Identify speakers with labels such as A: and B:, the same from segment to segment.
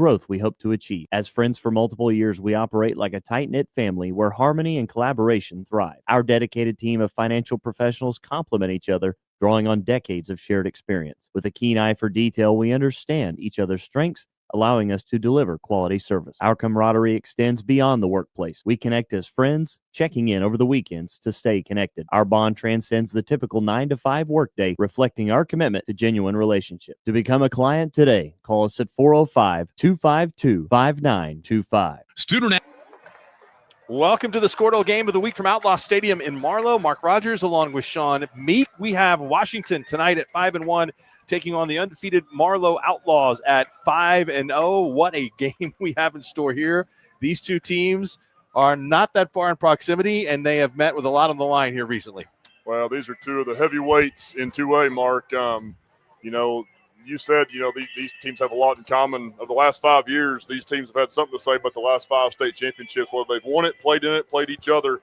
A: growth we hope to achieve. As friends for multiple years, we operate like a tight-knit family where harmony and collaboration thrive. Our dedicated team of financial professionals complement each other, drawing on decades of shared experience. With a keen eye for detail, we understand each other's strengths, allowing us to deliver quality service. Our camaraderie extends beyond the workplace. We connect as friends, checking in over the weekends to stay connected. Our bond transcends the typical 9-to-5 workday, reflecting our commitment to genuine relationship. To become a client today, call us at 405-252-5925.
B: Welcome to the Squirtle Game of the Week from Outlaw Stadium in Marlow. Mark Rogers along with Sean Meek. We have Washington tonight at 5-1 taking on the undefeated Marlow Outlaws at 5-0. What a game we have in store here. These two teams are not that far in proximity, and they have met with a lot on the line here recently.
C: Well, these are two of the heavyweights in 2A, Mark. You said, these teams have a lot in common. Of the last 5 years, these teams have had something to say about the last 5 state championships, whether they've won it, played in it, played each other.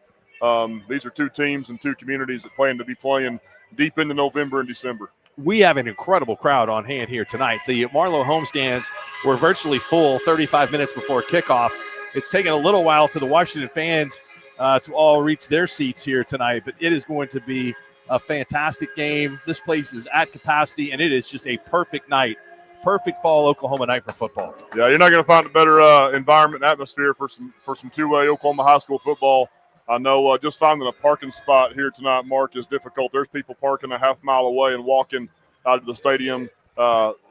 C: These are two teams and two communities that plan to be playing deep into November and December.
B: We have an incredible crowd on hand here tonight. The Marlow homestands were virtually full 35 minutes before kickoff. It's taken a little while for the Washington fans to all reach their seats here tonight, but it is going to be a fantastic game. This place is at capacity, and it is just a perfect night, perfect fall Oklahoma night for football.
C: Yeah, you're not going to find a better environment and atmosphere for some 2A Oklahoma high school football. I know just finding a parking spot here tonight, Mark, is difficult. There's people parking a half mile away and walking out of the stadium.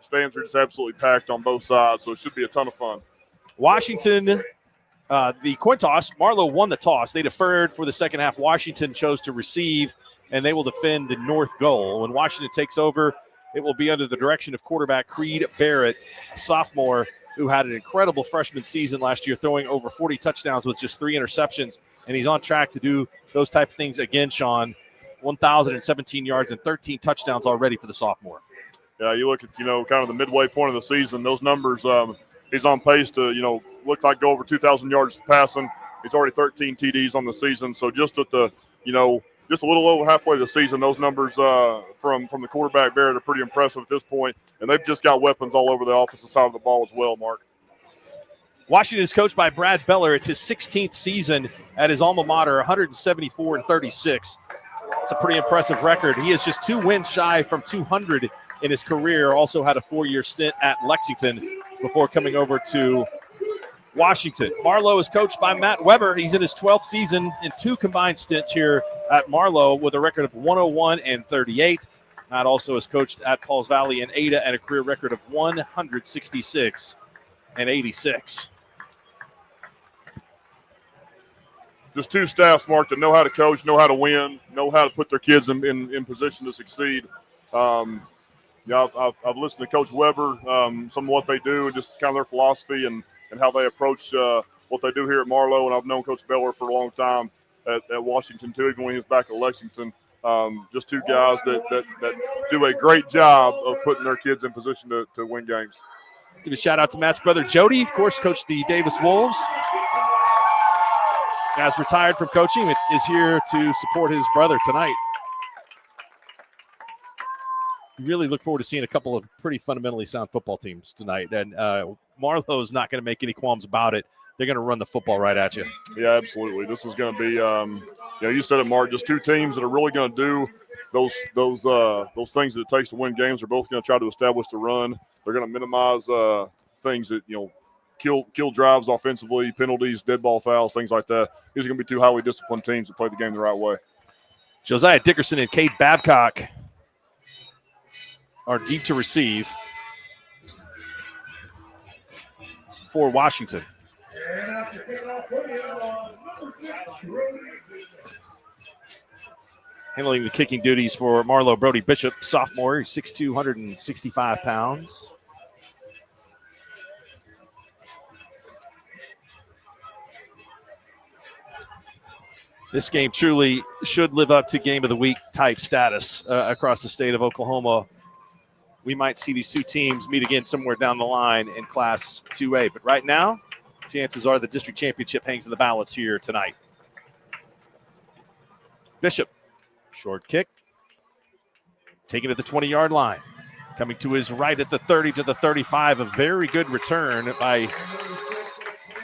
C: Stands are just absolutely packed on both sides, so it should be a ton of fun.
B: Washington, the coin toss, Marlow won the toss. They deferred for the second half. Washington chose to receive, and they will defend the north goal. When Washington takes over, it will be under the direction of quarterback Creed Barrett, a sophomore who had an incredible freshman season last year, throwing over 40 touchdowns with just 3 interceptions. And he's on track to do those type of things again, Sean. 1,017 yards and 13 touchdowns already for the sophomore.
C: Yeah, you look at, kind of the midway point of the season, those numbers, he's on pace to, look like go over 2,000 yards passing. He's already 13 TDs on the season. So just at the, just a little over halfway of the season, those numbers from the quarterback Barrett are pretty impressive at this point. And they've just got weapons all over the offensive side of the ball as well, Mark.
B: Washington is coached by Brad Beller. It's his 16th season at his alma mater, 174-36. It's a pretty impressive record. He is just 2 wins shy from 200 in his career. Also had a 4-year stint at Lexington before coming over to Washington. Marlow is coached by Matt Weber. He's in his 12th season in 2 combined stints here at Marlow with a record of 101-38. Matt also has coached at Pauls Valley and Ada and a career record of 166-86.
C: Just 2 staffs, Mark, that know how to coach, know how to win, know how to put their kids in position to succeed. I've listened to Coach Weber, some of what they do, and just kind of their philosophy and how they approach what they do here at Marlow. And I've known Coach Beller for a long time at Washington, too, even when he was back at Lexington. Just 2 guys that do a great job of putting their kids in position to win games.
B: Give a shout out to Matt's brother Jody, of course, coached the Davis Wolves. Has retired from coaching, is here to support his brother tonight. Really look forward to seeing a couple of pretty fundamentally sound football teams tonight. And Marlow's not going to make any qualms about it. They're going to run the football right at you.
C: Yeah, absolutely. This is going to be, you said it, Mark, just 2 teams that are really going to do those things that it takes to win games. They're both going to try to establish the run. They're going to minimize things that, kill drives offensively, penalties, dead ball fouls, things like that. These are going to be 2 highly disciplined teams that play the game the right way.
B: Josiah Dickerson and Cade Babcock are deep to receive for Washington. Handling the kicking duties for Marlow, Brody Bishop, sophomore. He's 6'2", 165 pounds. This game truly should live up to Game of the Week type status across the state of Oklahoma. We might see these 2 teams meet again somewhere down the line in Class 2A. But right now, chances are the district championship hangs in the balance here tonight. Bishop, short kick, taken to the 20-yard line. Coming to his right at the 30 to the 35. A very good return by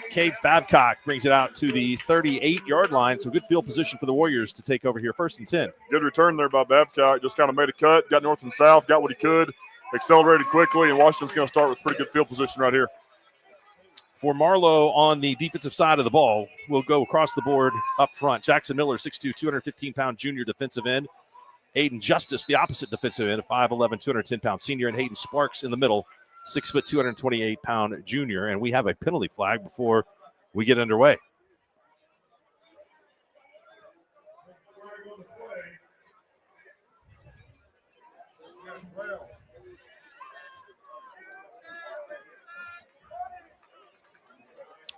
B: Cade Babcock. Brings it out to the 38-yard line. So good field position for the Warriors to take over here. 1st and 10.
C: Good return there by Babcock. Just kind of made a cut, got north and south, got what he could, accelerated quickly, and Washington's going to start with pretty good field position right here.
B: For Marlow on the defensive side of the ball, we'll go across the board up front. Jackson Miller, 6'2", 215-pound junior defensive end. Hayden Justice, the opposite defensive end, 5'11", 210-pound senior. And Hayden Sparks in the middle, 6 foot, 228-pound junior. And we have a penalty flag before we get underway.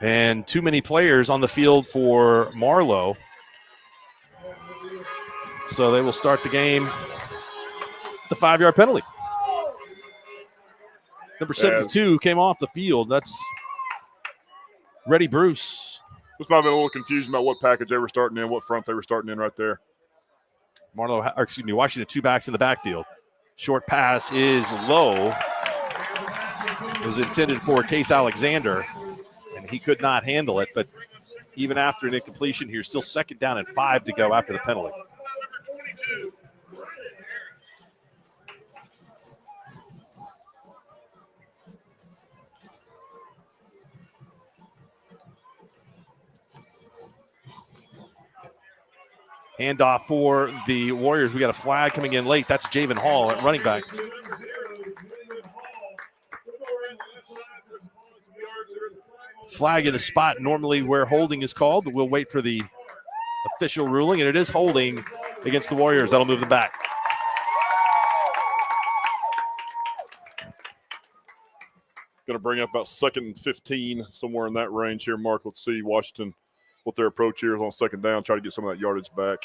B: And too many players on the field for Marlow. So they will start the game with the 5-yard penalty. Number 72 came off the field. That's Reddy Bruce.
C: This might have been a little confusing about what package they were starting in, what front they were starting in right there.
B: Washington, 2 backs in the backfield. Short pass is low. It was intended for Case Alexander, and he could not handle it. But even after an incompletion here, still 2nd down and 5 to go after the penalty. Handoff for the Warriors. We got a flag coming in late. That's Javen Hall at running back. Flag in the spot normally where holding is called, but we'll wait for the official ruling, and it is holding against the Warriors. That'll move them back.
C: Going to bring up about 2nd and 15, somewhere in that range here, Mark. Let's see Washington, what their approach here is on 2nd down, try to get some of that yardage back.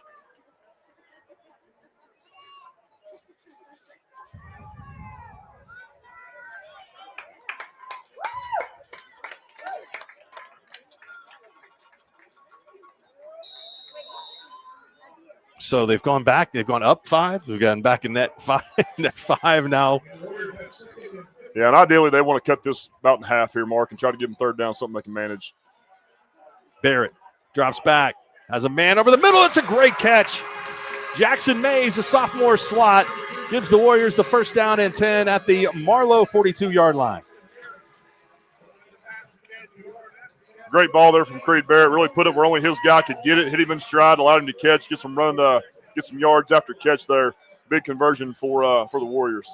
B: So they've gone back. They've gone up 5. They've gotten back in net 5. Net 5 now.
C: Yeah, and ideally they want to cut this about in half here, Mark, and try to give them 3rd down, something they can manage.
B: Barrett drops back, has a man over the middle. It's a great catch. Jackson Mays, a sophomore slot, gives the Warriors the 1st down and 10 at the Marlow 42-yard line.
C: Great ball there from Creed Barrett. Really put it where only his guy could get it. Hit him in stride, allowed him to catch, get some yards after catch there. Big conversion for the Warriors.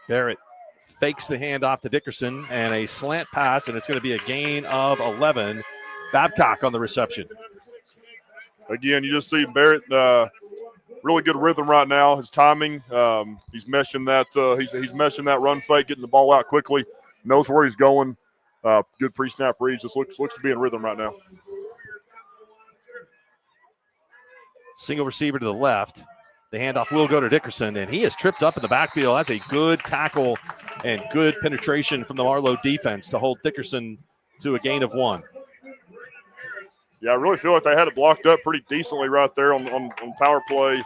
B: Barrett fakes the handoff to Dickerson and a slant pass, and it's going to be a gain of 11. Babcock on the reception.
C: Again, you just see Barrett really good rhythm right now. His timing, he's meshing that. He's meshing that run fake, getting the ball out quickly. Knows where he's going. Good pre-snap reads. Just looks to be in rhythm right now.
B: Single receiver to the left. The handoff will go to Dickerson, and he is tripped up in the backfield. That's a good tackle and good penetration from the Marlow defense to hold Dickerson to a gain of 1.
C: Yeah, I really feel like they had it blocked up pretty decently right there on power play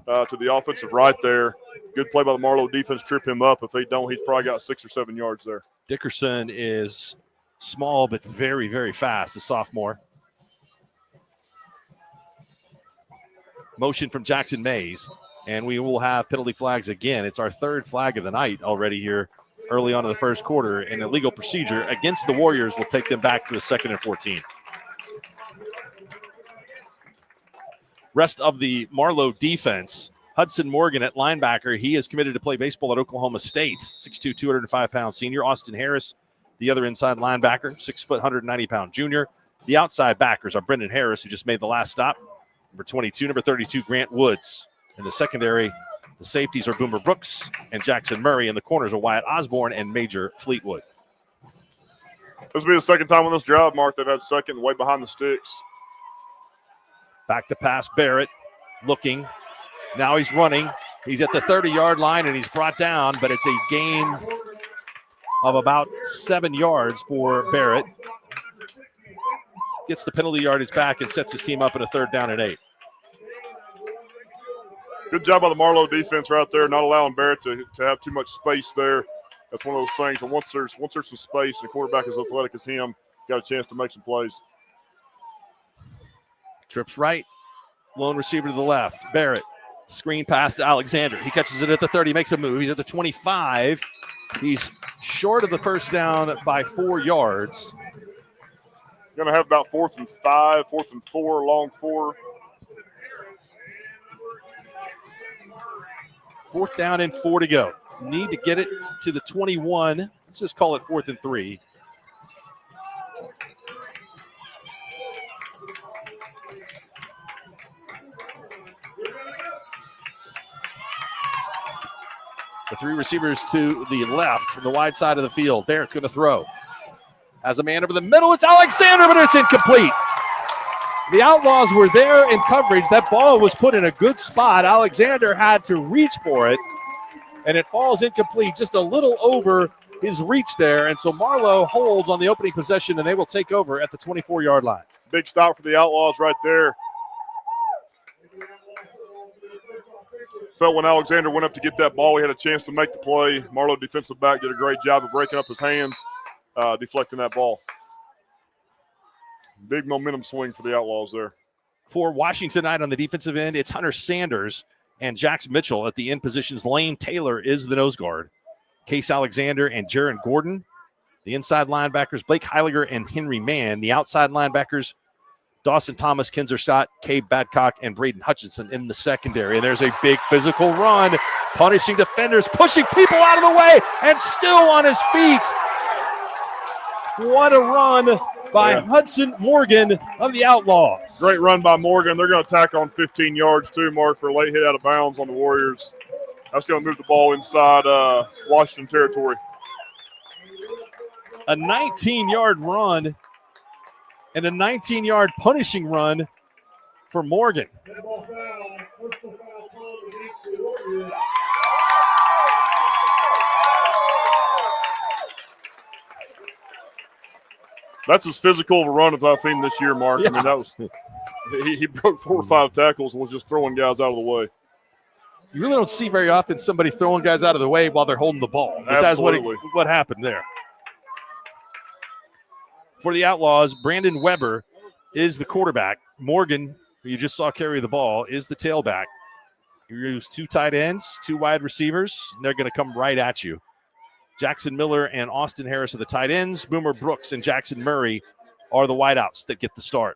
C: to the offensive right there. Good play by the Marlow defense, trip him up. If they don't, he's probably got 6 or 7 yards there.
B: Dickerson is small but very, very fast, a sophomore. Motion from Jackson Mays, and we will have penalty flags again. It's our 3rd flag of the night already here early on in the 1st quarter, and a legal procedure against the Warriors will take them back to a 2nd and 14. Rest of the Marlow defense, Hudson Morgan at linebacker. He is committed to play baseball at Oklahoma State. 6'2", 205-pound senior. Austin Harris, the other inside linebacker, 6 foot, 190-pound junior. The outside backers are Brendan Harris, who just made the last stop. Number 22, number 32, Grant Woods. In the secondary, the safeties are Boomer Brooks and Jackson Murray. And the corners are Wyatt Osborne and Major Fleetwood.
C: This will be the 2nd time on this drive, Mark. They've had 2nd way behind the sticks.
B: Back to pass, Barrett looking. Now he's running. He's at the 30-yard line, and he's brought down, but it's a gain of about 7 yards for Barrett. Gets the penalty yardage back and sets his team up at a 3rd down and 8.
C: Good job by the Marlow defense right there, not allowing Barrett to have too much space there. That's one of those things. And once there's some space and the quarterback is athletic as him, got a chance to make some plays.
B: Trips right, lone receiver to the left. Barrett, screen pass to Alexander. He catches it at the 30, makes a move. He's at the 25. He's short of the first down by 4 yards.
C: Going to have about 4th and 5, 4th and 4, long 4.
B: 4th down and 4 to go. Need to get it to the 21. Let's just call it 4th and 3. The 3 receivers to the left, the wide side of the field. Barrett's going to throw. Has a man over the middle. It's Alexander, but it's incomplete. The Outlaws were there in coverage. That ball was put in a good spot. Alexander had to reach for it, and it falls incomplete, just a little over his reach there. And so Marlow holds on the opening possession, and they will take over at the 24-yard line.
C: Big stop for the Outlaws right there. Felt when Alexander went up to get that ball, he had a chance to make the play. Marlow defensive back did a great job of breaking up his hands, deflecting that ball. Big momentum swing for the Outlaws there.
B: For Washington tonight on the defensive end, it's Hunter Sanders and Jax Mitchell at the end positions. Lane Taylor is the nose guard. Case Alexander and Jaron Gordon. The inside linebackers, Blake Heiliger and Henry Mann. The outside linebackers, Dawson Thomas, Kinzer Scott, Cabe Badcock, and Braden Hutchinson in the secondary. And there's a big physical run, punishing defenders, pushing people out of the way, and still on his feet. What a run by Hudson Morgan of the Outlaws.
C: Great run by Morgan. They're going to tack on 15 yards too, Mark, for a late hit out of bounds on the Warriors. That's going to move the ball inside Washington territory.
B: A 19-yard run and a 19-yard punishing run for Morgan.
C: That's as physical of a run as I've seen this year, Mark. Yeah. I mean, that was he broke 4 or 5 tackles and was just throwing guys out of the way.
B: You really don't see very often somebody throwing guys out of the way while they're holding the ball. But that's what happened there. For the Outlaws, Brandon Weber is the quarterback. Morgan, who you just saw carry the ball, is the tailback. You use 2 tight ends, 2 wide receivers, and they're going to come right at you. Jackson Miller and Austin Harris are the tight ends. Boomer Brooks and Jackson Murray are the wideouts that get the start.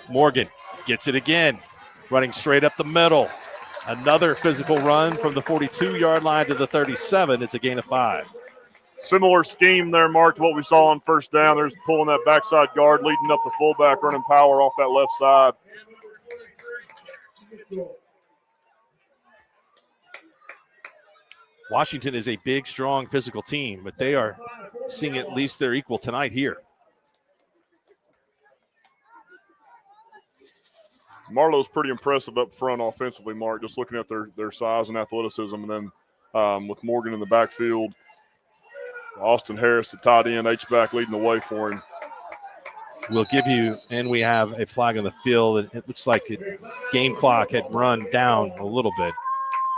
B: Morgan gets it again, running straight up the middle. Another physical run from the 42-yard line to the 37. It's a gain of 5.
C: Similar scheme there, Mark, to what we saw on first down. There's pulling that backside guard, leading up the fullback, running power off that left side.
B: Washington is a big, strong, physical team, but they are seeing at least their equal tonight here.
C: Marlow's pretty impressive up front offensively, Mark, just looking at their size and athleticism. And then with Morgan in the backfield, Austin Harris, the tight end, H-back leading the way for him.
B: We'll give you, and we have a flag on the field. It looks like the game clock had run down a little bit.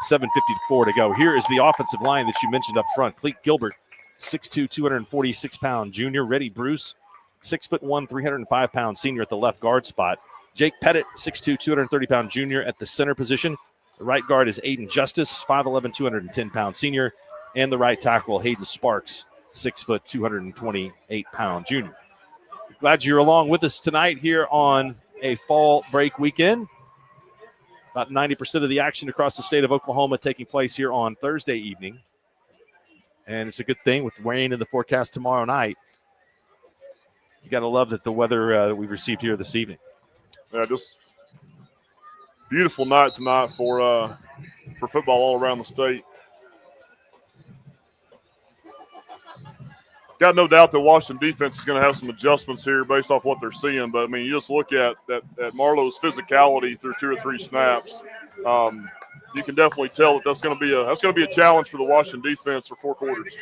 B: 7:54 to go. Here is the offensive line that you mentioned up front. Cleet Gilbert, 6'2", 246-pound junior. Reddy Bruce, 6'1", 305-pound senior at the left guard spot. Jake Pettit, 6'2", 230-pound junior at the center position. The right guard is Aiden Justice, 5'11", 210-pound senior. And the right tackle, Hayden Sparks, 6', 228-pound junior. Glad you're along with us tonight here on a fall break weekend. About 90% of the action across the state of Oklahoma taking place here on Thursday evening. And it's a good thing with rain in the forecast tomorrow night. You got to love that the weather that we've received here this evening.
C: Yeah, just beautiful night tonight for football all around the state. Got no doubt that Washington defense is going to have some adjustments here based off what they're seeing. But, I mean, you just look at Marlow's physicality through 2 or 3 snaps. You can definitely tell that that's going to be a challenge for the Washington defense for 4 quarters.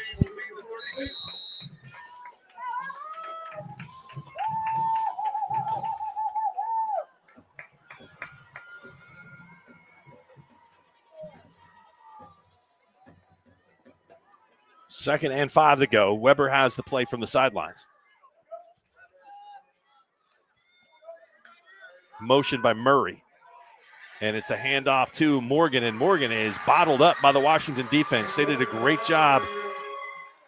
B: 2nd and 5 to go. Weber has the play from the sidelines. Motion by Murray. And it's a handoff to Morgan, and Morgan is bottled up by the Washington defense. They did a great job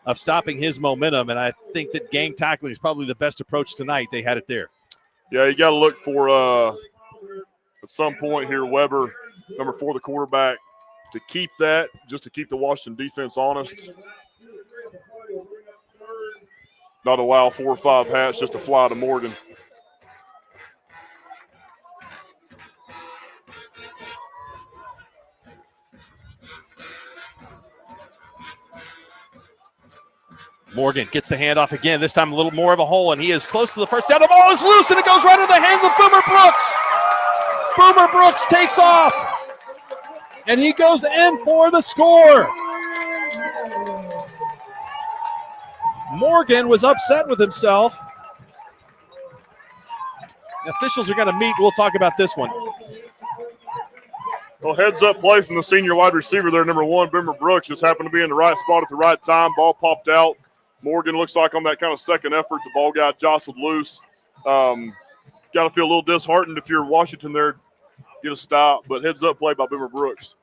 B: of stopping his momentum, and I think that gang tackling is probably the best approach tonight. They had it there.
C: Yeah, you got to look for, at some point here, Weber, number 4, the quarterback, to keep that, just to keep the Washington defense honest. Not allow 4 or 5 hats just to fly to Morgan.
B: Morgan gets the handoff again, this time a little more of a hole, and he is close to the first down. The ball is loose, and it goes right into the hands of Boomer Brooks. Boomer Brooks takes off, and he goes in for the score. Morgan was upset with himself. The officials are going to meet. We'll talk about this one.
C: Well, heads-up play from the senior wide receiver there, number 1, Boomer Brooks, just happened to be in the right spot at the right time. Ball popped out. Morgan looks like on that kind of second effort, the ball got jostled loose. Got to feel a little disheartened if you're Washington there, get a stop, but heads-up play by Boomer Brooks.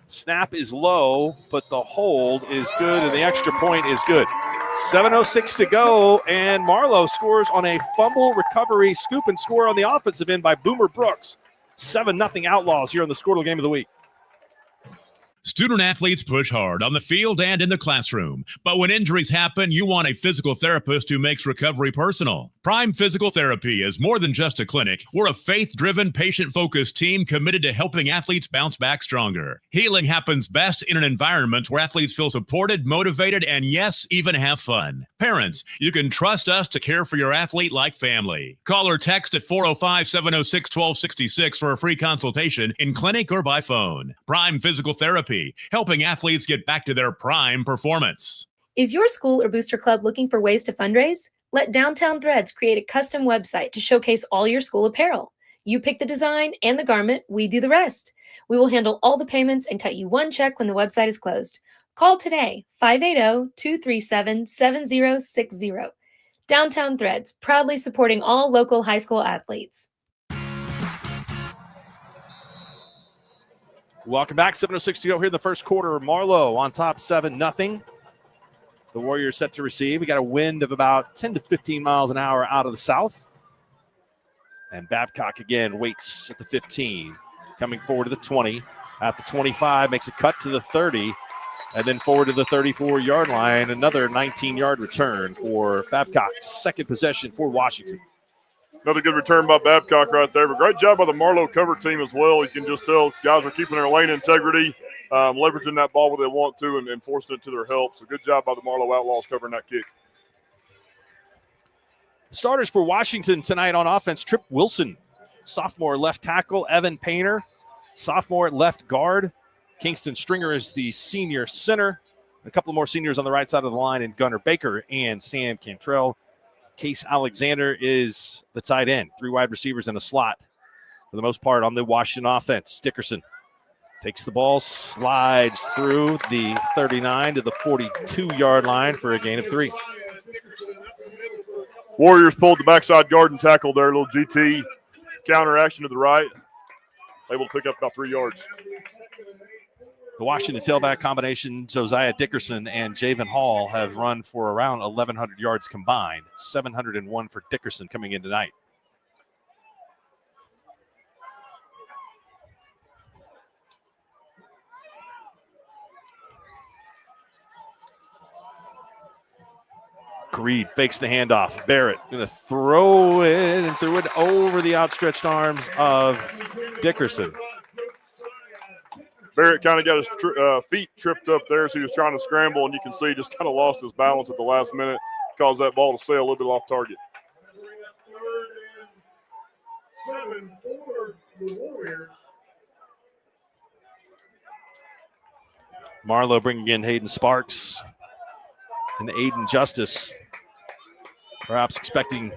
B: Snap is low, but the hold is good, and the extra point is good. 7:06 to go, and Marlow scores on a fumble recovery, scoop and score on the offensive end by Boomer Brooks. 7-0 Outlaws here on the Squirtle Game of the Week.
D: Student athletes push hard on the field and in the classroom. But when injuries happen, you want a physical therapist who makes recovery personal. Prime Physical Therapy is more than just a clinic. We're a faith-driven, patient-focused team committed to helping athletes bounce back stronger. Healing happens best in an environment where athletes feel supported, motivated, and yes, even have fun. Parents, you can trust us to care for your athlete like family. Call or text at 405-706-1266 for a free consultation in clinic or by phone. Prime Physical Therapy, helping athletes get back to their prime performance.
E: Is your school or booster club looking for ways to fundraise? Let Downtown Threads create a custom website to showcase all your school apparel. You pick the design and the garment, we do the rest. We will handle all the payments and cut you one check when the website is closed. Call today, 580-237-7060. Downtown Threads, proudly supporting all local high school athletes.
B: Welcome back. 7:06 to go here in the first quarter. Marlow on top 7-0. The Warriors set to receive. We got a wind of about 10 to 15 miles an hour out of the south. And Babcock again waits at the 15. Coming forward to the 20. At the 25, makes a cut to the 30. And then forward to the 34-yard line. Another 19-yard return for Babcock. Second possession for Washington.
C: Another good return by Babcock right there. But great job by the Marlow cover team as well. You can just tell guys are keeping their lane integrity, leveraging that ball where they want to and forcing it to their help. So good job by the Marlow Outlaws covering that kick.
B: Starters for Washington tonight on offense, Trip Wilson, sophomore left tackle, Evan Painter, sophomore left guard. Kingston Stringer is the senior center. A couple more seniors on the right side of the line, and Gunnar Baker and Sam Cantrell. Case Alexander is the tight end. 3 wide receivers in a slot for the most part on the Washington offense. Dickerson takes the ball, slides through the 39 to the 42-yard line for a gain of 3.
C: Warriors pulled the backside guard and tackle there. A little GT counter action to the right. Able to pick up about 3 yards.
B: The Washington tailback combination, Josiah Dickerson and Javen Hall, have run for around 1,100 yards combined. 701 for Dickerson coming in tonight. Creed fakes the handoff. Barrett going to throw it and threw it over the outstretched arms of Dickerson.
C: Barrett kind of got his feet tripped up there, so he was trying to scramble, and you can see he just kind of lost his balance at the last minute, caused that ball to sail a little bit off target.
B: Marlow bringing in Hayden Sparks and Aiden Justice, perhaps expecting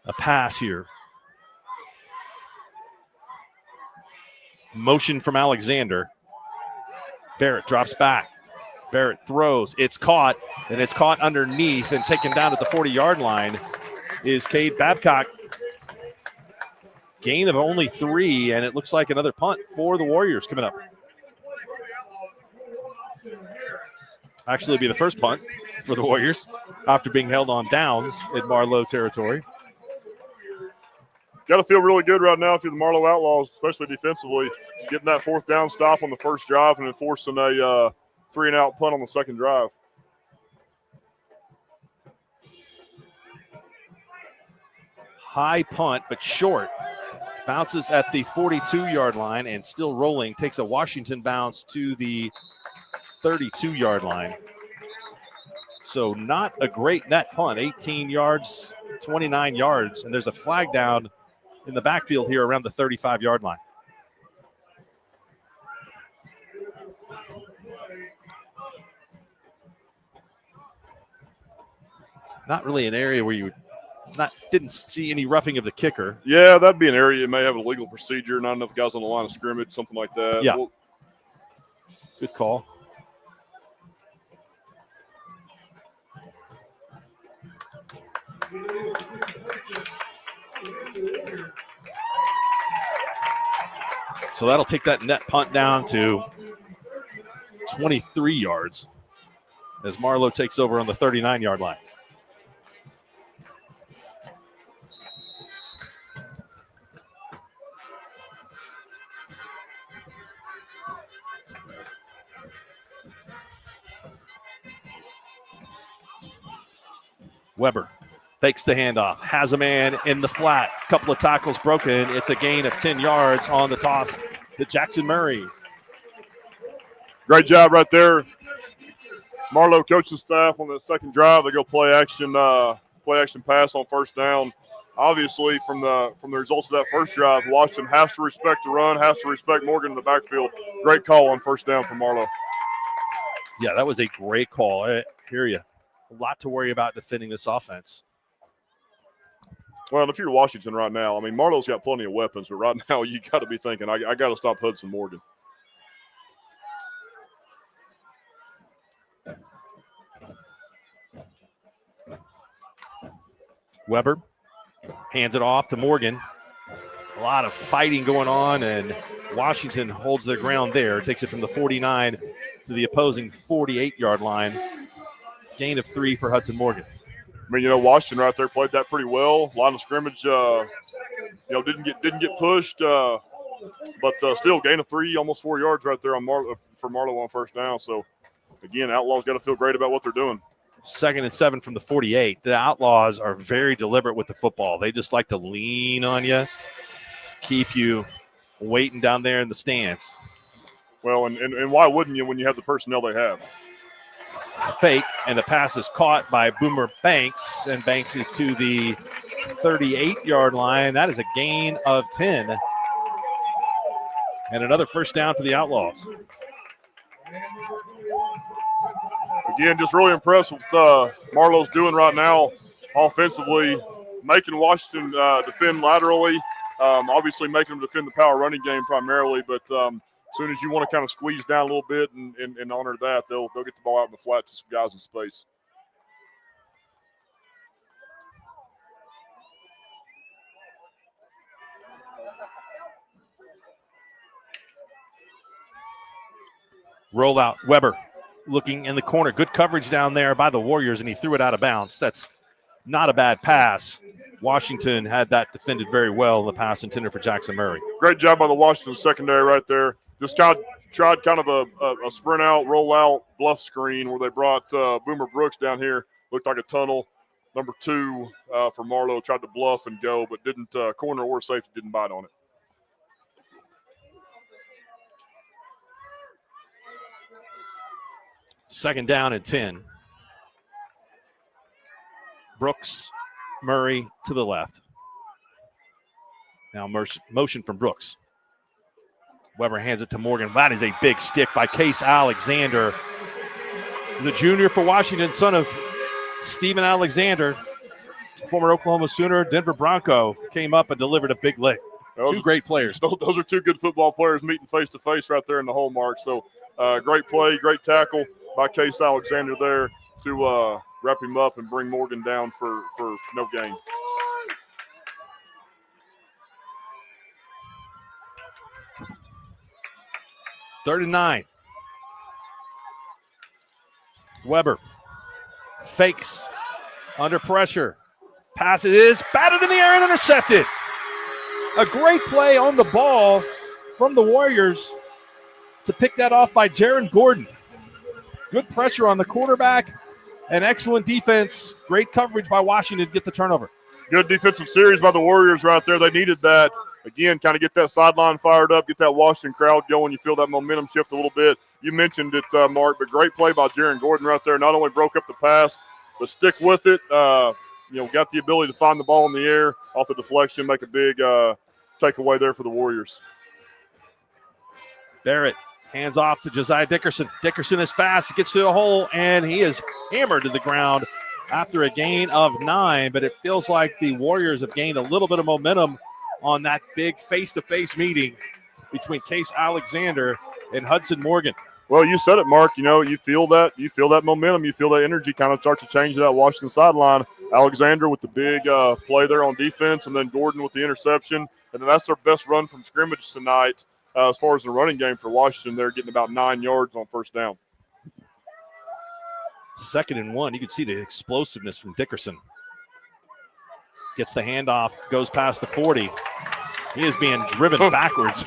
B: a pass here. Motion from Alexander. Barrett drops back. Barrett throws. It's caught, and it's caught underneath and taken down at the 40-yard line is Cade Babcock. Gain of only 3, and it looks like another punt for the Warriors coming up. Actually, it'll be the first punt for the Warriors after being held on downs in Marlow territory.
C: Got to feel really good right now if you're the Marlow Outlaws, especially defensively, getting that 4th down stop on the first drive and enforcing a 3-and-out punt on the second drive.
B: High punt, but short. Bounces at the 42-yard line and still rolling. Takes a Washington bounce to the 32-yard line. So not a great net punt. 18 yards, 29 yards, and there's a flag down in the backfield here around the 35-yard line. Not really an area where you didn't see any roughing of the kicker.
C: Yeah, that'd be an area you may have a legal procedure, not enough guys on the line of scrimmage, something like that.
B: Yeah. Good call. So that'll take that net punt down to 23 yards as Marlow takes over on the 39-yard line. Weber fakes the handoff, has a man in the flat, couple of tackles broken. It's a gain of 10 yards on the toss to Jackson Murray.
C: Great job right there. Marlow coaching staff on the second drive, they go play action pass on first down. Obviously, from the results of that first drive, Washington has to respect the run, has to respect Morgan in the backfield. Great call on first down for Marlow.
B: Yeah, that was a great call. I hear you. A lot to worry about defending this offense.
C: Well, if you're Washington right now, I mean, Marlow's got plenty of weapons, but right now you got to be thinking, I got to stop Hudson Morgan.
B: Weber hands it off to Morgan. A lot of fighting going on, and Washington holds their ground there. Takes it from the 49 to the opposing 48-yard line. Gain of 3 for Hudson Morgan.
C: I mean, Washington right there played that pretty well. Line of scrimmage, didn't get pushed, but still gain of 3, almost 4 yards right there on for Marlow on first down. So, again, Outlaws got to feel great about what they're doing.
B: 2nd and 7 from the 48. The Outlaws are very deliberate with the football. They just like to lean on you, keep you waiting down there in the stands.
C: Well, and why wouldn't you when you have the personnel they have?
B: Fake, and the pass is caught by Boomer Banks, and Banks is to the 38-yard line. That is a gain of 10. And another first down for the Outlaws.
C: Again, just really impressed with Marlow's doing right now offensively, making Washington defend laterally, obviously making them defend the power running game primarily, but as soon as you want to kind of squeeze down a little bit and honor that, they'll get the ball out in the flat to some guys in space.
B: Rollout, Weber looking in the corner. Good coverage down there by the Warriors, and he threw it out of bounds. That's not a bad pass. Washington had that defended very well in the pass intended for Jackson Murray.
C: Great job by the Washington secondary right there. Just tried kind of a sprint out, roll out, bluff screen where they brought Boomer Brooks down here. Looked like a tunnel. Number 2 for Marlow tried to bluff and go, but didn't corner or safety didn't bite on it.
B: Second down and 10. Brooks, Murray to the left. Now motion from Brooks. Weber hands it to Morgan. That is a big stick by Case Alexander. The junior for Washington, son of Steven Alexander, former Oklahoma Sooner, Denver Bronco, came up and delivered a big lick. Two great players.
C: Those are two good football players meeting face-to-face right there in the hole mark. So great play, great tackle. by Case Alexander there to wrap him up and bring Morgan down for no gain.
B: Third and 9. Weber fakes under pressure. Pass is batted in the air and intercepted. A great play on the ball from the Warriors to pick that off by Jaron Gordon. Good pressure on the quarterback and excellent defense. Great coverage by Washington to get the turnover.
C: Good defensive series by the Warriors right there. They needed that. Again, kind of get that sideline fired up, get that Washington crowd going. You feel that momentum shift a little bit. You mentioned it, Mark, but great play by Jaron Gordon right there. Not only broke up the pass, but stick with it. Got the ability to find the ball in the air off the deflection, make a big takeaway there for the Warriors.
B: Barrett hands off to Josiah Dickerson. Dickerson is fast, gets to the hole, and he is hammered to the ground after a gain of 9. But it feels like the Warriors have gained a little bit of momentum on that big face-to-face meeting between Case Alexander and Hudson Morgan.
C: Well, you said it, Mark. You feel that momentum, you feel that energy kind of start to change that Washington sideline. Alexander with the big play there on defense, and then Gordon with the interception. And then that's their best run from scrimmage tonight as far as the running game for Washington. They're getting about 9 yards on first down.
B: 2nd and 1. You can see the explosiveness from Dickerson. Gets the handoff, goes past the 40. He is being driven backwards.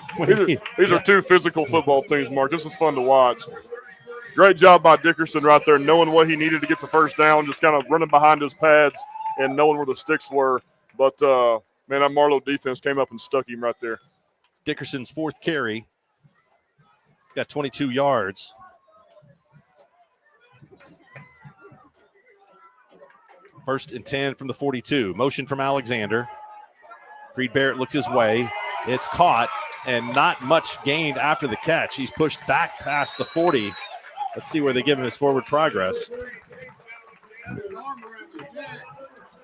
C: These are two physical football teams, Mark. This is fun to watch. Great job by Dickerson right there, knowing what he needed to get the first down, just kind of running behind his pads and knowing where the sticks were. But, man, that Marlow defense came up and stuck him right there.
B: Dickerson's 4th carry. Got 22 yards. First and 10 from the 42. Motion from Alexander. Reed Barrett looks his way. It's caught and not much gained after the catch. He's pushed back past the 40. Let's see where they give him his forward progress.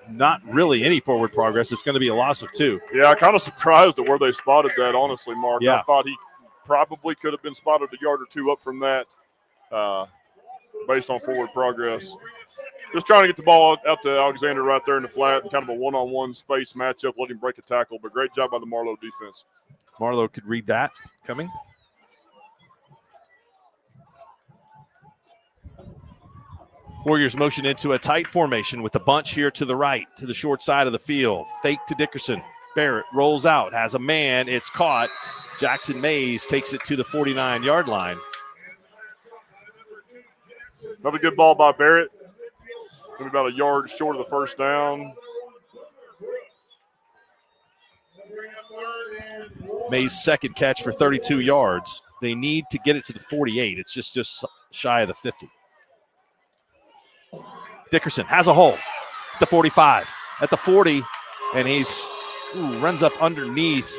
B: Not really any forward progress. It's going to be a loss of 2.
C: Yeah, I'm kind of surprised at where they spotted that, honestly, Mark.
B: Yeah.
C: I thought he probably could have been spotted a yard or 2 up from that based on forward progress. Just trying to get the ball out to Alexander right there in the flat and kind of a one-on-one space matchup, let him break a tackle. But great job by the Marlow defense.
B: Marlow could read that coming. Warriors motion into a tight formation with the bunch here to the right, to the short side of the field. Fake to Dickerson. Barrett rolls out, has a man. It's caught. Jackson Mays takes it to the 49-yard line.
C: Another good ball by Barrett. Maybe about a yard short of the first down.
B: Mays' 2nd catch for 32 yards. They need to get it to the 48. It's just shy of the 50. Dickerson has a hole at the 45, at the 40, and he's runs up underneath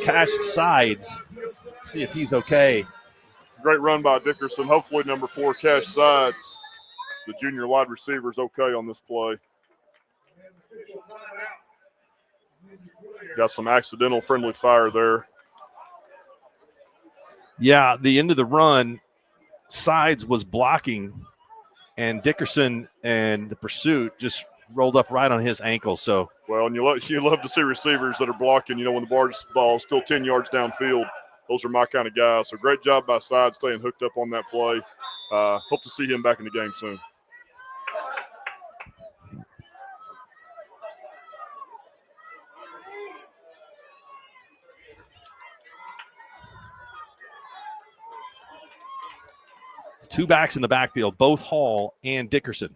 B: Cash Sides. See if he's okay.
C: Great run by Dickerson. Hopefully number 4, Cash Sides, the junior wide receiver, is okay on this play. Got some accidental friendly fire there.
B: Yeah, the end of the run, Sides was blocking, and Dickerson and the pursuit just rolled up right on his ankle. So,
C: well, and you love to see receivers that are blocking, when the ball is still 10 yards downfield. Those are my kind of guys. So great job by Sides staying hooked up on that play. Hope to see him back in the game soon.
B: Two backs in the backfield, both Hall and Dickerson.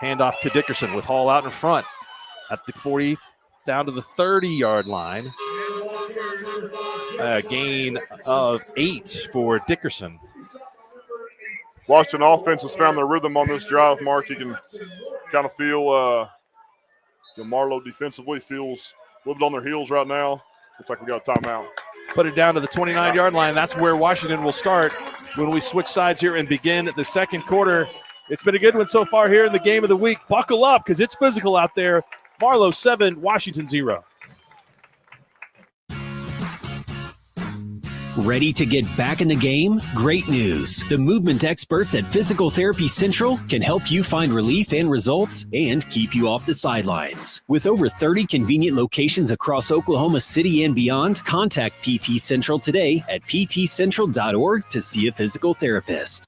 B: Handoff to Dickerson with Hall out in front at the 40 down to the 30-yard line. A gain of 8 for Dickerson.
C: Washington offense has found their rhythm on this drive, Mark. You can kind of feel Marlow defensively feels a little bit on their heels right now. Looks like we got a timeout.
B: Put it down to the 29-yard line. That's where Washington will start when we switch sides here and begin the second quarter. It's been a good one so far here in the game of the week. Buckle up because it's physical out there. Marlow 7, Washington 0.
F: Ready to get back in the game? Great news. The movement experts at Physical Therapy Central can help you find relief and results and keep you off the sidelines. With over 30 convenient locations across Oklahoma City and beyond, contact PT Central today at ptcentral.org to see a physical therapist.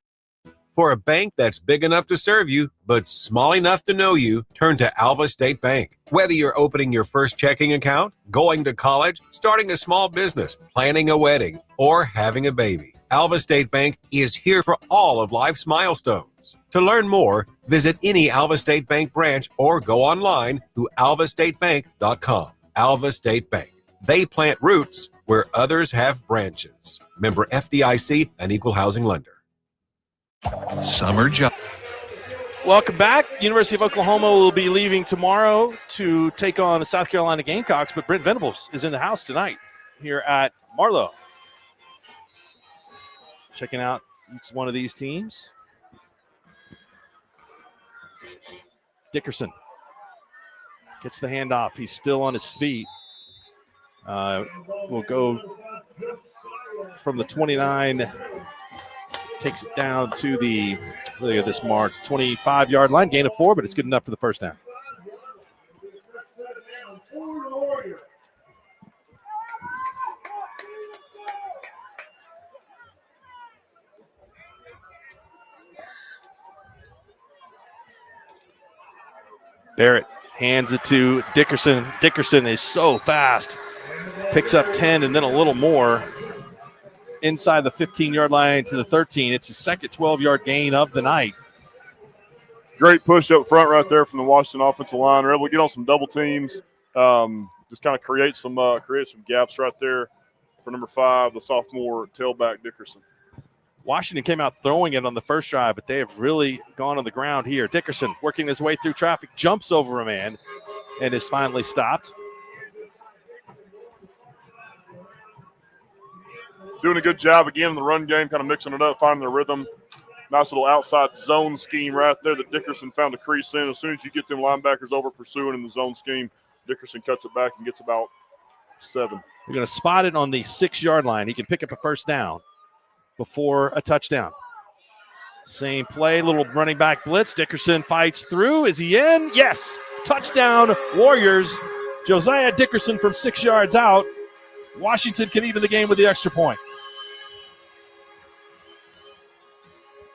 G: For a bank that's big enough to serve you, but small enough to know you, turn to Alva State Bank. Whether you're opening your first checking account, going to college, starting a small business, planning a wedding, or having a baby, Alva State Bank is here for all of life's milestones. To learn more, visit any Alva State Bank branch or go online to alvastatebank.com. Alva State Bank. They plant roots where others have branches. Member FDIC, an equal housing lender.
H: Summer job.
B: Welcome back. University of Oklahoma will be leaving tomorrow to take on the South Carolina Gamecocks, but Brent Venables is in the house tonight here at Marlow. Checking out each one of these teams. Dickerson gets the handoff. He's still on his feet. Will go from the 29. Takes it down to the, look at this mark, 25-yard line. Gain of 4, but it's good enough for the first down. Barrett hands it to Dickerson. Dickerson is so fast. Picks up 10 and then a little more. Inside the 15-yard line to the 13. It's his second 12-yard gain of the night.
C: Great push up front right there from the Washington offensive line. We're able to get on some double teams, just kind of create some gaps right there for number 5, the sophomore tailback Dickerson.
B: Washington came out throwing it on the first drive, but they have really gone on the ground here. Dickerson working his way through traffic, jumps over a man, and is finally stopped.
C: Doing a good job again in the run game, kind of mixing it up, finding the rhythm. Nice little outside zone scheme right there that Dickerson found a crease in. As soon as you get them linebackers over pursuing in the zone scheme, Dickerson cuts it back and gets about 7.
B: We're going to spot it on the 6-yard line. He can pick up a first down before a touchdown. Same play, little running back blitz. Dickerson fights through. Is he in? Yes. Touchdown, Warriors. Josiah Dickerson from 6 yards out. Washington can even the game with the extra point.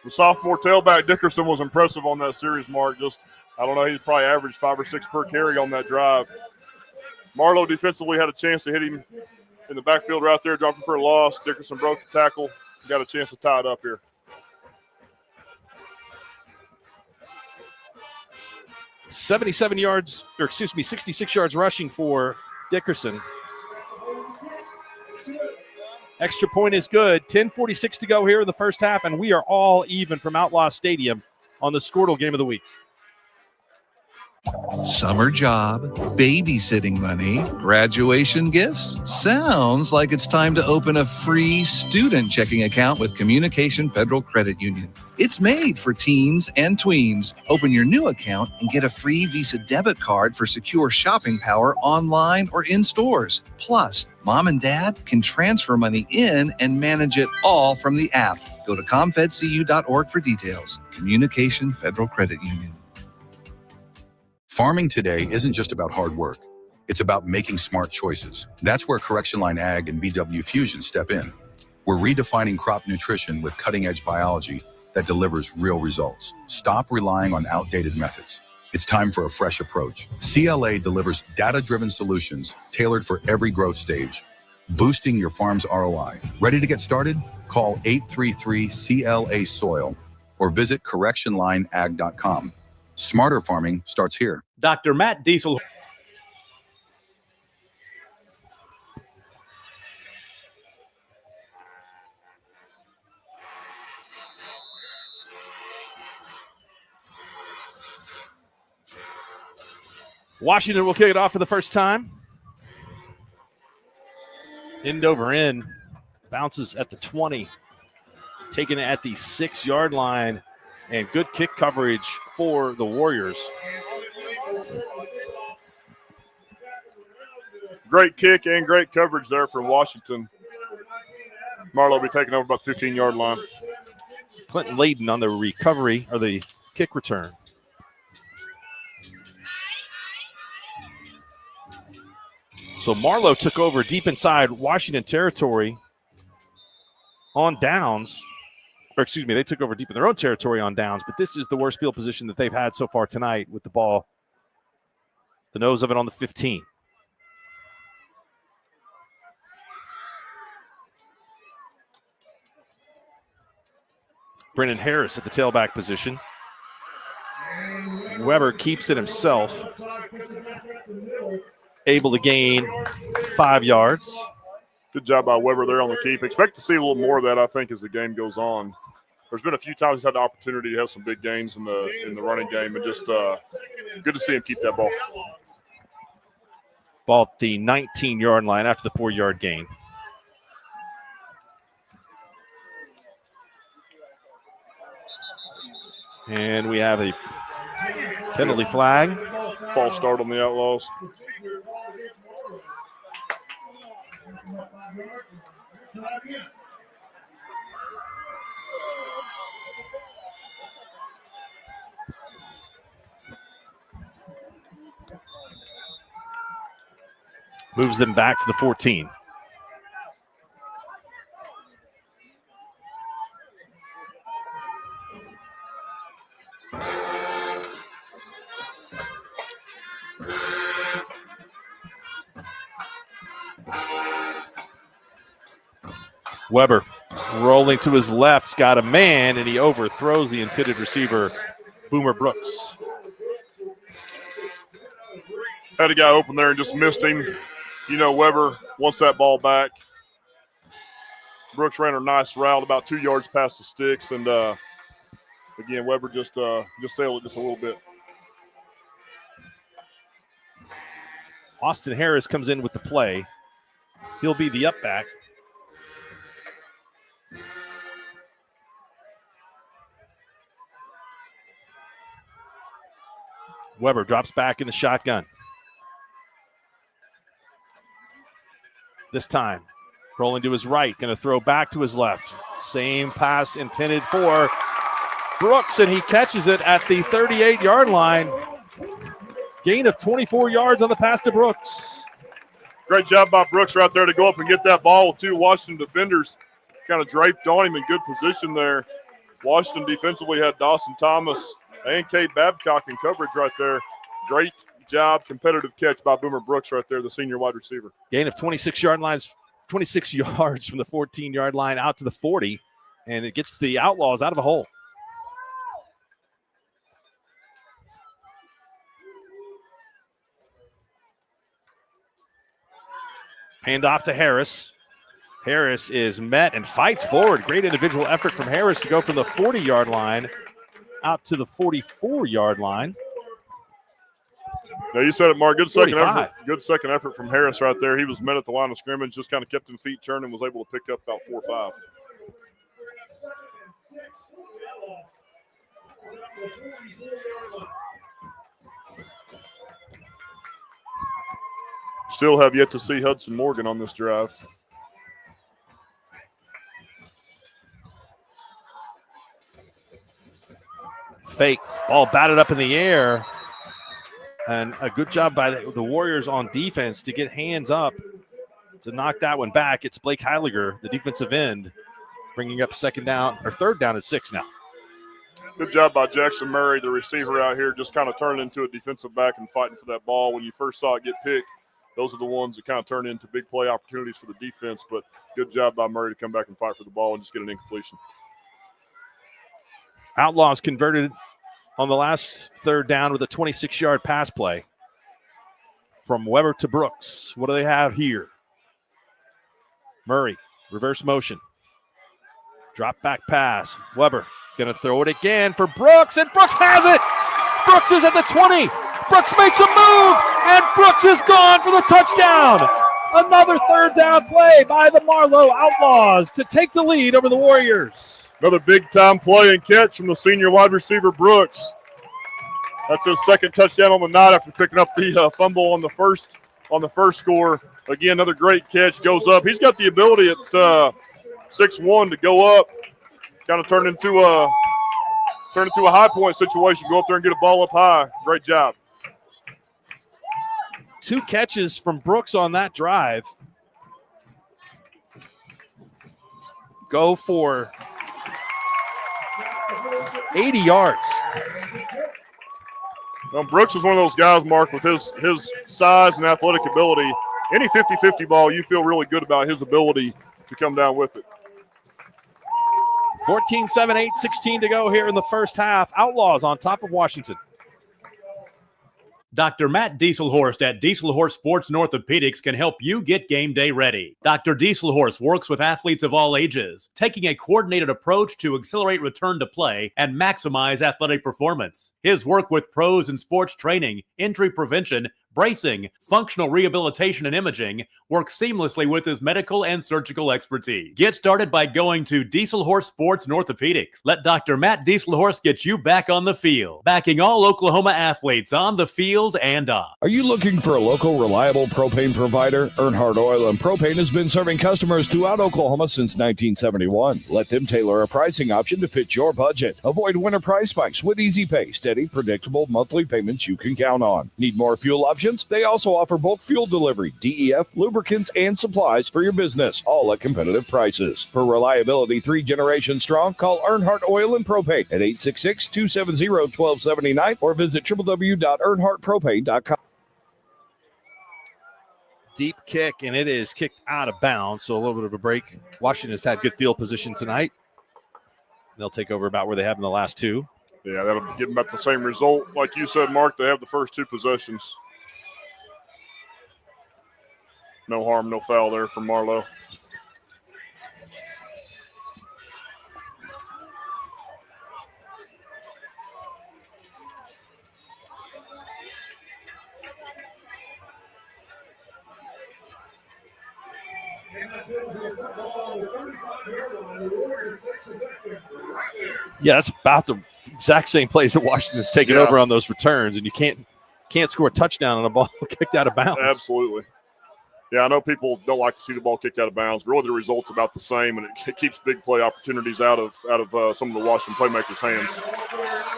C: The sophomore tailback Dickerson was impressive on that series, Mark. Just, I don't know, he's probably averaged 5 or 6 per carry on that drive. Marlow defensively had a chance to hit him in the backfield right there, dropped him for a loss. Dickerson broke the tackle, got a chance to tie it up here.
B: $67 yards, or 66 yards rushing for Dickerson. Extra point is good. 10:46 to go here in the first half, and we are all even from Outlaw Stadium on the Squirtle Game of the Week.
H: Summer job, babysitting money, graduation gifts. Sounds like it's time to open a free student checking account with Communication Federal Credit Union. It's made for teens and tweens. Open your new account and get a free Visa debit card for secure shopping power online or in stores. Plus, mom and dad can transfer money in and manage it all from the app. Go to comfedcu.org for details. Communication Federal Credit Union.
I: Farming today isn't just about hard work. It's about making smart choices. That's where Correction Line Ag and BW Fusion step in. We're redefining crop nutrition with cutting-edge biology that delivers real results. Stop relying on outdated methods. It's time for a fresh approach. CLA delivers data-driven solutions tailored for every growth stage, boosting your farm's ROI. Ready to get started? Call 833-CLA-SOIL or visit correctionlineag.com. Smarter farming starts here.
J: Dr. Matt Diesel.
B: Washington will kick it off for the first time. End over end. Bounces at the 20. Taking it at the 6-yard line. And good kick coverage for the Warriors.
C: Great kick and great coverage there for Washington. Marlow will be taking over about the 15-yard line.
B: Clinton Layden on the recovery or the kick return. So Marlow took over deep inside Washington territory on downs. Or excuse me, they took over deep in their own territory on downs, but this is the worst field position that they've had so far tonight with the ball, the nose of it on the 15. Brennan Harris at the tailback position. Weber keeps it himself. Able to gain 5 yards.
C: Good job by Weber there on the keep. Expect to see a little more of that, I think, as the game goes on. There's been a few times he's had the opportunity to have some big gains in the running game, and just good to see him keep that ball.
B: Ball at the 19-yard line after the 4-yard gain. And we have a penalty flag.
C: False start on the Outlaws.
B: Moves them back to the 14. Weber rolling to his left's got a man, and he overthrows the intended receiver, Boomer Brooks.
C: Had a guy open there and just missed him. You know, Weber wants that ball back. Brooks ran a nice route about 2 yards past the sticks, and again, Weber just sailed it just a little bit.
B: Austin Harris comes in with the play. He'll be the up back. Weber drops back in the shotgun. This time, rolling to his right, going to throw back to his left. Same pass intended for Brooks, and he catches it at the 38-yard line. Gain of 24 yards on the pass to Brooks.
C: Great job by Brooks right there to go up and get that ball with 2 Washington defenders kind of draped on him in good position there. Washington defensively had Dawson Thomas and Cade Babcock in coverage right there. Great job, competitive catch by Boomer Brooks right there, the senior wide receiver.
B: Gain of 26 yards from the 14-yard line out to the 40, and it gets the Outlaws out of a hole. Hand off to Harris. Harris is met and fights forward. Great individual effort from Harris to go from the 40-yard line out to the 44-yard line.
C: Now you said it, Mark. Good second
B: 45.
C: effort. Good second effort from Harris right there. He was met at the line of scrimmage, just kind of kept his feet turning, was able to pick up about 4 or 5. Still have yet to see Hudson Morgan on this drive.
B: Fake. Ball batted up in the air. And a good job by the Warriors on defense to get hands up to knock that one back. It's Blake Heiliger, the defensive end, bringing up third down at 6 now.
C: Good job by Jackson Murray, the receiver out here, just kind of turning into a defensive back and fighting for that ball. When you first saw it get picked, those are the ones that kind of turn into big play opportunities for the defense. But good job by Murray to come back and fight for the ball and just get an incompletion.
B: Outlaws converted on the last third down with a 26-yard pass play from Weber to Brooks. What do they have here? Murray, reverse motion. Drop back pass. Weber going to throw it again for Brooks, and Brooks has it. Brooks is at the 20. Brooks makes a move, and Brooks is gone for the touchdown. Another third down play by the Marlow Outlaws to take the lead over the Warriors.
C: Another big-time play and catch from the senior wide receiver, Brooks. That's his second touchdown on the night after picking up the fumble on the first score. Again, another great catch, goes up. He's got the ability at 6-1 to go up, kind of turn into a high point situation. Go up there and get a ball up high. Great job.
B: 2 catches from Brooks on that drive. Go for 80 yards.
C: Well, Brooks is one of those guys, Mark, with his size and athletic ability. Any 50-50 ball, you feel really good about his ability to come down with it.
B: 14-7, 8:16 to go here in the first half. Outlaws on top of Washington.
J: Dr. Matt Dieselhorst at Dieselhorst Sports and Orthopedics can help you get game day ready. Dr. Dieselhorst works with athletes of all ages, taking a coordinated approach to accelerate return to play and maximize athletic performance. His work with pros in sports training, injury prevention, bracing, functional rehabilitation, and imaging works seamlessly with his medical and surgical expertise. Get started by going to Dieselhorst Sports and Orthopedics. Let Dr. Matt Dieselhorst get you back on the field, backing all Oklahoma athletes on the field and off.
K: Are you looking for a local, reliable propane provider? Earnhardt Oil and Propane has been serving customers throughout Oklahoma since 1971. Let them tailor a pricing option to fit your budget. Avoid winter price spikes with easy pay, steady, predictable monthly payments you can count on. Need more fuel options? They also offer bulk fuel delivery, DEF, lubricants, and supplies for your business, all at competitive prices. For reliability 3 generations strong, call Earnhardt Oil and Propane at 866-270-1279 or visit www.earnhardtpropane.com.
B: Deep kick, and it is kicked out of bounds, so a little bit of a break. Washington's had good field position tonight. They'll take over about where they have in the last 2.
C: Yeah, that'll give them about the same result. Like you said, Mark, they have the first 2 possessions. No harm, no foul there from Marlow.
B: Yeah, that's about the exact same plays that Washington's taken over on those returns, and you can't score a touchdown on a ball kicked out of bounds.
C: Absolutely. Yeah, I know people don't like to see the ball kicked out of bounds. Really, the result's about the same, and it keeps big play opportunities out of some of the Washington playmakers' hands.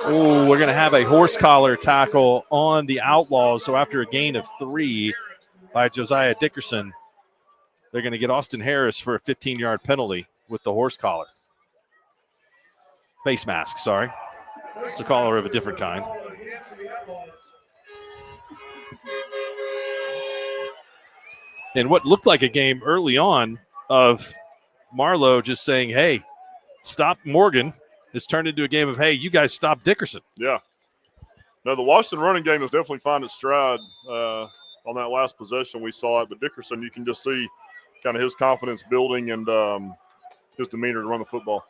B: Oh, we're going to have a horse collar tackle on the Outlaws. So after a gain of 3 by Josiah Dickerson, they're going to get Austin Harris for a 15-yard penalty with the horse collar. Face mask, sorry. It's a collar of a different kind. And what looked like a game early on of Marlow just saying, hey, stop Morgan, it's turned into a game of, hey, you guys stop Dickerson.
C: Yeah. No, the Washington running game is definitely finding its stride. On that last possession we saw it, but Dickerson, you can just see kind of his confidence building and his demeanor to run the football.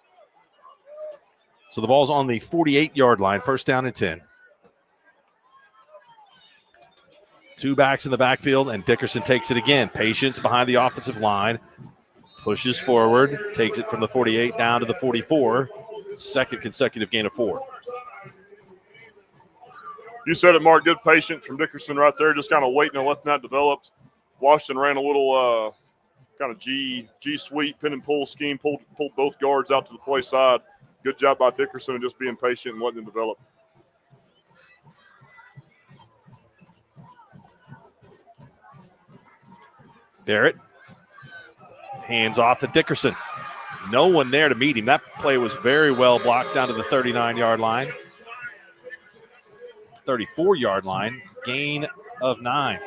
B: So the ball's on the 48-yard line, 1st down and 10. 2 backs in the backfield, and Dickerson takes it again. Patience behind the offensive line. Pushes forward, takes it from the 48 down to the 44. 2nd consecutive gain of 4.
C: You said it, Mark. Good patience from Dickerson right there, just kind of waiting and letting that develop. Washington ran a little kind of G sweep, pin and pull scheme, pulled both guards out to the play side. Good job by Dickerson and just being patient and letting it develop.
B: Barrett. Hands off to Dickerson. No one there to meet him. That play was very well blocked down to the 39-yard line. 34-yard line. Gain of 9.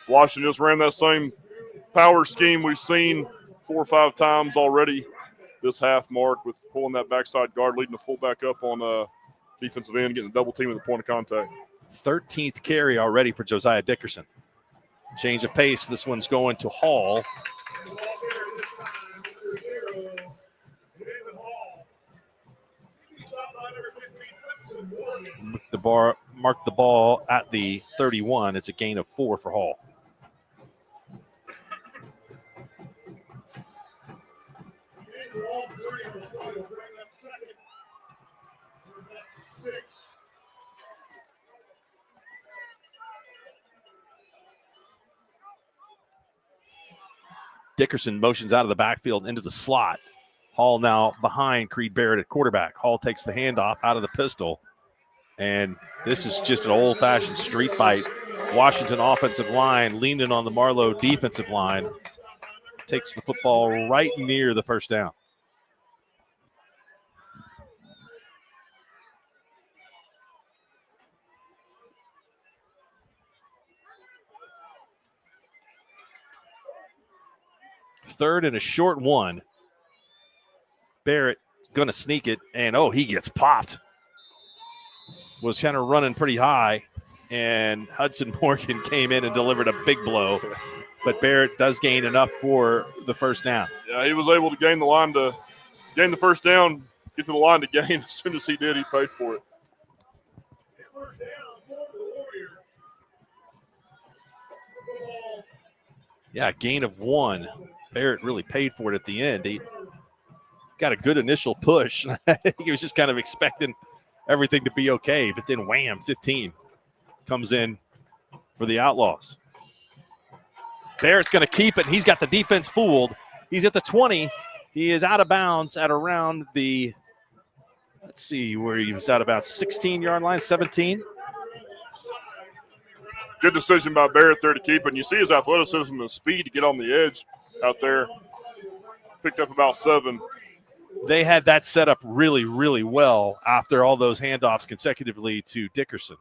C: Washington just ran that same power scheme we've seen 4 or 5 times already this half, Mark, with pulling that backside guard, leading the fullback up on defensive end, getting a double team at the point of contact.
B: 13th carry already for Josiah Dickerson. Change of pace. This one's going to Hall. Mark the ball at the 31. It's a gain of 4 for Hall. Dickerson motions out of the backfield into the slot. Hall now behind Creed Barrett at quarterback. Hall takes the handoff out of the pistol. And this is just an old-fashioned street fight. Washington offensive line leaning on the Marlow defensive line. Takes the football right near the first down. Third and a short one. Barrett going to sneak it, and he gets popped. Was kind of running pretty high, and Hudson Morgan came in and delivered a big blow. But Barrett does gain enough for the first down.
C: Yeah, he was able to gain the first down, get to the line to gain. As soon as he did, he paid for it.
B: Yeah, gain of 1. Barrett really paid for it at the end. He got a good initial push. I think he was just kind of expecting everything to be okay, but then wham, 15 comes in for the Outlaws. Barrett's going to keep it. He's got the defense fooled. He's at the 20. He is out of bounds at around the, let's see where he was out of bounds, 16-yard line, 17.
C: Good decision by Barrett there to keep it. And you see his athleticism and speed to get on the edge out there. Picked up about 7.
B: They had that set up really, really well after all those handoffs consecutively to Dickerson.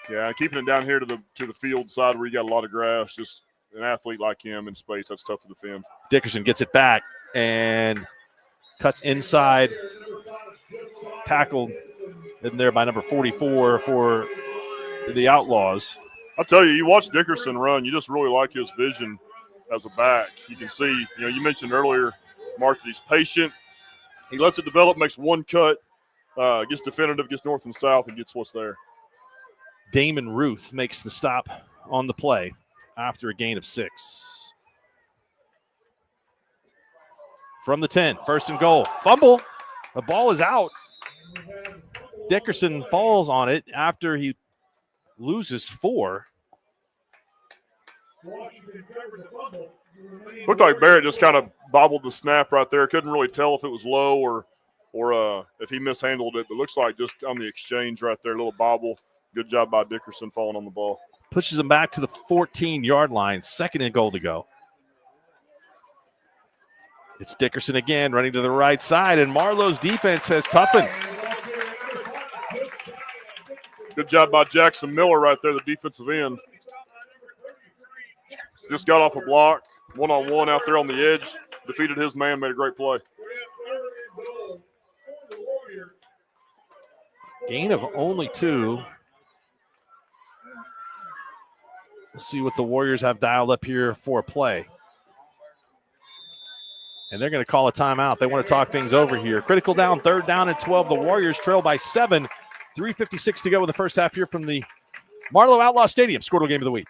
C: Yeah, keeping it down here to the field side where you got a lot of grass, just an athlete like him in space, that's tough to defend.
B: Dickerson gets it back and cuts inside. Tackled in there by number 44 for the Outlaws.
C: I'll tell you, you watch Dickerson run, you just really like his vision as a back. You can see, you mentioned earlier, Mark, that he's patient. He lets it develop, makes one cut, gets definitive, gets north and south, and gets what's there.
B: Damon Ruth makes the stop on the play after a gain of 6. From the 10, first and goal. Fumble. The ball is out. Dickerson falls on it after he loses 4.
C: Looked like Barrett just kind of bobbled the snap right there. Couldn't really tell if it was low or if he mishandled it. But looks like just on the exchange right there, a little bobble. Good job by Dickerson falling on the ball.
B: Pushes him back to the 14-yard line. Second and goal to go. It's Dickerson again running to the right side, and Marlow's defense has toughened.
C: Good job by Jackson Miller right there, the defensive end. Just got off a block, one-on-one out there on the edge, defeated his man, made a great play.
B: Gain of only 2. We'll see what the Warriors have dialed up here for a play. And they're going to call a timeout. They want to talk things over here. Critical down, 3rd down and 12. The Warriors trail by 7. 3:56 to go in the first half here from the Marlow Outlaw Stadium. Squirtle Game of the Week.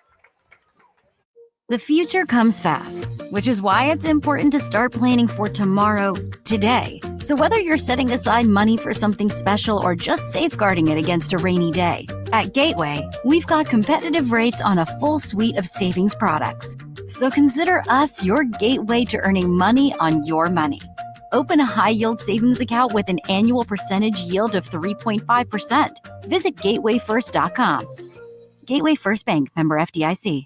L: The future comes fast, which is why it's important to start planning for tomorrow, today. So whether you're setting aside money for something special or just safeguarding it against a rainy day, at Gateway, we've got competitive rates on a full suite of savings products. So consider us your gateway to earning money on your money. Open a high-yield savings account with an annual percentage yield of 3.5%. Visit gatewayfirst.com. Gateway First Bank, member FDIC.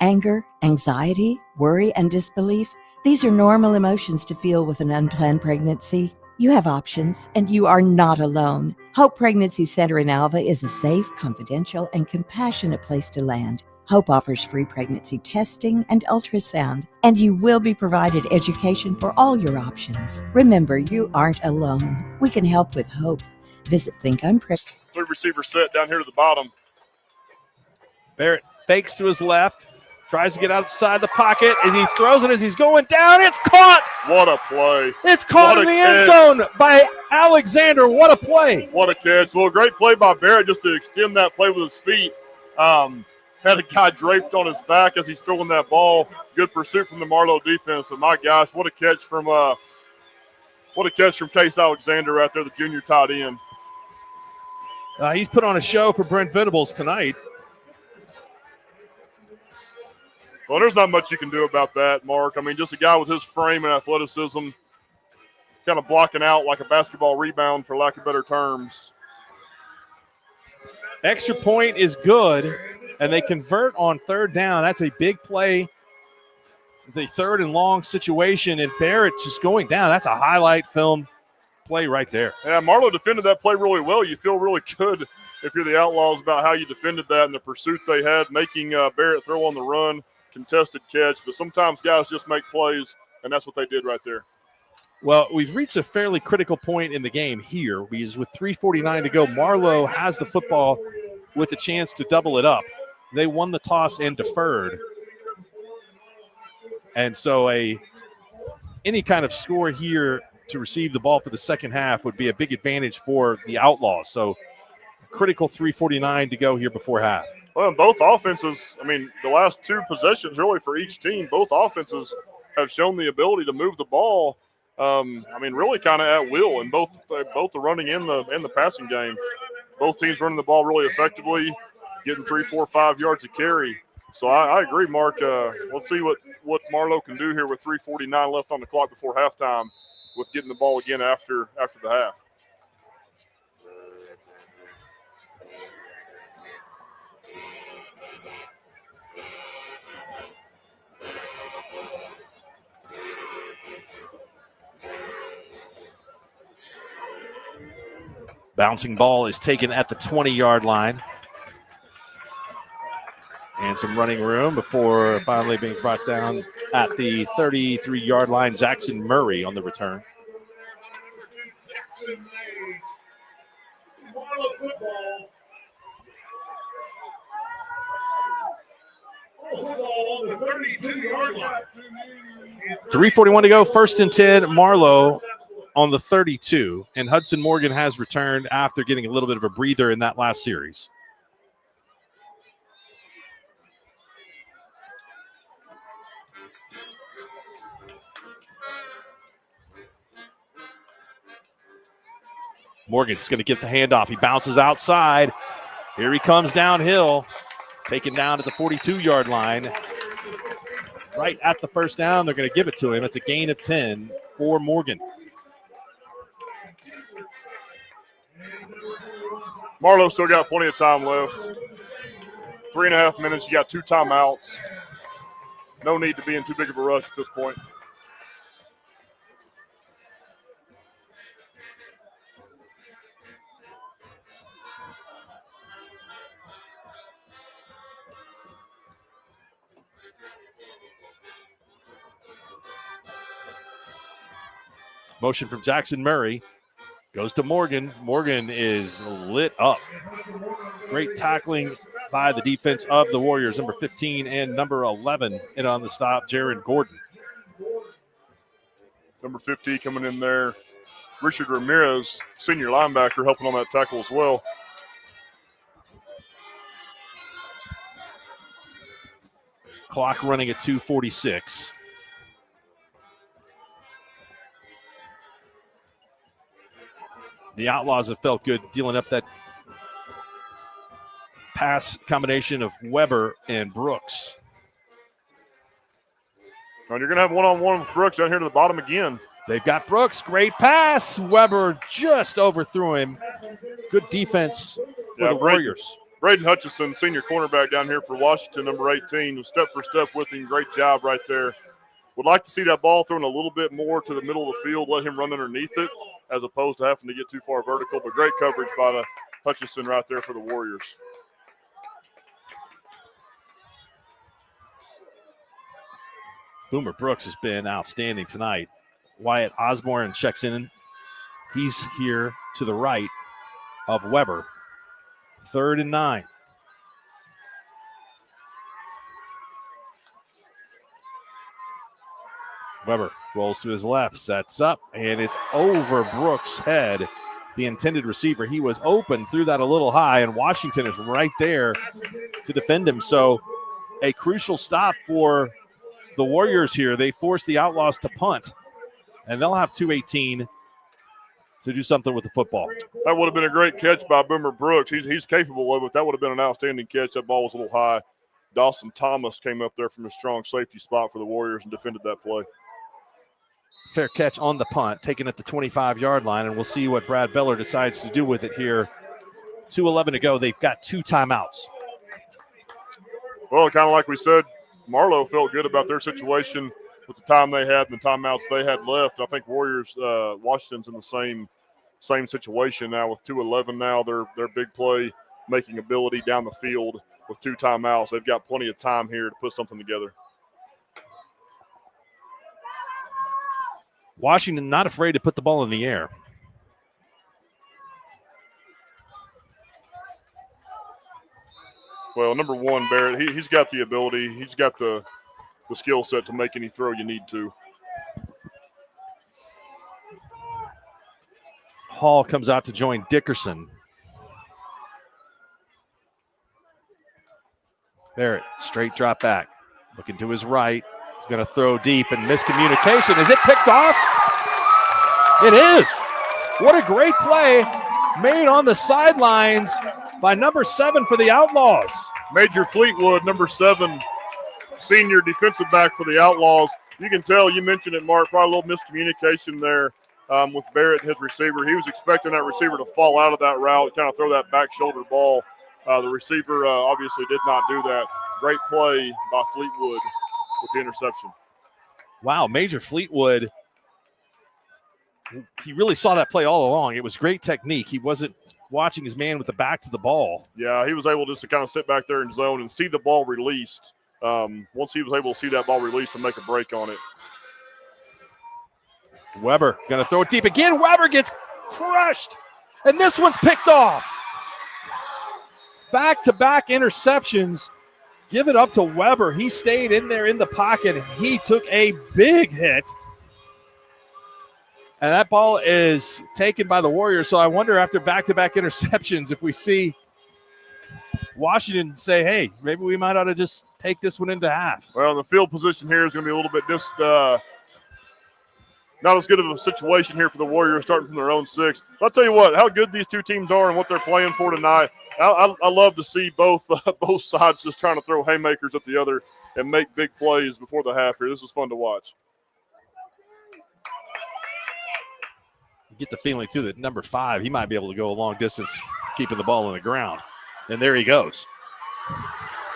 M: Anger, anxiety, worry, and disbelief, these are normal emotions to feel with an unplanned pregnancy. You have options, and you are not alone. Hope Pregnancy Center in Alva is a safe, confidential, and compassionate place to land. Hope offers free pregnancy testing and ultrasound, and you will be provided education for all your options. Remember, you aren't alone. We can help with hope. Visit Think I'm Pregnant.
C: 3 receiver set down here to the bottom.
B: Barrett fakes to his left. Tries to get outside the pocket. As he throws it, as he's going down, it's caught.
C: What a play.
B: It's caught in the end zone by Alexander. What a play.
C: What a catch. Well, great play by Barrett just to extend that play with his feet. Had a guy draped on his back as he's throwing that ball. Good pursuit from the Marlow defense. But my gosh, what a catch from Case Alexander right there, the junior tight end.
B: He's put on a show for Brent Venables tonight.
C: Well, there's not much you can do about that, Mark. I mean, just a guy with his frame and athleticism kind of blocking out like a basketball rebound, for lack of better terms.
B: Extra point is good, and they convert on third down. That's a big play. The third and long situation, and Barrett just going down. That's a highlight film play right there.
C: Yeah, Marlow defended that play really well. You feel really good if you're the Outlaws about how you defended that and the pursuit they had, making Barrett throw on the run, contested catch. But sometimes guys just make plays, and that's what they did right there.
B: Well, we've reached a fairly critical point in the game here because with 3:49 to go, Marlow has the football with a chance to double it up. They won the toss and deferred. And so any kind of score here to receive the ball for the second half would be a big advantage for the Outlaws. So critical 3:49 to go here before half.
C: Well, both offenses, I mean, the last two possessions really for each team, both offenses have shown the ability to move the ball. I mean, really kind of at will in both the running and the passing game. Both teams running the ball really effectively, getting 3, 4, 5 yards a carry. So I agree, Mark. Let's see what Marlow can do here with 3:49 left on the clock before halftime with getting the ball again after the half.
B: Bouncing ball is taken at the 20-yard line. And some running room before finally being brought down at the 33-yard line. Jackson Murray on the return.
N: Marlow football. On the 32-yard line.
B: 3:41 to go, 1st and 10, Marlow on the 32. And Hudson Morgan has returned after getting a little bit of a breather in that last series. Morgan's going to get the handoff. He bounces outside. Here he comes downhill. Taken down at the 42-yard line. Right at the first down, they're going to give it to him. It's a gain of 10 for Morgan.
C: Marlow still got plenty of time left. 3.5 minutes. You got 2 timeouts. No need to be in too big of a rush at this point.
B: Motion from Jackson Murray. Goes to Morgan. Morgan is lit up. Great tackling by the defense of the Warriors, number 15 and number 11. And on the stop, Jaron Gordon.
C: Number 50 coming in there. Richard Ramirez, senior linebacker, helping on that tackle as well.
B: Clock running at 2:46. The Outlaws have felt good dealing up that pass combination of Weber and Brooks.
C: And you're going to have one-on-one with Brooks down here to the bottom again.
B: They've got Brooks. Great pass. Weber just overthrew him. Good defense for the Warriors.
C: Braden Hutchison, senior cornerback down here for Washington, number 18, was step for step with him. Great job right there. Would like to see that ball thrown a little bit more to the middle of the field, let him run underneath it, as opposed to having to get too far vertical. But great coverage by the Hutchison right there for the Warriors.
B: Boomer Brooks has been outstanding tonight. Wyatt Osborne checks in. He's here to the right of Weber. 3rd and 9. Weber rolls to his left, sets up, and it's over Brooks' head. The intended receiver, he was open, threw that a little high, and Washington is right there to defend him. So a crucial stop for the Warriors here. They force the Outlaws to punt, and they'll have 2:18 to do something with the football.
C: That would have been a great catch by Boomer Brooks. He's capable of it. That would have been an outstanding catch. That ball was a little high. Dawson Thomas came up there from a strong safety spot for the Warriors and defended that play.
B: Fair catch on the punt, taken at the 25-yard line, and we'll see what Brad Beller decides to do with it here. 2:11 to go. They've got 2 timeouts.
C: Well, kind of like we said, Marlow felt good about their situation with the time they had and the timeouts they had left. I think Warriors, Washington's in the same situation now with 2:11 now. Their big play making ability down the field with 2 timeouts. They've got plenty of time here to put something together.
B: Washington not afraid to put the ball in the air.
C: Well, number one, Barrett, he's got the ability. He's got the skill set to make any throw you need to.
B: Hall comes out to join Dickerson. Barrett, straight drop back. Looking to his right. He's going to throw deep and miscommunication. Is it picked off? It is. What a great play made on the sidelines by number 7 for the Outlaws.
C: Major Fleetwood, number 7, senior defensive back for the Outlaws. You can tell, you mentioned it, Mark, probably a little miscommunication there with Barrett and his receiver. He was expecting that receiver to fall out of that route, kind of throw that back shoulder ball. The receiver obviously did not do that. Great play by Fleetwood with the interception.
B: Wow, Major Fleetwood, he really saw that play all along. It was great technique. He wasn't watching his man with the back to the ball.
C: Yeah, he was able just to kind of sit back there in zone and see the ball released. Once he was able to see that ball released and make a break on it.
B: Weber going to throw it deep again. Weber gets crushed, and this one's picked off. Back-to-back interceptions. Give it up to Weber. He stayed in there in the pocket, and he took a big hit. And that ball is taken by the Warriors. So I wonder after back-to-back interceptions if we see Washington say, hey, maybe we might ought to just take this one into half.
C: Well, the field position here is going to be a little bit not as good of a situation here for the Warriors starting from their own 6. But I'll tell you what, how good these two teams are and what they're playing for tonight. I love to see both sides just trying to throw haymakers at the other and make big plays before the half here. This is fun to watch.
B: You get the feeling, too, that number 5, he might be able to go a long distance keeping the ball on the ground. And there he goes.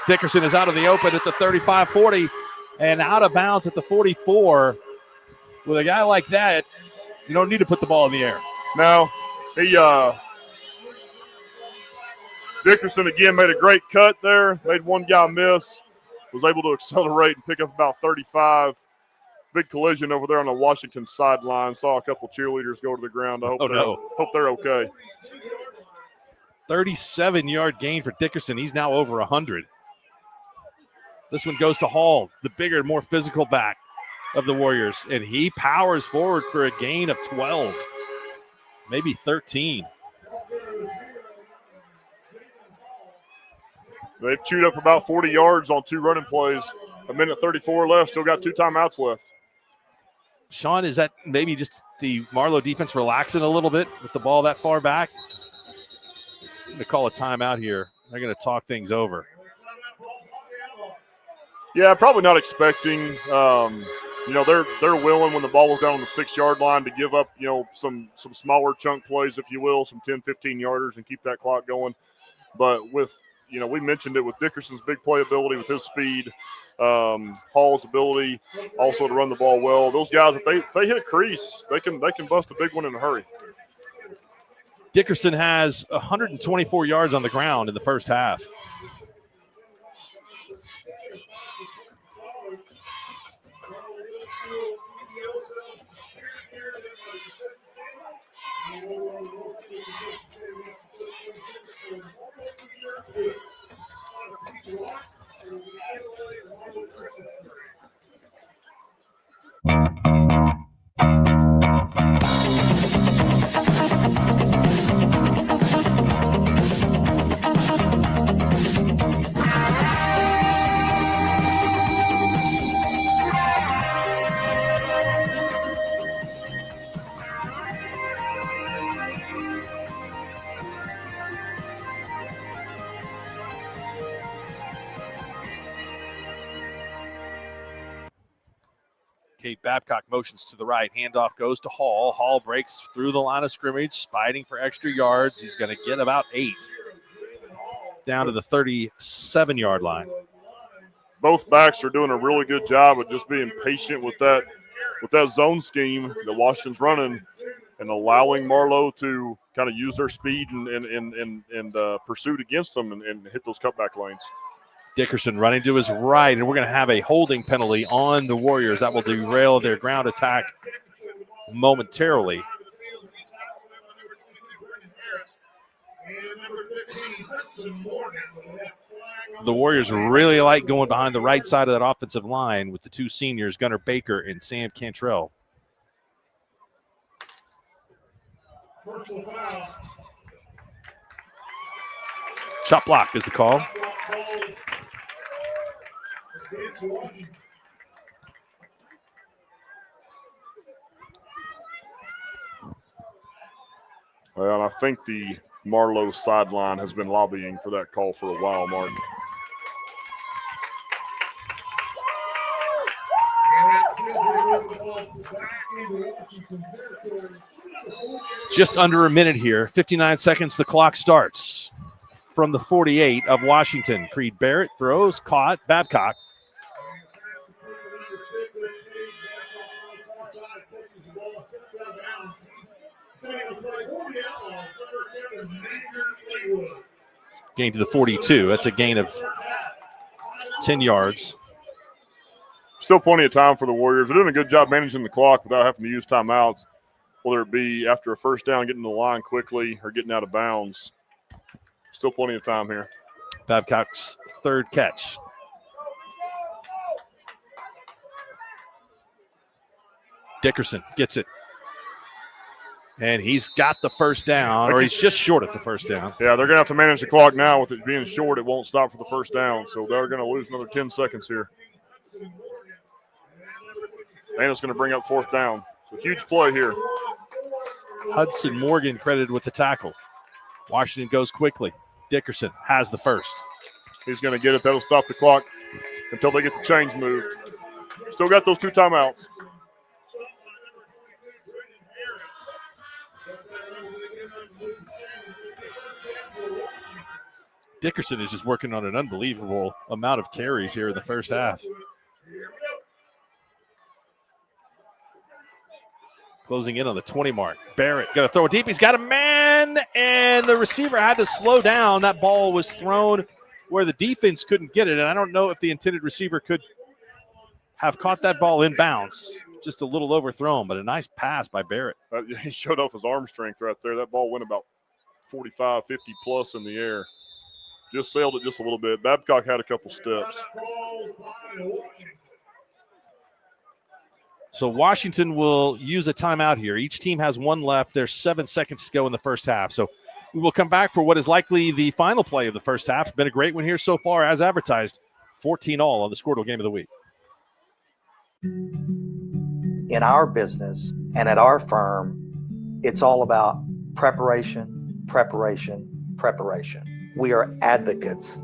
B: Dickerson is out of the open at the 35-40 and out of bounds at the 44. With a guy like that, you don't need to put the ball in the air.
C: No, Dickerson again made a great cut there, made one guy miss, was able to accelerate and pick up about 35. Big collision over there on the Washington sideline. Saw a couple cheerleaders go to the ground. I hope they're okay.
B: 37-yard gain for Dickerson. He's now over 100. This one goes to Hall, the bigger, more physical back of the Warriors, and he powers forward for a gain of 12, maybe 13.
C: They've chewed up about 40 yards on 2 running plays. 1:34 left, still got 2 timeouts left.
B: Sean, is that maybe just the Marlow defense relaxing a little bit with the ball that far back? I'm going to call a timeout here. They're going to talk things over.
C: Yeah, probably not expecting they're willing when the ball was down on the 6-yard line to give up, some smaller chunk plays, if you will, some 10, 15-yarders and keep that clock going. But with, we mentioned it with Dickerson's big play ability with his speed, Hall's ability also to run the ball well. Those guys, if they hit a crease, they can bust a big one in a hurry.
B: Dickerson has 124 yards on the ground in the first half. Kate Babcock motions to the right. Handoff goes to Hall. Hall breaks through the line of scrimmage, fighting for extra yards. He's going to get about 8 down to the 37-yard line.
C: Both backs are doing a really good job of just being patient with that zone scheme that Washington's running and allowing Marlow to kind of use their speed and pursuit against them and hit those cutback lanes.
B: Dickerson running to his right, and we're going to have a holding penalty on the Warriors. That will derail their ground attack momentarily. The Warriors really like going behind the right side of that offensive line with the two seniors, Gunnar Baker and Sam Cantrell. Chop block is the call.
C: Well, I think the Marlow sideline has been lobbying for that call for a while, Mark.
B: Just under a minute here, 59 seconds, the clock starts. From the 48 of Washington, Creed Barrett throws, caught, Babcock. Gain to the 42. That's a gain of 10 yards.
C: Still plenty of time for the Warriors. They're doing a good job managing the clock without having to use timeouts, whether it be after a first down, getting to the line quickly, or getting out of bounds. Still plenty of time here.
B: Babcock's third catch. Dickerson gets it. And he's got the first down, or he's just short of the first down.
C: Yeah, they're going to have to manage the clock now. With it being short, it won't stop for the first down. So they're going to lose another 10 seconds here. Dana's going to bring up fourth down. So huge play here.
B: Hudson Morgan credited with the tackle. Washington goes quickly. Dickerson has the first.
C: He's going to get it. That'll stop the clock until they get the chains moved. Still got those 2 timeouts.
B: Dickerson is just working on an unbelievable amount of carries here in the first half. Closing in on the 20 mark. Barrett going to throw it deep. He's got a man, and the receiver had to slow down. That ball was thrown where the defense couldn't get it, and I don't know if the intended receiver could have caught that ball in bounds. Just a little overthrown, but a nice pass by Barrett.
C: He showed off his arm strength right there. That ball went about 45, 50 plus in the air. Just sailed it just a little bit. Babcock had a couple steps.
B: So Washington will use a timeout here. Each team has one left. There's 7 seconds to go in the first half. So we will come back for what is likely the final play of the first half. It's been a great one here so far, as advertised. 14-all on the Squirtle Game of the Week.
O: In our business and at our firm, it's all about preparation, preparation, preparation. We are advocates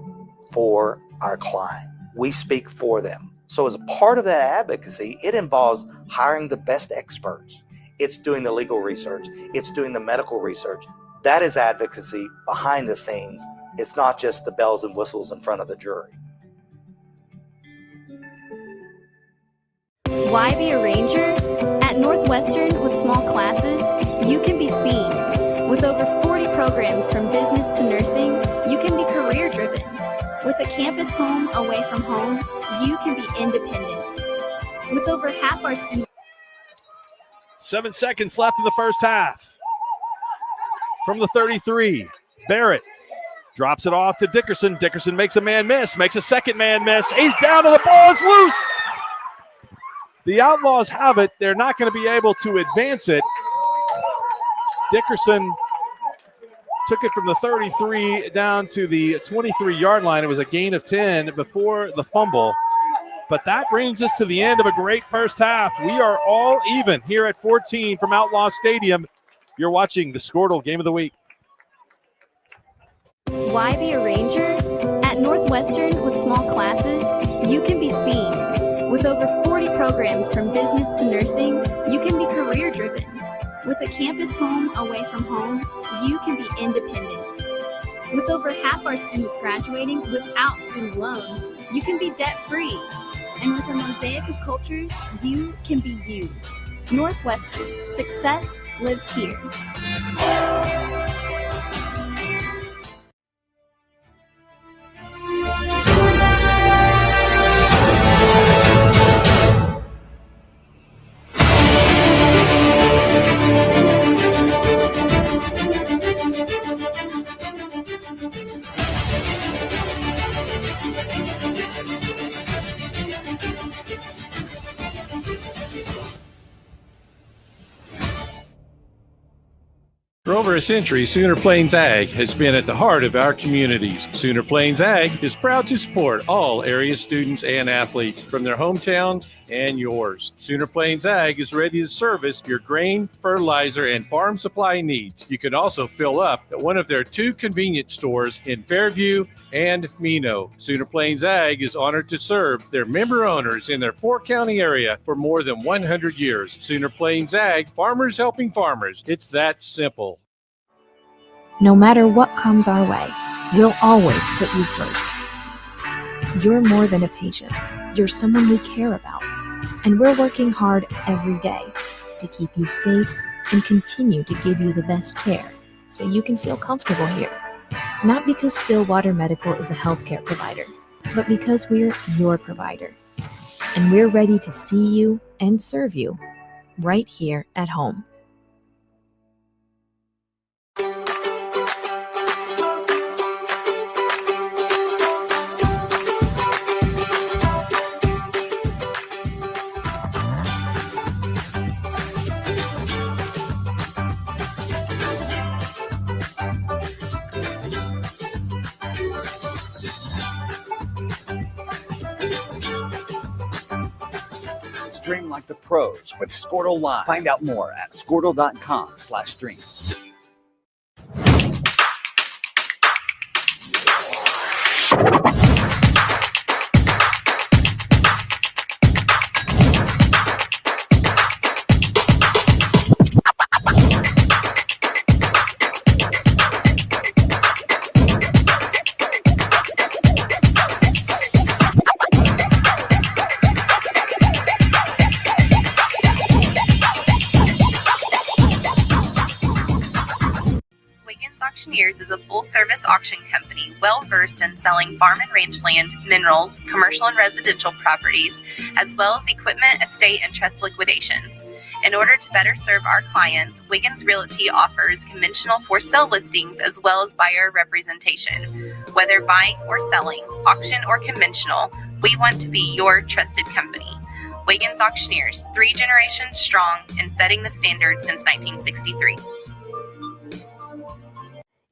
O: for our client. We speak for them. So as a part of that advocacy, it involves hiring the best experts. It's doing the legal research. It's doing the medical research. That is advocacy behind the scenes. It's not just the bells and whistles in front of the jury.
P: Why be a ranger? At Northwestern, with small classes, you can be seen. With over 40 programs from business to nursing, you can be career-driven. With a campus home away from home, you can be independent. With over half our students.
B: 7 seconds left in the first half. From the 33, Barrett drops it off to Dickerson. Dickerson makes a man miss, makes a second man miss. He's down and the ball is loose. The Outlaws have it. They're not going to be able to advance it. Dickerson took it from the 33 down to the 23-yard line. It was a gain of 10 before the fumble. But that brings us to the end of a great first half. We are all even here at 14 from Outlaw Stadium. You're watching the Squirtle Game of the Week.
P: Why be a ranger? At Northwestern, with small classes, you can be seen. With over 40 programs from business to nursing, you can be career driven. With a campus home away from home, you can be independent. With over half our students graduating without student loans, you can be debt free. And with a mosaic of cultures, you can be you. Northwestern, success lives here.
Q: For over a century, Sooner Plains Ag has been at the heart of our communities. Sooner Plains Ag is proud to support all area students and athletes from their hometowns and yours. Sooner Plains Ag is ready to service your grain, fertilizer, and farm supply needs. You can also fill up at one of their 2 convenience stores in Fairview and Mino. Sooner Plains Ag is honored to serve their member owners in their 4-county area for more than 100 years. Sooner Plains Ag, farmers helping farmers. It's that simple.
R: No matter what comes our way, we'll always put you first. You're more than a patient. You're someone we care about. And we're working hard every day to keep you safe and continue to give you the best care so you can feel comfortable here. Not because Stillwater Medical is a healthcare provider, but because we're your provider. And we're ready to see you and serve you right here at home.
S: Stream like the pros with Squirtle Live. Find out more at squirtle.com/stream.
T: Auctioneers is a full-service auction company well-versed in selling farm and range land, minerals, commercial and residential properties, as well as equipment, estate, and trust liquidations. In order to better serve our clients, Wiggins Realty offers conventional for-sale listings as well as buyer representation. Whether buying or selling, auction or conventional, we want to be your trusted company. Wiggins Auctioneers, 3 generations strong and setting the standard since 1963.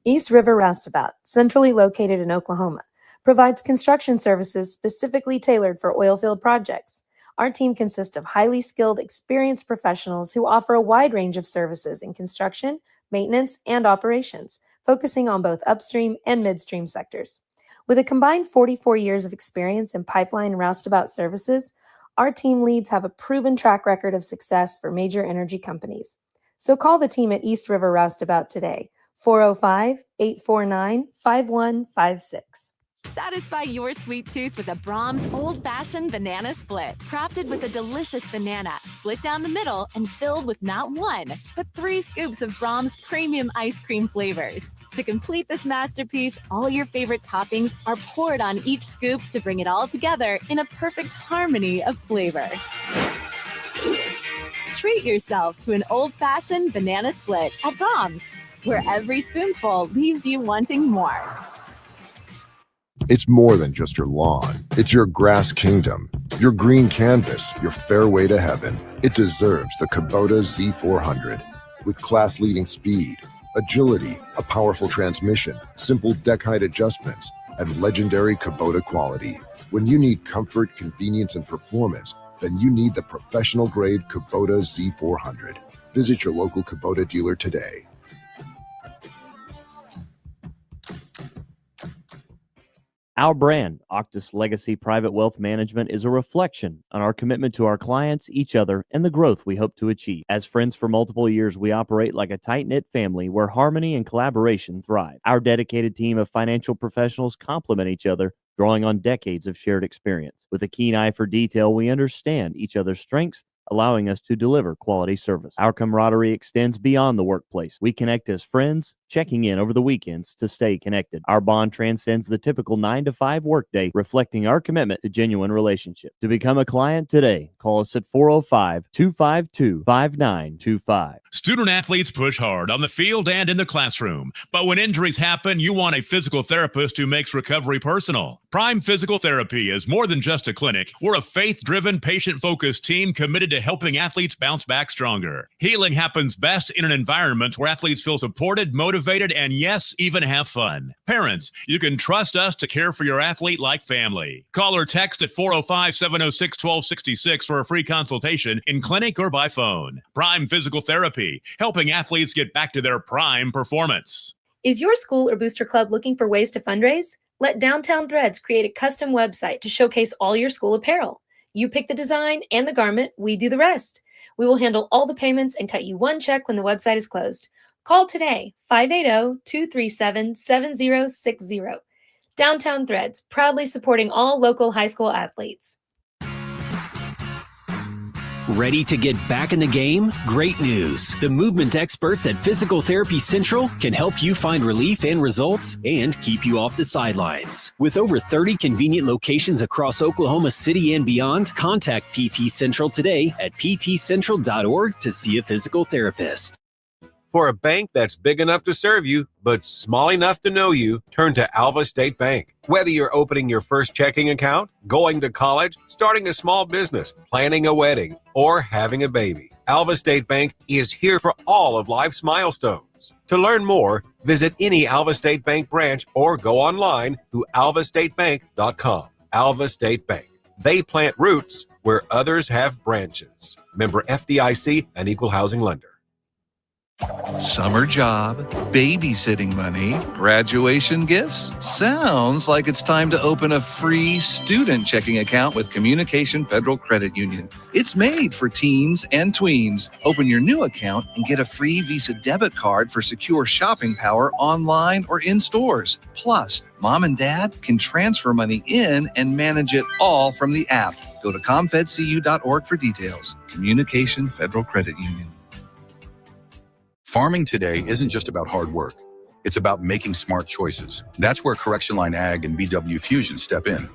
E: East River Roustabout, centrally located in Oklahoma, provides construction services specifically tailored for oilfield projects. Our team consists of highly skilled, experienced professionals who offer a wide range of services in construction, maintenance, and operations, focusing on both upstream and midstream sectors. With a combined 44 years of experience in pipeline and roustabout services, our team leads have a proven track record of success for major energy companies. So call the team at East River Roustabout today, 405-849-5156.
U: Satisfy your sweet tooth with a Brahms old-fashioned banana split. Crafted with a delicious banana, split down the middle and filled with not 1, but 3 scoops of Brahms premium ice cream flavors. To complete this masterpiece, all your favorite toppings are poured on each scoop to bring it all together in a perfect harmony of flavor. Treat yourself to an old-fashioned banana split at Brahms, where every spoonful leaves you wanting more.
V: It's more than just your lawn. It's your grass kingdom, your green canvas, your fairway to heaven. It deserves the Kubota Z400. With class-leading speed, agility, a powerful transmission, simple deck height adjustments, and legendary Kubota quality. When you need comfort, convenience, and performance, then you need the professional-grade Kubota Z400. Visit your local Kubota dealer today.
A: Our brand, Octus Legacy Private Wealth Management, is a reflection on our commitment to our clients, each other, and the growth we hope to achieve. As friends for multiple years, we operate like a tight-knit family where harmony and collaboration thrive. Our dedicated team of financial professionals complement each other, drawing on decades of shared experience. With a keen eye for detail, we understand each other's strengths, allowing us to deliver quality service. Our camaraderie extends beyond the workplace. We connect as friends, checking in over the weekends to stay connected. Our bond transcends the typical 9-to-5 workday, reflecting our commitment to genuine relationship. To become a client today, call us at 405-252-5925.
D: Student athletes push hard on the field and in the classroom, but when injuries happen, you want a physical therapist who makes recovery personal. Prime Physical Therapy is more than just a clinic. We're a faith-driven, patient-focused team committed to helping athletes bounce back stronger. Healing happens best in an environment where athletes feel supported, motivated, and yes, even have fun. Parents, you can trust us to care for your athlete like family. Call or text at 405-706-1266 for a free consultation in clinic or by phone. Prime Physical Therapy, helping athletes get back to their prime performance.
E: Is your school or booster club looking for ways to fundraise? Let Downtown Threads create a custom website to showcase all your school apparel. You pick the design and the garment, we do the rest. We will handle all the payments and cut you one check when the website is closed. Call today, 580-237-7060. Downtown Threads, proudly supporting all local high school athletes.
F: Ready to get back in the game? Great news. The movement experts at Physical Therapy Central can help you find relief and results and keep you off the sidelines. With over 30 convenient locations across Oklahoma City and beyond, contact PT Central today at ptcentral.org to see a physical therapist.
G: For a bank that's big enough to serve you, but small enough to know you, turn to Alva State Bank. Whether you're opening your first checking account, going to college, starting a small business, planning a wedding, or having a baby, Alva State Bank is here for all of life's milestones. To learn more, visit any Alva State Bank branch or go online to alvastatebank.com. Alva State Bank. They plant roots where others have branches. Member FDIC and Equal Housing Lender.
H: Summer job, babysitting money, graduation gifts. Sounds like it's time to open a free student checking account with Communication Federal Credit Union. It's made for teens and tweens. Open your new account and get a free Visa debit card for secure shopping power online or in stores. Plus, mom and dad can transfer money in and manage it all from the app. Go to comfedcu.org for details. Communication Federal Credit Union.
I: Farming today isn't just about hard work. It's about making smart choices. That's where Correction Line Ag and BW Fusion step in.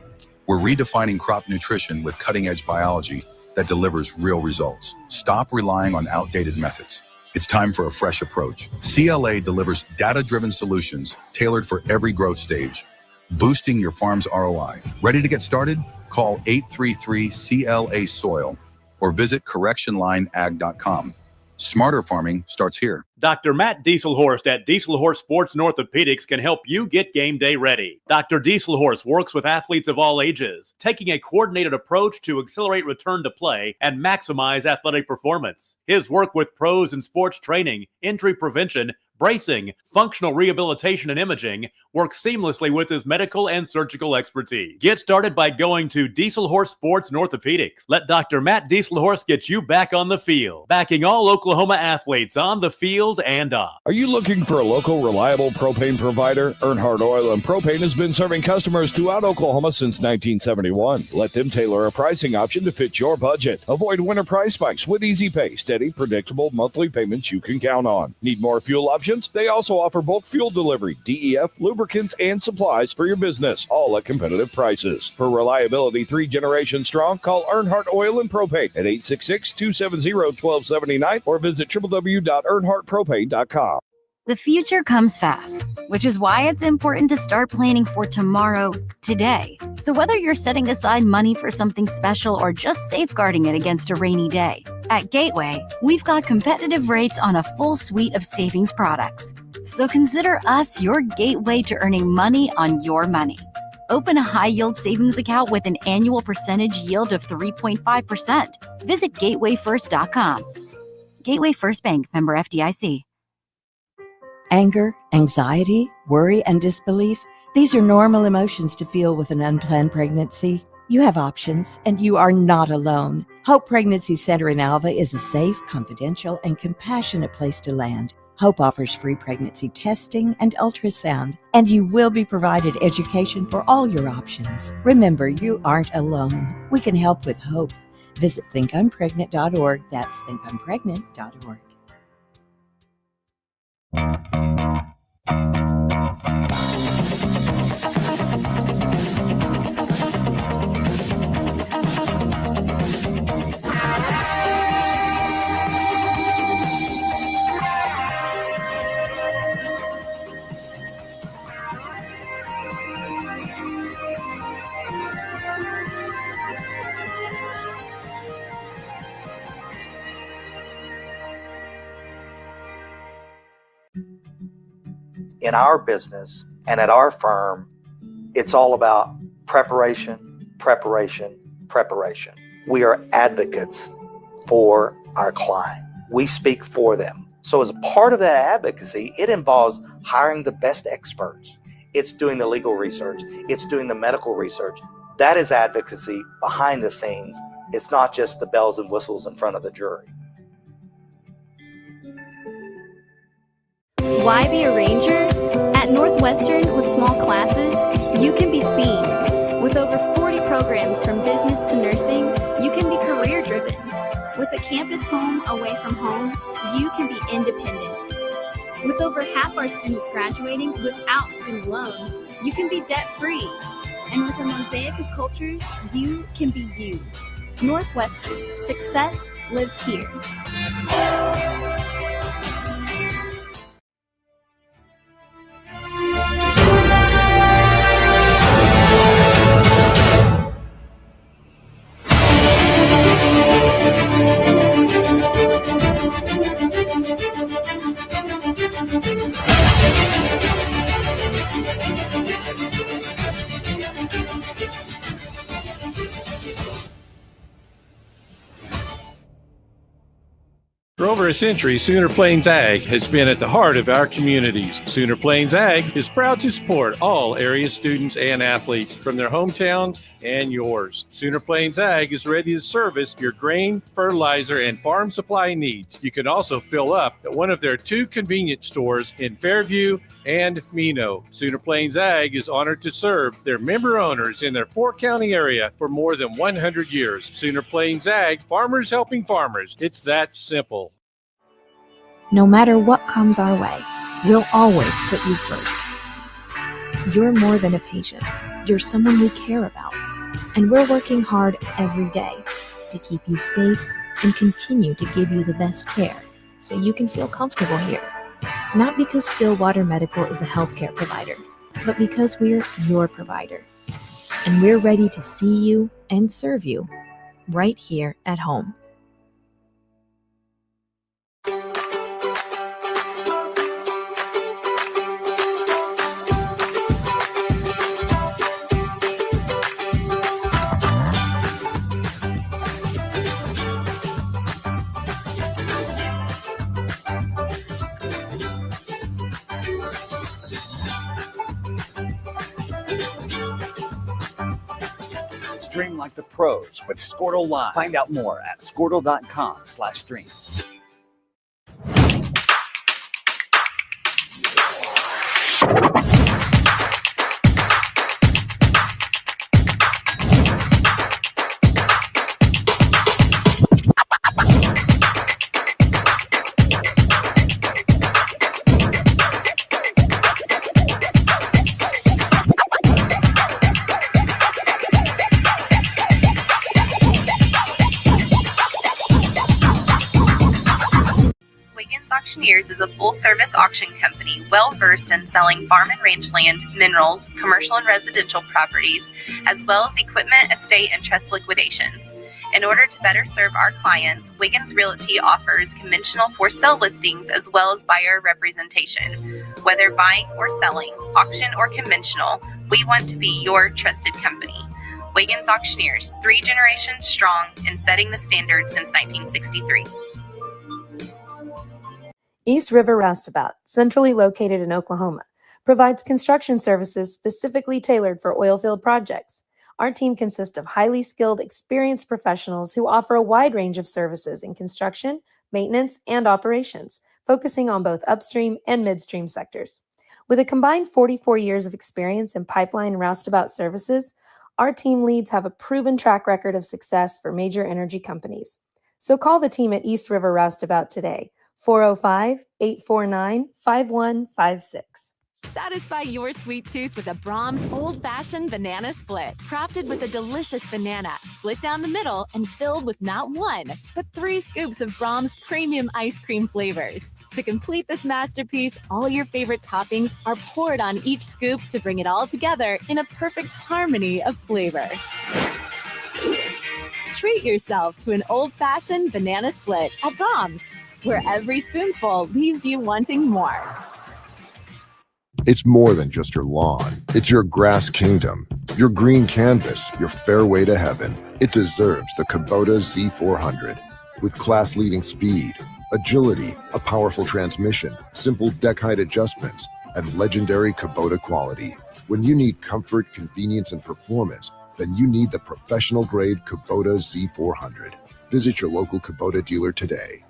I: We're redefining crop nutrition with cutting-edge biology that delivers real results. Stop relying on outdated methods. It's time for a fresh approach. CLA delivers data-driven solutions tailored for every growth stage, boosting your farm's ROI. Ready to get started? Call 833-CLA-SOIL or visit correctionlineag.com. Smarter farming starts here.
J: Dr. Matt Dieselhorst at Dieselhorst Sports and Orthopedics can help you get game day ready. Dr. Dieselhorst works with athletes of all ages, taking a coordinated approach to accelerate return to play and maximize athletic performance. His work with pros in sports training, injury prevention, bracing, functional rehabilitation, and imaging works seamlessly with his medical and surgical expertise. Get started by going to Dieselhorst Sports and Orthopedics. Let Dr. Matt Dieselhorst get you back on the field, backing all Oklahoma athletes on the field and off.
K: Are you looking for a local, reliable propane provider? Earnhardt Oil and Propane has been serving customers throughout Oklahoma since 1971. Let them tailor a pricing option to fit your budget. Avoid winter price spikes with easy pay, steady, predictable monthly payments you can count on. Need more fuel options? They also offer bulk fuel delivery, DEF, lubricants, and supplies for your business, all at competitive prices. For reliability 3 generations strong, call Earnhardt Oil and Propane at 866-270-1279 or visit www.earnhardtpropane.com.
L: The future comes fast, which is why it's important to start planning for tomorrow, today. So whether you're setting aside money for something special or just safeguarding it against a rainy day, at Gateway, we've got competitive rates on a full suite of savings products. So consider us your gateway to earning money on your money. Open a high-yield savings account with an annual percentage yield of 3.5%. Visit gatewayfirst.com. Gateway First Bank, member FDIC.
M: Anger, anxiety, worry, and disbelief, These are normal emotions to feel with an unplanned pregnancy. You have options, and you are not alone. Hope Pregnancy Center in Alva is a safe, confidential, and compassionate place to land. Hope offers free pregnancy testing and ultrasound, and you will be provided education for all your options. Remember, you aren't alone. We can help with hope. Visit thinkimpregnant.org. That's thinkimpregnant.org.
O: In our business and at our firm, it's all about preparation, preparation, preparation. We are advocates for our client. We speak for them. So as a part of that advocacy, it involves hiring the best experts. It's doing the legal research. It's doing the medical research. That is advocacy behind the scenes. It's not just the bells and whistles in front of the jury.
P: Why be a ranger? At Northwestern, with small classes, you can be seen. With over 40 programs from business to nursing, you can be career-driven. With a campus home away from home, you can be independent. With over half our students graduating without student loans, you can be debt-free. And with a mosaic of cultures, you can be you. Northwestern, success lives here.
Q: For over a century, Sooner Plains Ag has been at the heart of our communities. Sooner Plains Ag is proud to support all area students and athletes from their hometowns and yours. Sooner Plains Ag is ready to service your grain, fertilizer, and farm supply needs. You can also fill up at one of their 2 convenience stores in Fairview and Mino. Sooner Plains Ag is honored to serve their member owners in their 4-county area for more than 100 years. Sooner Plains Ag, farmers helping farmers. It's that simple.
R: No matter what comes our way, we'll always put you first. You're more than a patient. You're someone we care about. And we're working hard every day to keep you safe and continue to give you the best care so you can feel comfortable here. Not because Stillwater Medical is a healthcare provider, but because we're your provider. And we're ready to see you and serve you right here at home.
S: Stream like the pros with Squirtle Live. Find out more at squirtle.com/stream.
T: Auctioneers is a full-service auction company well-versed in selling farm and rangeland, minerals, commercial and residential properties, as well as equipment, estate, and trust liquidations. In order to better serve our clients, Wiggins Realty offers conventional for-sale listings as well as buyer representation. Whether buying or selling, auction or conventional, we want to be your trusted company. Wiggins Auctioneers, 3 generations strong and setting the standard since 1963.
E: East River Roustabout, centrally located in Oklahoma, provides construction services specifically tailored for oilfield projects. Our team consists of highly skilled, experienced professionals who offer a wide range of services in construction, maintenance, and operations, focusing on both upstream and midstream sectors. With a combined 44 years of experience in pipeline and roustabout services, our team leads have a proven track record of success for major energy companies. So call the team at East River Roustabout today, 405-849-5156.
U: Satisfy your sweet tooth with a Brahms old-fashioned banana split. Crafted with a delicious banana, split down the middle and filled with not one, but 3 scoops of Brahms premium ice cream flavors. To complete this masterpiece, all your favorite toppings are poured on each scoop to bring it all together in a perfect harmony of flavor. Treat yourself to an old-fashioned banana split at Brahms, where every spoonful leaves you wanting more.
V: It's more than just your lawn. It's your grass kingdom, your green canvas, your fairway to heaven. It deserves the Kubota Z400. With class-leading speed, agility, a powerful transmission, simple deck height adjustments, and legendary Kubota quality. When you need comfort, convenience, and performance, then you need the professional-grade Kubota Z400. Visit your local Kubota dealer today.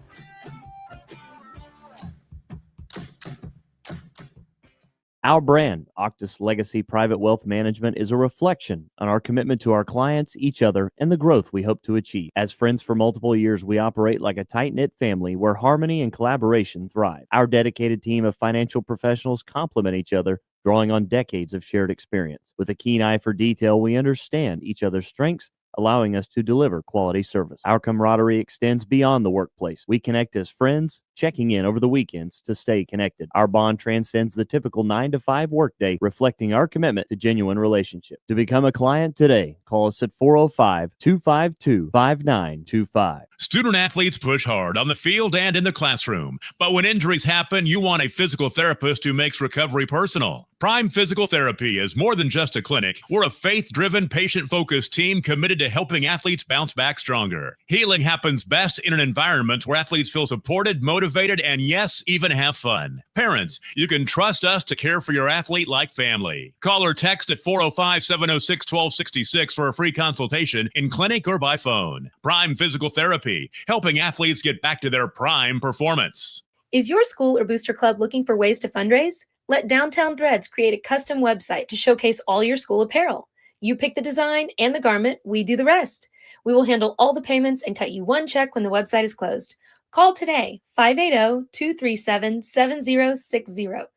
A: Our brand, Octus Legacy Private Wealth Management, is a reflection on our commitment to our clients, each other, and the growth we hope to achieve. As friends for multiple years, we operate like a tight-knit family where harmony and collaboration thrive. Our dedicated team of financial professionals complement each other, drawing on decades of shared experience. With a keen eye for detail, we understand each other's strengths, allowing us to deliver quality service. Our camaraderie extends beyond the workplace. We connect as friends, checking in over the weekends to stay connected. Our bond transcends the typical 9-to-5 workday, reflecting our commitment to genuine relationship. To become a client today, call us at 405-252-5925.
D: Student athletes push hard on the field and in the classroom. But when injuries happen, you want a physical therapist who makes recovery personal. Prime Physical Therapy is more than just a clinic. We're a faith-driven, patient-focused team committed to helping athletes bounce back stronger. Healing happens best in an environment where athletes feel supported, motivated, and yes, even have fun. Parents, you can trust us to care for your athlete like family. Call or text at 405-706-1266 for a free consultation in clinic or by phone. Prime Physical Therapy, helping athletes get back to their prime performance.
E: Is your school or booster club looking for ways to fundraise? Let Downtown Threads create a custom website to showcase all your school apparel. You pick the design and the garment, we do the rest. We will handle all the payments and cut you one check when the website is closed. Call today, 580-237-7060.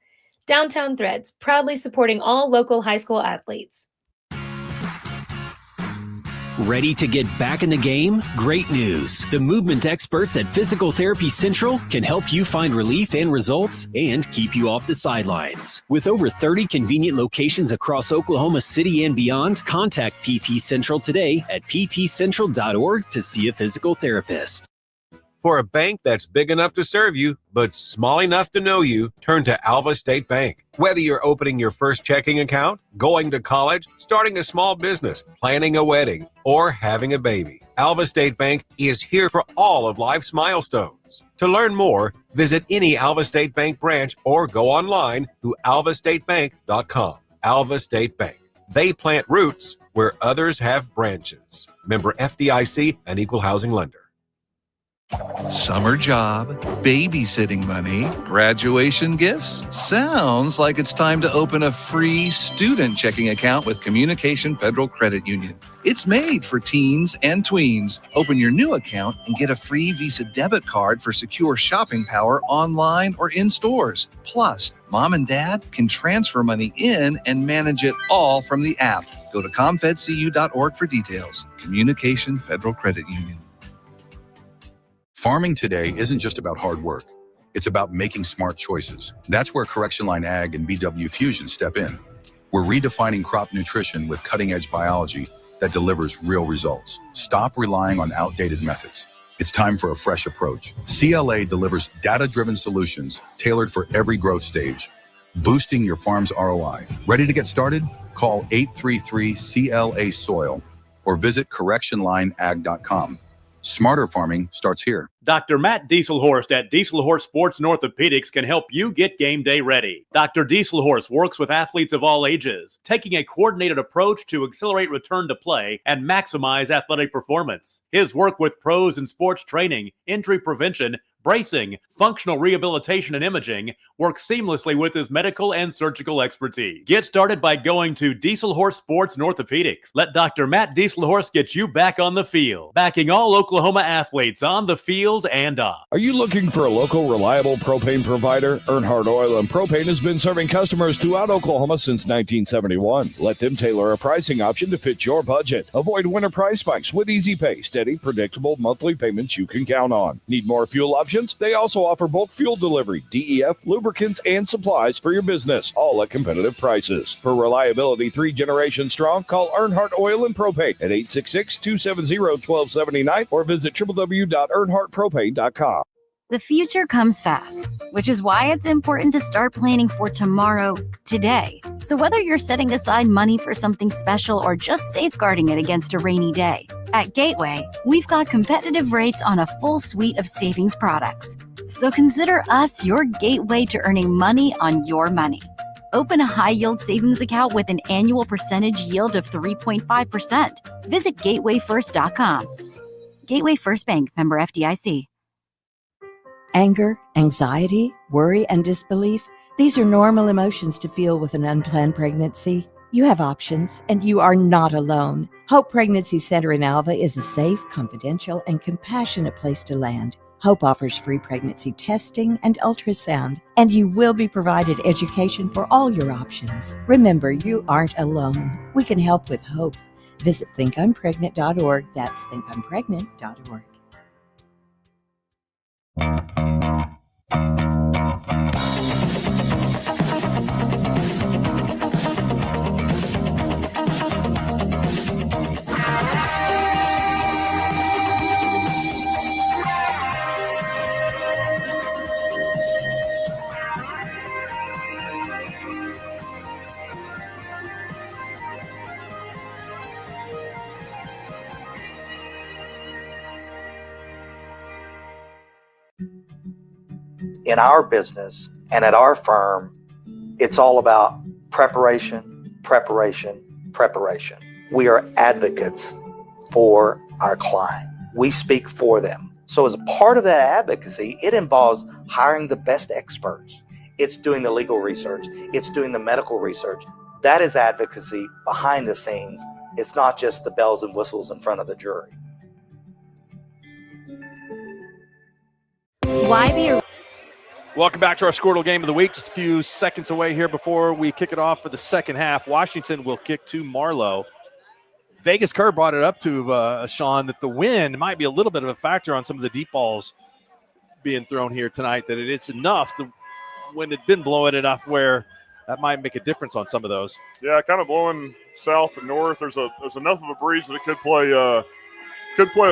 E: Downtown Threads, proudly supporting all local high school athletes.
F: Ready to get back in the game? Great news. The movement experts at Physical Therapy Central can help you find relief and results and keep you off the sidelines. With over 30 convenient locations across Oklahoma City and beyond, contact PT Central today at ptcentral.org to see a physical therapist.
G: For a bank that's big enough to serve you, but small enough to know you, turn to Alva State Bank. Whether you're opening your first checking account, going to college, starting a small business, planning a wedding, or having a baby, Alva State Bank is here for all of life's milestones. To learn more, visit any Alva State Bank branch or go online to alvastatebank.com. Alva State Bank. They plant roots where others have branches. Member FDIC and Equal Housing Lender.
H: Summer job, babysitting money, graduation gifts. Sounds like it's time to open a free student checking account with Communication Federal Credit Union. It's made for teens and tweens. Open your new account and get a free Visa debit card for secure shopping power online or in stores. Plus, mom and dad can transfer money in and manage it all from the app. Go to comfedcu.org for details. Communication Federal Credit Union.
I: Farming today isn't just about hard work. It's about making smart choices. That's where Correction Line Ag and BW Fusion step in. We're redefining crop nutrition with cutting-edge biology that delivers real results. Stop relying on outdated methods. It's time for a fresh approach. CLA delivers data-driven solutions tailored for every growth stage, boosting your farm's ROI. Ready to get started? Call 833-CLA-SOIL or visit correctionlineag.com. Smarter farming starts here.
J: Dr. Matt Dieselhorst at Dieselhorst Sports and Orthopedics can help you get game day ready. Dr. Dieselhorst works with athletes of all ages, taking a coordinated approach to accelerate return to play and maximize athletic performance. His work with pros in sports training, injury prevention, bracing, functional rehabilitation, and imaging works seamlessly with his medical and surgical expertise. Get started by going to Dieselhorst Sports and Orthopedics. Let Dr. Matt Dieselhorst get you back on the field, backing all Oklahoma athletes on the field and off.
K: Are you looking for a local, reliable propane provider? Earnhardt Oil and Propane has been serving customers throughout Oklahoma since 1971. Let them tailor a pricing option to fit your budget. Avoid winter price spikes with easy pay, steady, predictable monthly payments you can count on. Need more fuel options? They also offer bulk fuel delivery, DEF, lubricants, and supplies for your business, all at competitive prices. For reliability 3 generations strong, call Earnhardt Oil and Propane at 866-270-1279 or visit www.earnhardtpropane.com.
L: The future comes fast, which is why it's important to start planning for tomorrow, today. So whether you're setting aside money for something special or just safeguarding it against a rainy day, at Gateway, we've got competitive rates on a full suite of savings products. So consider us your gateway to earning money on your money. Open a high-yield savings account with an annual percentage yield of 3.5%. Visit gatewayfirst.com. Gateway First Bank, member FDIC.
M: Anger, anxiety, worry, and disbelief, these are normal emotions to feel with an unplanned pregnancy. You have options, and you are not alone. Hope Pregnancy Center in Alva is a safe, confidential, and compassionate place to land. Hope offers free pregnancy testing and ultrasound, and you will be provided education for all your options. Remember, you aren't alone. We can help with hope. Visit thinkimpregnant.org. That's thinkimpregnant.org.
O: In our business and at our firm, it's all about preparation, preparation, preparation. We are advocates for our client. We speak for them. So as a part of that advocacy, it involves hiring the best experts. It's doing the legal research. It's doing the medical research. That is advocacy behind the scenes. It's not just the bells and whistles in front of the jury.
P: Why be a
B: Welcome back to our Squirtle Game of the Week. Just a few seconds away here before we kick it off for the second half. Washington will kick to Marlow. Vegas Kerr brought it up to Sean that the wind might be a little bit of a factor on some of the deep balls being thrown here tonight, that it's enough. The wind had been blowing enough where that might make a difference on some of those.
C: Yeah, kind of blowing south and north. There's enough of a breeze that it could play a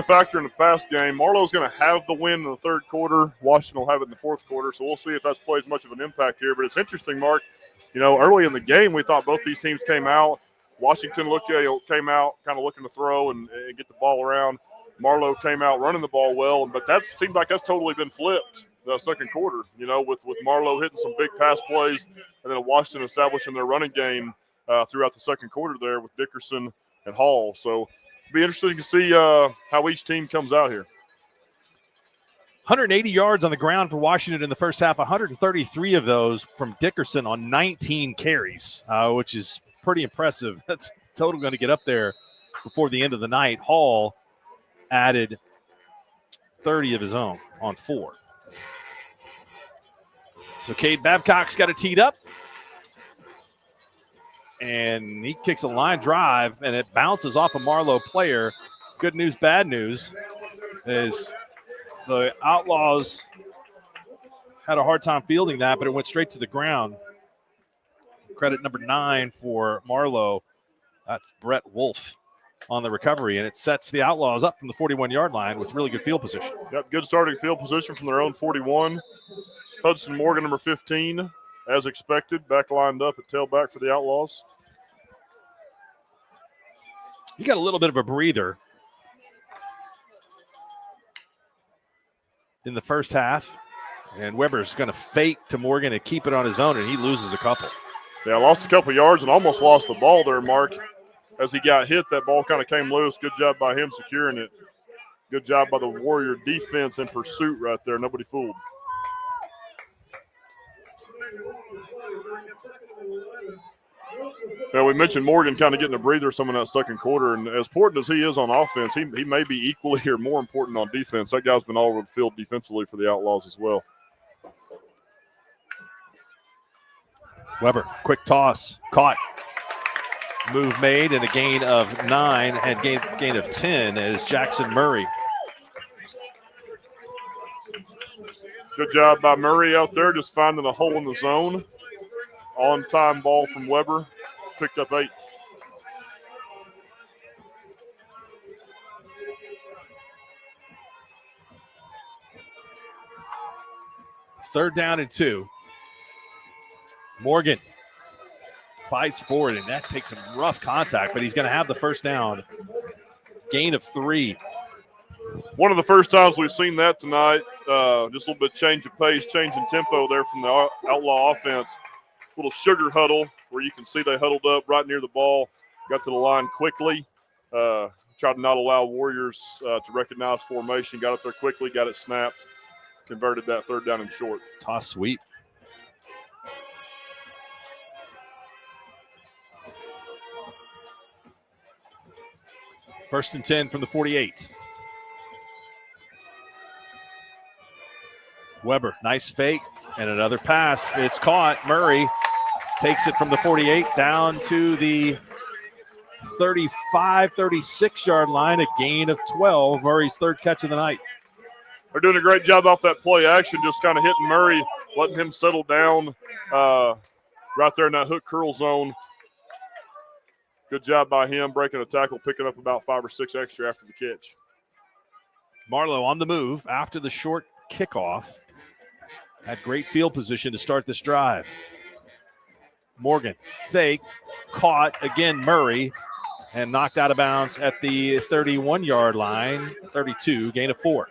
C: factor in the pass game. Marlow's going to have the win in the third quarter. Washington will have it in the fourth quarter, so we'll see if that plays much of an impact here. But it's interesting, Mark. You know, early in the game, we thought both these teams came out. Washington came out kind of looking to throw and get the ball around. Marlow came out running the ball well, but that seemed like that's totally been flipped the second quarter, you know, with Marlow hitting some big pass plays and then Washington establishing their running game throughout the second quarter there with Dickerson and Hall. So it'll be interesting to see how each team comes out here.
B: 180 yards on the ground for Washington in the first half, 133 of those from Dickerson on 19 carries, which is pretty impressive. That's total going to get up there before the end of the night. Hall added 30 of his own on 4. So Cade Babcock's got it teed up. And he kicks a line drive, and it bounces off a Marlow player. Good news, bad news is the Outlaws had a hard time fielding that, but it went straight to the ground. Credit number 9 for Marlow. That's Brett Wolf on the recovery, and it sets the Outlaws up from the 41-yard line with really good field position.
C: Yep, good starting field position from their own 41. Hudson Morgan, number 15, as expected, back lined up at tailback for the Outlaws.
B: You got a little bit of a breather in the first half. And Weber's going to fake to Morgan and keep it on his own, and he loses a couple.
C: Yeah, lost a couple yards and almost lost the ball there, Mark. As he got hit, that ball kind of came loose. Good job by him securing it. Good job by the Warrior defense in pursuit right there. Nobody fooled. Yeah, we mentioned Morgan kind of getting a breather some in that second quarter, and as important as he is on offense, he may be equally or more important on defense. That guy's been all over the field defensively for the Outlaws as well.
B: Weber, quick toss, caught. Move made and a gain of 9 and gain of 10 as Jackson Murray.
C: Good job by Murray out there, just finding a hole in the zone. On-time ball from Weber, picked up 8.
B: Third down and 2. Morgan fights forward, and that takes some rough contact, but he's going to have the first down. Gain of 3.
C: One of the first times we've seen that tonight. Just a little bit change of pace, change in tempo there from the Outlaw offense. Little sugar huddle where you can see they huddled up right near the ball, got to the line quickly, tried to not allow Warriors to recognize formation, got up there quickly, got it snapped, converted that third down and short.
B: Toss sweep. First and 10 from the 48. Weber, nice fake, and another pass. It's caught. Murray takes it from the 48 down to the 35, 36-yard line, a gain of 12. Murray's third catch of the night.
C: They're doing a great job off that play action, just kind of hitting Murray, letting him settle down right there in that hook curl zone. Good job by him breaking a tackle, picking up about 5 or 6 extra after the catch.
B: Marlow on the move after the short kickoff. Had great field position to start this drive. Morgan, fake, caught, again Murray, and knocked out of bounds at the 31-yard line, 32, gain of 4.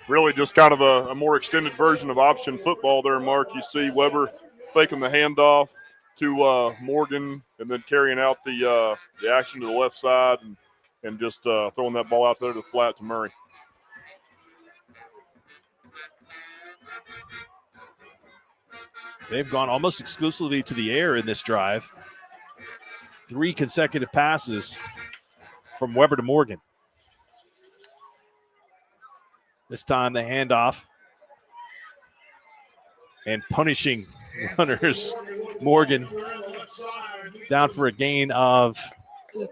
C: Really just kind of a more extended version of option football there, Mark. You see Weber faking the handoff to Morgan and then carrying out the action to the left side and just throwing that ball out there to the flat to Murray.
B: They've gone almost exclusively to the air in this drive. 3 consecutive passes from Weber to Morgan. This time the handoff and punishing runners. Morgan down for a gain of,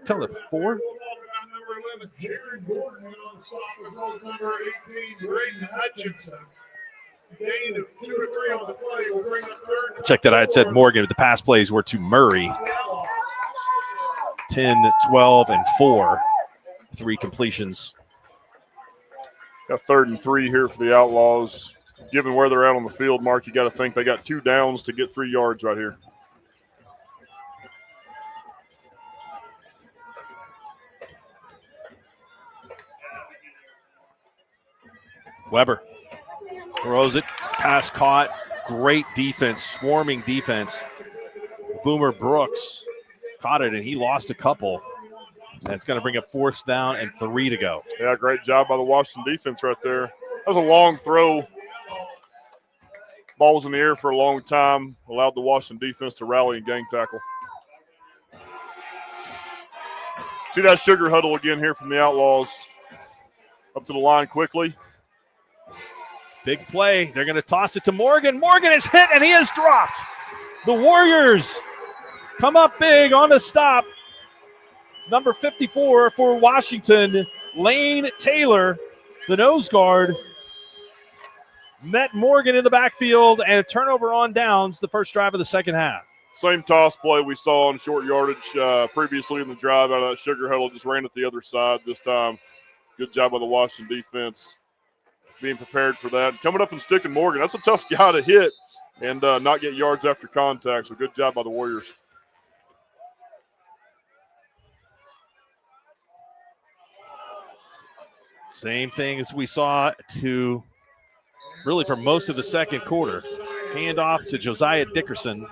B: tell it, 4? Check that. I had said Morgan, but the pass plays were to Murray. 10, 12, and 4. 3 completions.
C: Got 3rd and 3 here for the Outlaws. Given where they're at on the field, Mark, you got to think they got 2 downs to get 3 yards right here.
B: Weber throws it, pass caught, great defense, swarming defense. Boomer Brooks caught it, and he lost a couple. That's going to bring up 4th down and 3 to go.
C: Yeah, great job by the Washington defense right there. That was a long throw. Ball was in the air for a long time, allowed the Washington defense to rally and gang tackle. See that sugar huddle again here from the Outlaws. Up to the line quickly.
B: Big play. They're going to toss it to Morgan. Morgan is hit, and he is dropped. The Warriors come up big on the stop. Number 54 for Washington, Lane Taylor, the nose guard, met Morgan in the backfield, and a turnover on downs the first drive of the second half.
C: Same toss play we saw on short yardage previously in the drive out of that sugar huddle, just ran it the other side this time. Good job by the Washington defense being prepared for that. Coming up and sticking Morgan. That's a tough guy to hit and not get yards after contact, so good job by the Warriors.
B: Same thing as we saw to really for most of the second quarter. Handoff to Josiah Dickerson,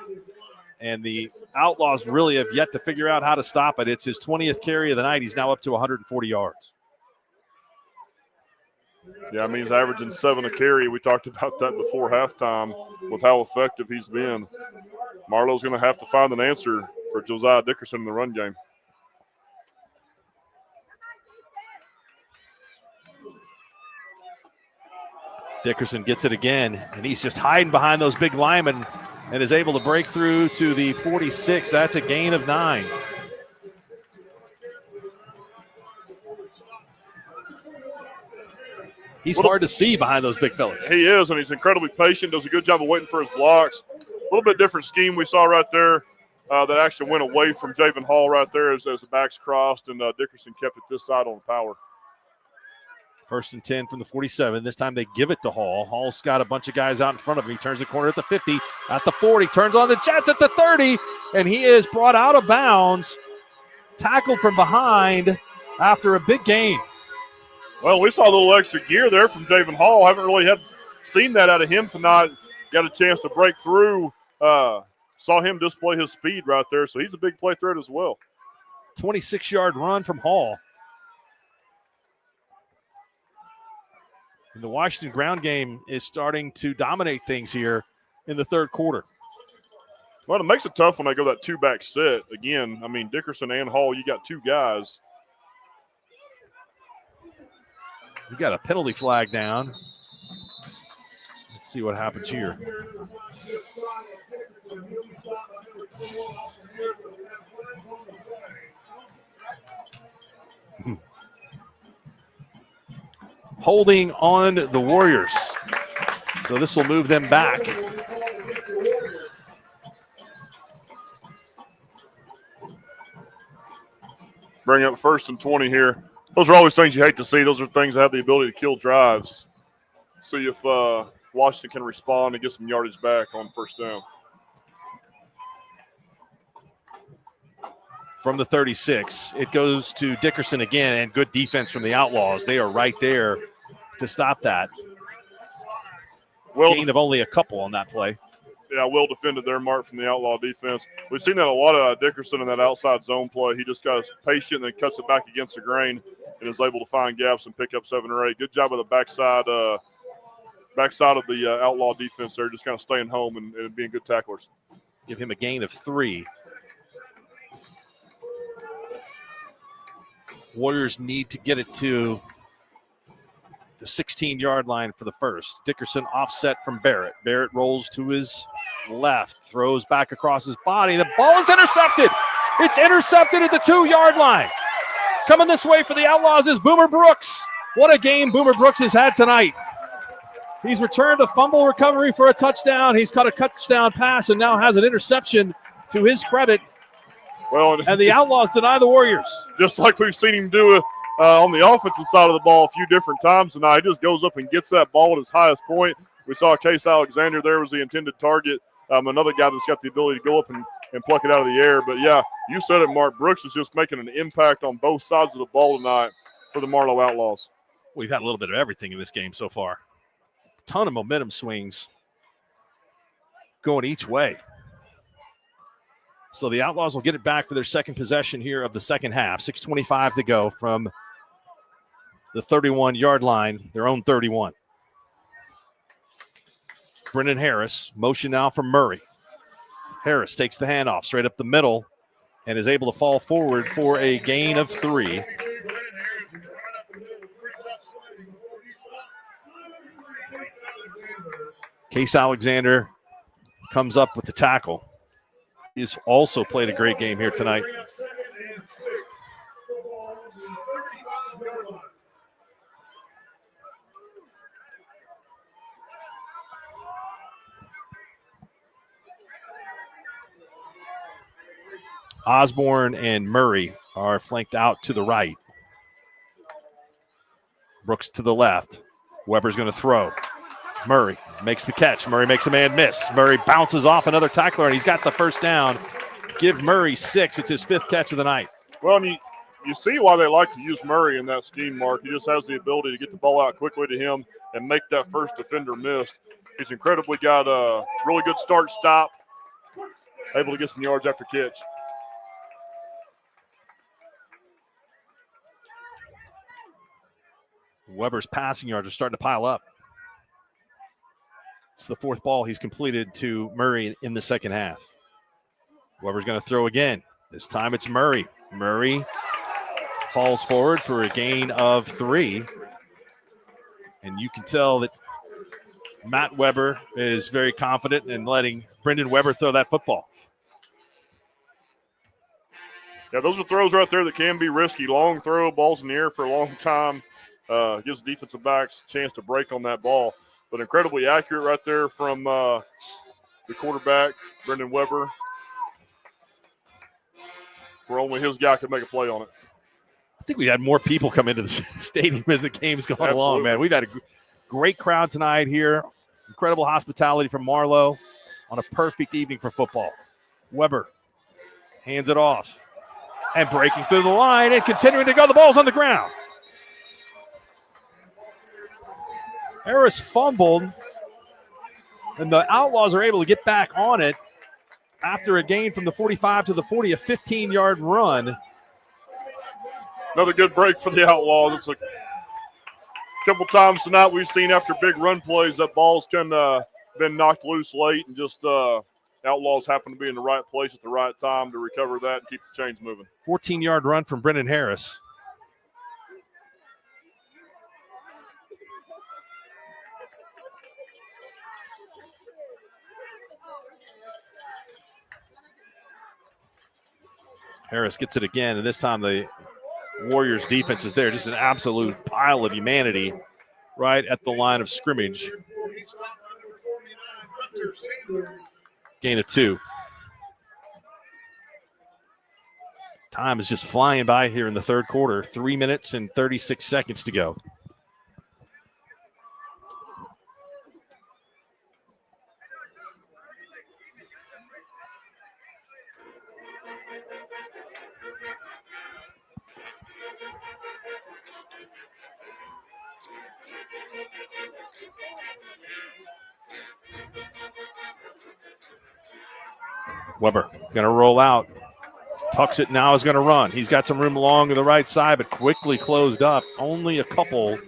B: and the Outlaws really have yet to figure out how to stop it. It's his 20th carry of the night. He's now up to 140 yards.
C: Yeah, I mean, he's averaging 7 a carry. We talked about that before halftime with how effective he's been. Marlow's going to have to find an answer for Josiah Dickerson in the run game.
B: Dickerson gets it again, and he's just hiding behind those big linemen and is able to break through to the 46. That's a gain of 9. He's hard to see behind those big fellas.
C: He is, and he's incredibly patient, does a good job of waiting for his blocks. A little bit different scheme we saw right there that actually went away from Javen Hall right there as the backs crossed, and Dickerson kept it this side on the power.
B: 1st and 10 from the 47. This time they give it to Hall. Hall's got a bunch of guys out in front of him. He turns the corner at the 50, at the 40, turns on the Jets at the 30, and he is brought out of bounds, tackled from behind after a big gain.
C: Well, we saw a little extra gear there from Javen Hall. Haven't really seen that out of him tonight. Got a chance to break through. Saw him display his speed right there, so he's a big play threat as well.
B: 26-yard run from Hall. And the Washington ground game is starting to dominate things here in the third quarter.
C: Well, it makes it tough when they go that 2-back set. Again, I mean, Dickerson and Hall, you got 2 guys.
B: We got a penalty flag down. Let's see what happens here. Holding on the Warriors. So this will move them back.
C: Bring up 1st and 20 here. Those are always things you hate to see. Those are things that have the ability to kill drives. See if Washington can respond and get some yardage back on 1st down.
B: From the 36, it goes to Dickerson again, and good defense from the Outlaws. They are right there to stop that. Gain of only a couple on that play.
C: Yeah, well defended there, Mark, from the Outlaw defense. We've seen that a lot of Dickerson in that outside zone play. He just got patient and then cuts it back against the grain and is able to find gaps and pick up 7 or 8. Good job of the backside of the Outlaw defense there, just kind of staying home and being good tacklers.
B: Give him a gain of 3. Warriors need to get it to the 16-yard line for the first. Dickerson offset from Barrett. Barrett rolls to his left, throws back across his body. The ball is intercepted. It's intercepted at the 2-yard line. Coming this way for the Outlaws is Boomer Brooks. What a game Boomer Brooks has had tonight. He's returned a fumble recovery for a touchdown. He's caught a touchdown pass and now has an interception to his credit.
C: Well,
B: and the Outlaws deny the Warriors.
C: Just like we've seen him do on the offensive side of the ball a few different times tonight. He just goes up and gets that ball at his highest point. We saw Case Alexander there was the intended target. Another guy that's got the ability to go up and pluck it out of the air. But, yeah, you said it, Mark. Brooks is just making an impact on both sides of the ball tonight for the Marlow Outlaws.
B: We've had a little bit of everything in this game so far. A ton of momentum swings going each way. So the Outlaws will get it back for their second possession here of the second half. 6:25 to go from the 31-yard line, their own 31. Brennan Harris, motion now from Murray. Harris takes the handoff straight up the middle and is able to fall forward for a gain of 3. Case Alexander comes up with the tackle. He's also played a great game here tonight. Osborne and Murray are flanked out to the right. Brooks to the left. Weber's going to throw. Murray makes the catch. Murray makes a man miss. Murray bounces off another tackler, and he's got the first down. Give Murray 6. It's his 5th catch of the night.
C: Well, you you see why they like to use Murray in that scheme, Mark. He just has the ability to get the ball out quickly to him and make that first defender miss. He's incredibly got a really good start-stop, able to get some yards after catch.
B: Weber's passing yards are starting to pile up. It's the fourth ball he's completed to Murray in the second half. Weber's going to throw again. This time it's Murray. Murray falls forward for a gain of 3. And you can tell that Matt Weber is very confident in letting Brendan Weber throw that football.
C: Yeah, those are throws right there that can be risky. Long throw, balls in the air for a long time. Gives the defensive backs a chance to break on that ball. But incredibly accurate right there from the quarterback, Brendan Weber, where only his guy could make a play on it.
B: I think we had more people come into the stadium as the game's going along, man. We've had a great crowd tonight here. Incredible hospitality from Marlow on a perfect evening for football. Weber hands it off and breaking through the line and continuing to go. The ball's on the ground. Harris fumbled, and the Outlaws are able to get back on it after a gain from the 45 to the 40, a 15-yard run.
C: Another good break for the Outlaws. It's a couple times tonight we've seen after big run plays that balls can been knocked loose late, and just Outlaws happen to be in the right place at the right time to recover that and keep the chains moving.
B: 14-yard run from Brendan Harris. Harris gets it again, and this time the Warriors defense is there. Just an absolute pile of humanity right at the line of scrimmage. Gain of 2. Time is just flying by here in the third quarter. 3 minutes and 36 seconds to go. Weber going to roll out. Tucks it now, is going to run. He's got some room along the right side, but quickly closed up. Only a couple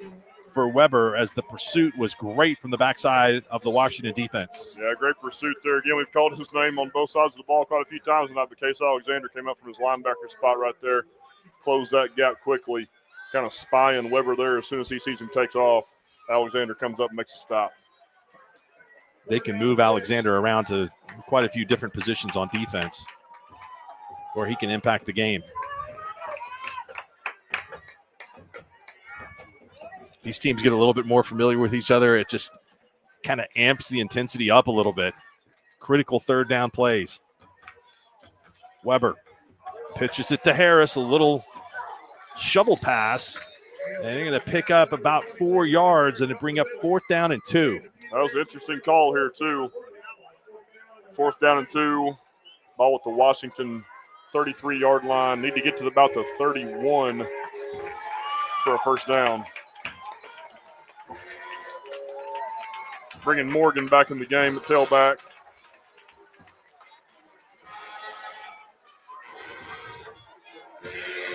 B: for Weber as the pursuit was great from the backside of the Washington defense.
C: Yeah, great pursuit there. Again, we've called his name on both sides of the ball quite a few times tonight, but Case Alexander came up from his linebacker spot right there, closed that gap quickly, kind of spying Weber there. As soon as he sees him takes off, Alexander comes up and makes a stop.
B: They can move Alexander around to quite a few different positions on defense where he can impact the game. These teams get a little bit more familiar with each other. It just kind of amps the intensity up a little bit. Critical third down plays. Weber pitches it to Harris, a little shovel pass. And they're going to pick up about 4 yards and bring up 4th down and 2.
C: That was an interesting call here, too. 4th down and 2. Ball at the Washington 33-yard line. Need to get to about the 31 for a first down. Bringing Morgan back in the game at tailback.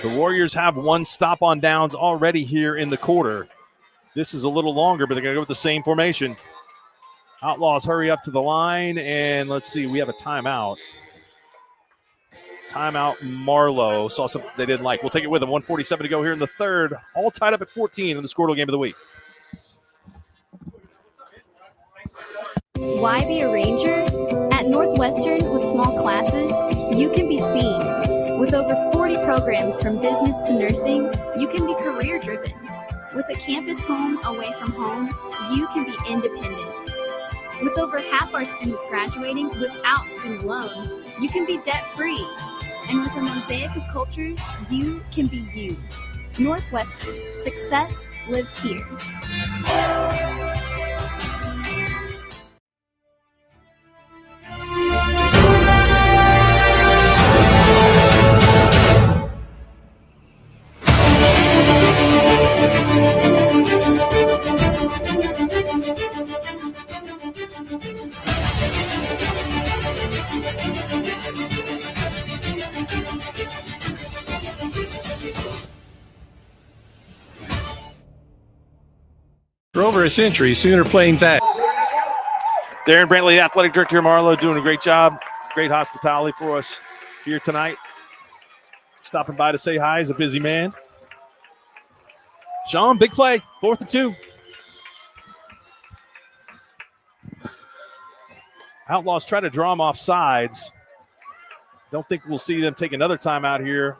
B: The Warriors have 1 stop on downs already here in the quarter. This is a little longer, but they're going to go with the same formation. Outlaws hurry up to the line, and let's see, we have a timeout. Timeout Marlow. Saw something they didn't like. We'll take it with them. 1:47 to go here in the third. All tied up at 14 in the Squirtle game of the week.
P: Why be a ranger? At Northwestern, with small classes, you can be seen. With over 40 programs from business to nursing, you can be career-driven. With a campus home away from home, you can be independent. With over half our students graduating without student loans, you can be debt-free. And with a mosaic of cultures, you can be you. Northwestern, success lives here.
N: For over a century, Sooner Plains Ag.
B: Darren Brantley, athletic director of Marlow, doing a great job. Great hospitality for us here tonight. Stopping by to say hi. He's a busy man. Sean, big play, 4th and 2. Outlaws try to draw him off sides. Don't think we'll see them take another timeout here.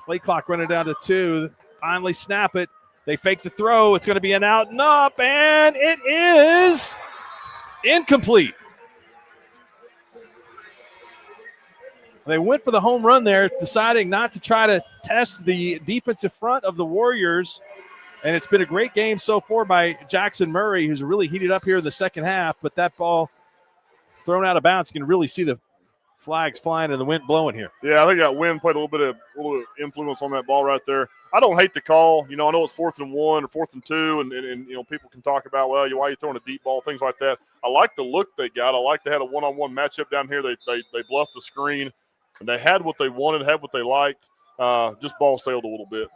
B: Play clock running down to 2. Finally snap it. They fake the throw. It's going to be an out and up, and it is incomplete. They went for the home run there, deciding not to try to test the defensive front of the Warriors. And it's been a great game so far by Jackson Murray, who's really heated up here in the second half. But that ball thrown out of bounds, you can really see the flags flying and the wind blowing here.
C: Yeah, I think that wind played a little bit of influence on that ball right there. I don't hate the call. I know it's 4th and 1 or 4th and 2, and people can talk about, well, why are you throwing a deep ball, things like that. I like the look they got. I like they had a one-on-one matchup down here. They bluffed the screen, and they had what they wanted, had what they liked. Just ball sailed a little bit.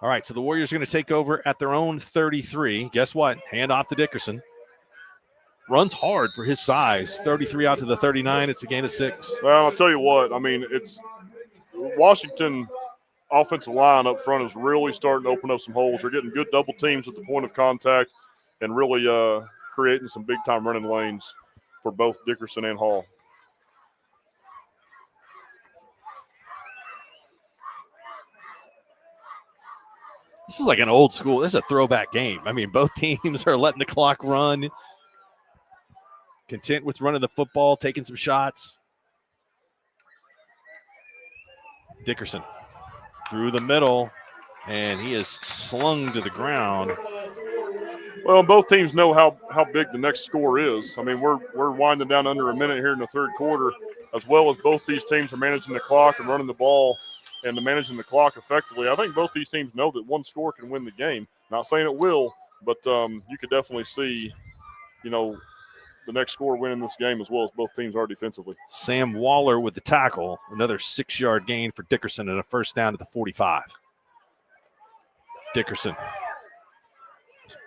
B: All right, so the Warriors are going to take over at their own 33. Guess what? Hand off to Dickerson. Runs hard for his size. 33 out to the 39. It's a gain of 6.
C: Well, I'll tell you what. It's Washington offensive line up front is really starting to open up some holes. They're getting good double teams at the point of contact and really creating some big-time running lanes for both Dickerson and Hall.
B: This is like an old school. This is a throwback game. Both teams are letting the clock run. Content with running the football, taking some shots. Dickerson through the middle, and he is slung to the ground.
C: Well, both teams know how big the next score is. We're winding down under a minute here in the third quarter, as well as both these teams are managing the clock and running the ball and managing the clock effectively. I think both these teams know that one score can win the game. Not saying it will, but you could definitely see, the next score winning this game as well as both teams are defensively.
B: Sam Waller with the tackle. Another 6-yard gain for Dickerson and a first down at the 45. Dickerson.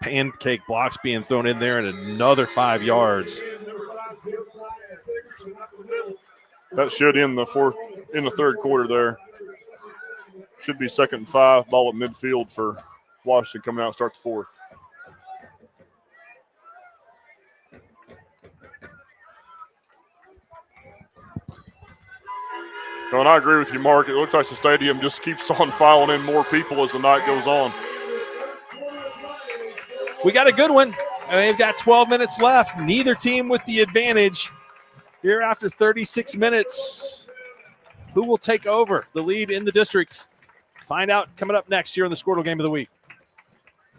B: Pancake blocks being thrown in there and another 5 yards.
C: That should end the third quarter there. Should be 2nd and 5, ball at midfield for Washington coming out and start the 4th. And I agree with you, Mark. It looks like the stadium just keeps on filing in more people as the night goes on.
B: We got a good one. They've got 12 minutes left. Neither team with the advantage. Here after 36 minutes, who will take over the lead in the districts? Find out coming up next here on the Squirtle Game of the Week.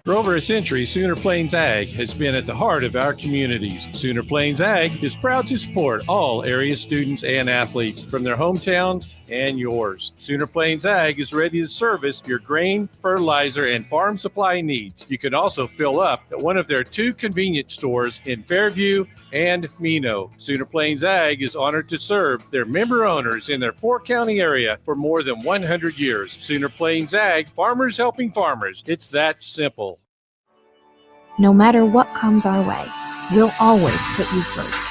N: For over a century, Sooner Plains Ag has been at the heart of our communities. Sooner Plains Ag is proud to support all area students and athletes from their hometowns and yours. Sooner Plains Ag is ready to service your grain, fertilizer, and farm supply needs. You can also fill up at one of their 2 convenience stores in Fairview and Mino. Sooner Plains Ag is honored to serve their member owners in their 4-county area for more than 100 years. Sooner Plains Ag, farmers helping farmers. It's that simple.
R: No matter what comes our way, we'll always put you first.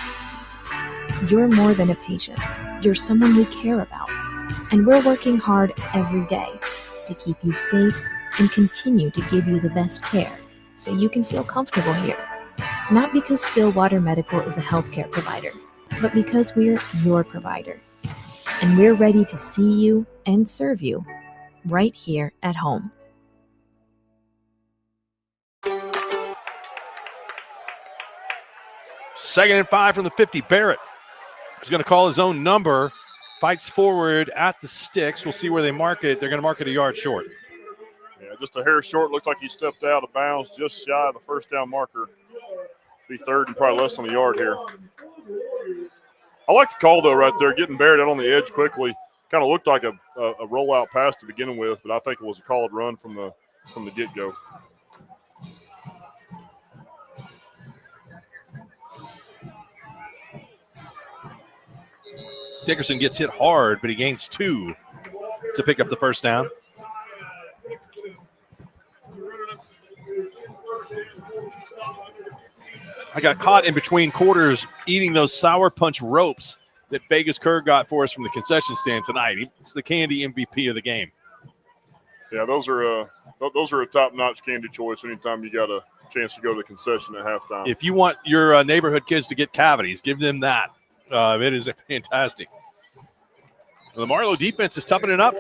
R: You're more than a patient. You're someone we care about. And we're working hard every day to keep you safe and continue to give you the best care so you can feel comfortable here. Not because Stillwater Medical is a healthcare provider, but because we're your provider. And we're ready to see you and serve you right here at home.
B: Second and 5 from the 50. Barrett is going to call his own number. Fights forward at the sticks. We'll see where they mark it. They're going to mark it a yard short.
C: Yeah, just a hair short. Looked like he stepped out of bounds just shy of the first down marker. Be 3rd and probably less than a yard here. I like the call, though, right there. Getting Barrett out on the edge quickly. Kind of looked like a rollout pass to begin with, but I think it was a called run from the get-go.
B: Dickerson gets hit hard, but he gains 2 to pick up the first down. I got caught in between quarters eating those Sour Punch ropes that Vegas Kerr got for us from the concession stand tonight. It's the candy MVP of the game.
C: Yeah, those are a top-notch candy choice anytime you got a chance to go to the concession at halftime.
B: If you want your neighborhood kids to get cavities, give them that. It is fantastic. The Marlow defense is toughing it up.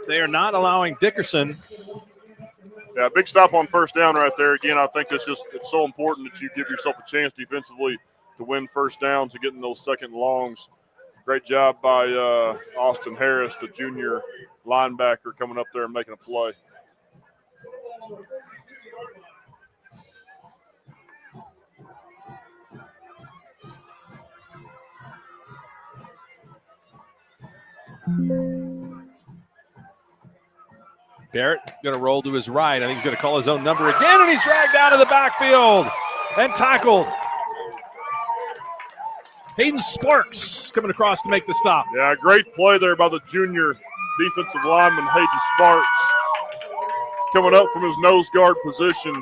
B: They are not allowing Dickerson.
C: Yeah, big stop on first down right there. Again, I think it's so important that you give yourself a chance defensively to win first downs and getting those second longs. Great job by Austin Harris, the junior linebacker, coming up there and making a play.
B: Barrett going to roll to his right. I think he's going to call his own number again, and he's dragged out of the backfield and tackled. Hayden Sparks coming across to make the stop.
C: Yeah, great play there by the junior defensive lineman, Hayden Sparks, coming up from his nose guard position.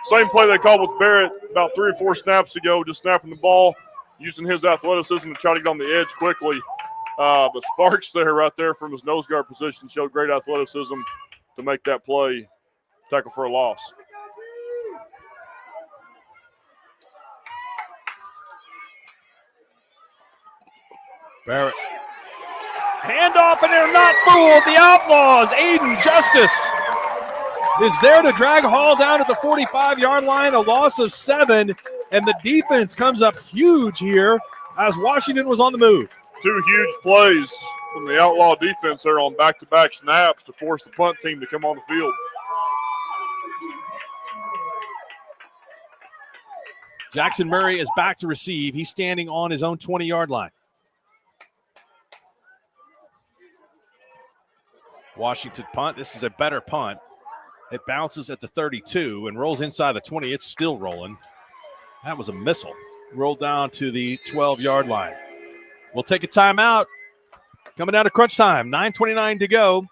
C: Same play they called with Barrett about 3 or 4 snaps ago, just snapping the ball, using his athleticism to try to get on the edge quickly. But Sparks there, right there from his nose guard position, showed great athleticism to make that play, tackle for a loss.
B: Barrett. Handoff, and they're not fooled. The Outlaws, Aiden Justice, is there to drag Hall down at the 45-yard line, a loss of 7, and the defense comes up huge here as Washington was on the move.
C: 2 huge plays from the Outlaw defense there on back-to-back snaps to force the punt team to come on the field.
B: Jackson Murray is back to receive. He's standing on his own 20-yard line. Washington punt. This is a better punt. It bounces at the 32 and rolls inside the 20. It's still rolling. That was a missile. Rolled down to the 12-yard line. We'll take a timeout. Coming down to crunch time. 9:29 to go.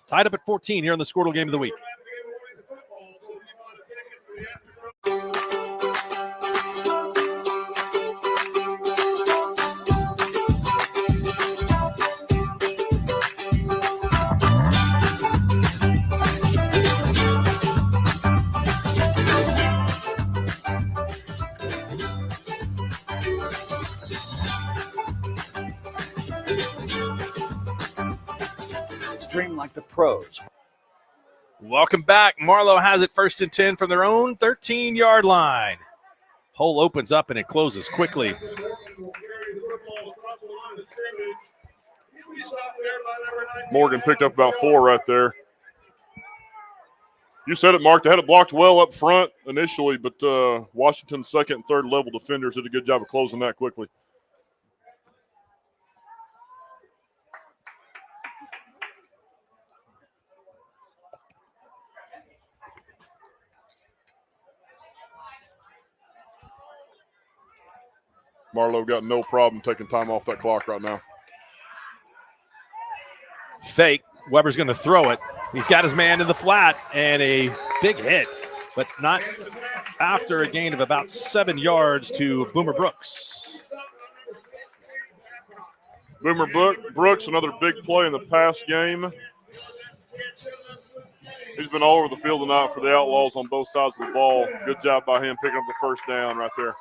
B: Tied up at 14 here in the Squirtle Game of the Week.
Q: Stream like the pros.
B: Welcome back. Marlow has it 1st and 10 from their own 13-yard line. Hole opens up and it closes quickly.
C: Morgan picked up about 4 right there. You said it, Mark. They had it blocked well up front initially, but Washington's second and third level defenders did a good job of closing that quickly. Marlow got no problem taking time off that clock right now.
B: Fake. Weber's going to throw it. He's got his man in the flat and a big hit, but not after a gain of about 7 yards to Boomer Brooks.
C: Boomer Brooks, another big play in the pass game. He's been all over the field tonight for the Outlaws on both sides of the ball. Good job by him picking up the first down right there.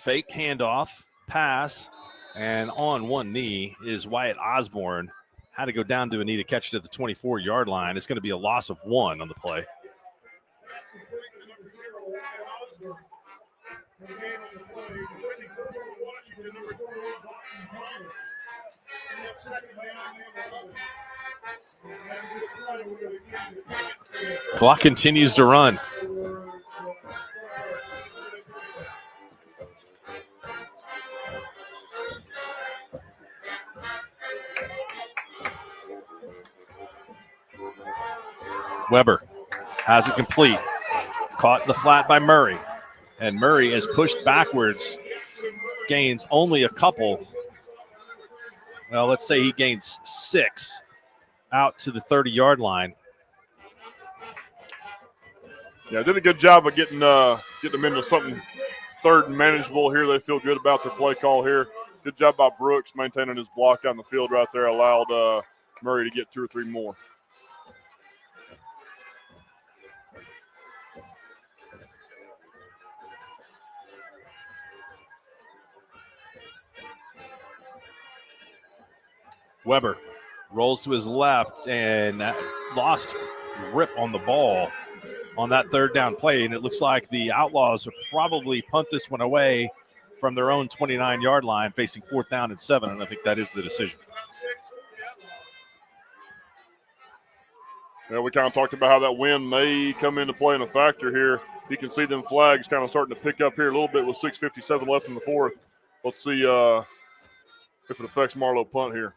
B: Fake handoff, pass, and on one knee is Wyatt Osborne. Had to go down to a knee to catch it at the 24-yard line. It's going to be a loss of 1 on the play. Clock continues to run. Weber has it complete. Caught in the flat by Murray. And Murray is pushed backwards, gains only a couple. Well, let's say he gains 6 out to the 30-yard line.
C: Yeah, did a good job of getting them into something third and manageable here. They feel good about their play call here. Good job by Brooks maintaining his block on the field right there. Allowed Murray to get 2 or 3 more.
B: Weber rolls to his left and lost grip on the ball on that third down play. And it looks like the Outlaws will probably punt this one away from their own 29-yard line, facing 4th down and 7. And I think that is the decision.
C: Yeah, we kind of talked about how that wind may come into play in a factor here. You can see them flags kind of starting to pick up here a little bit with 6:57 left in the 4th. Let's see if it affects Marlow punt here.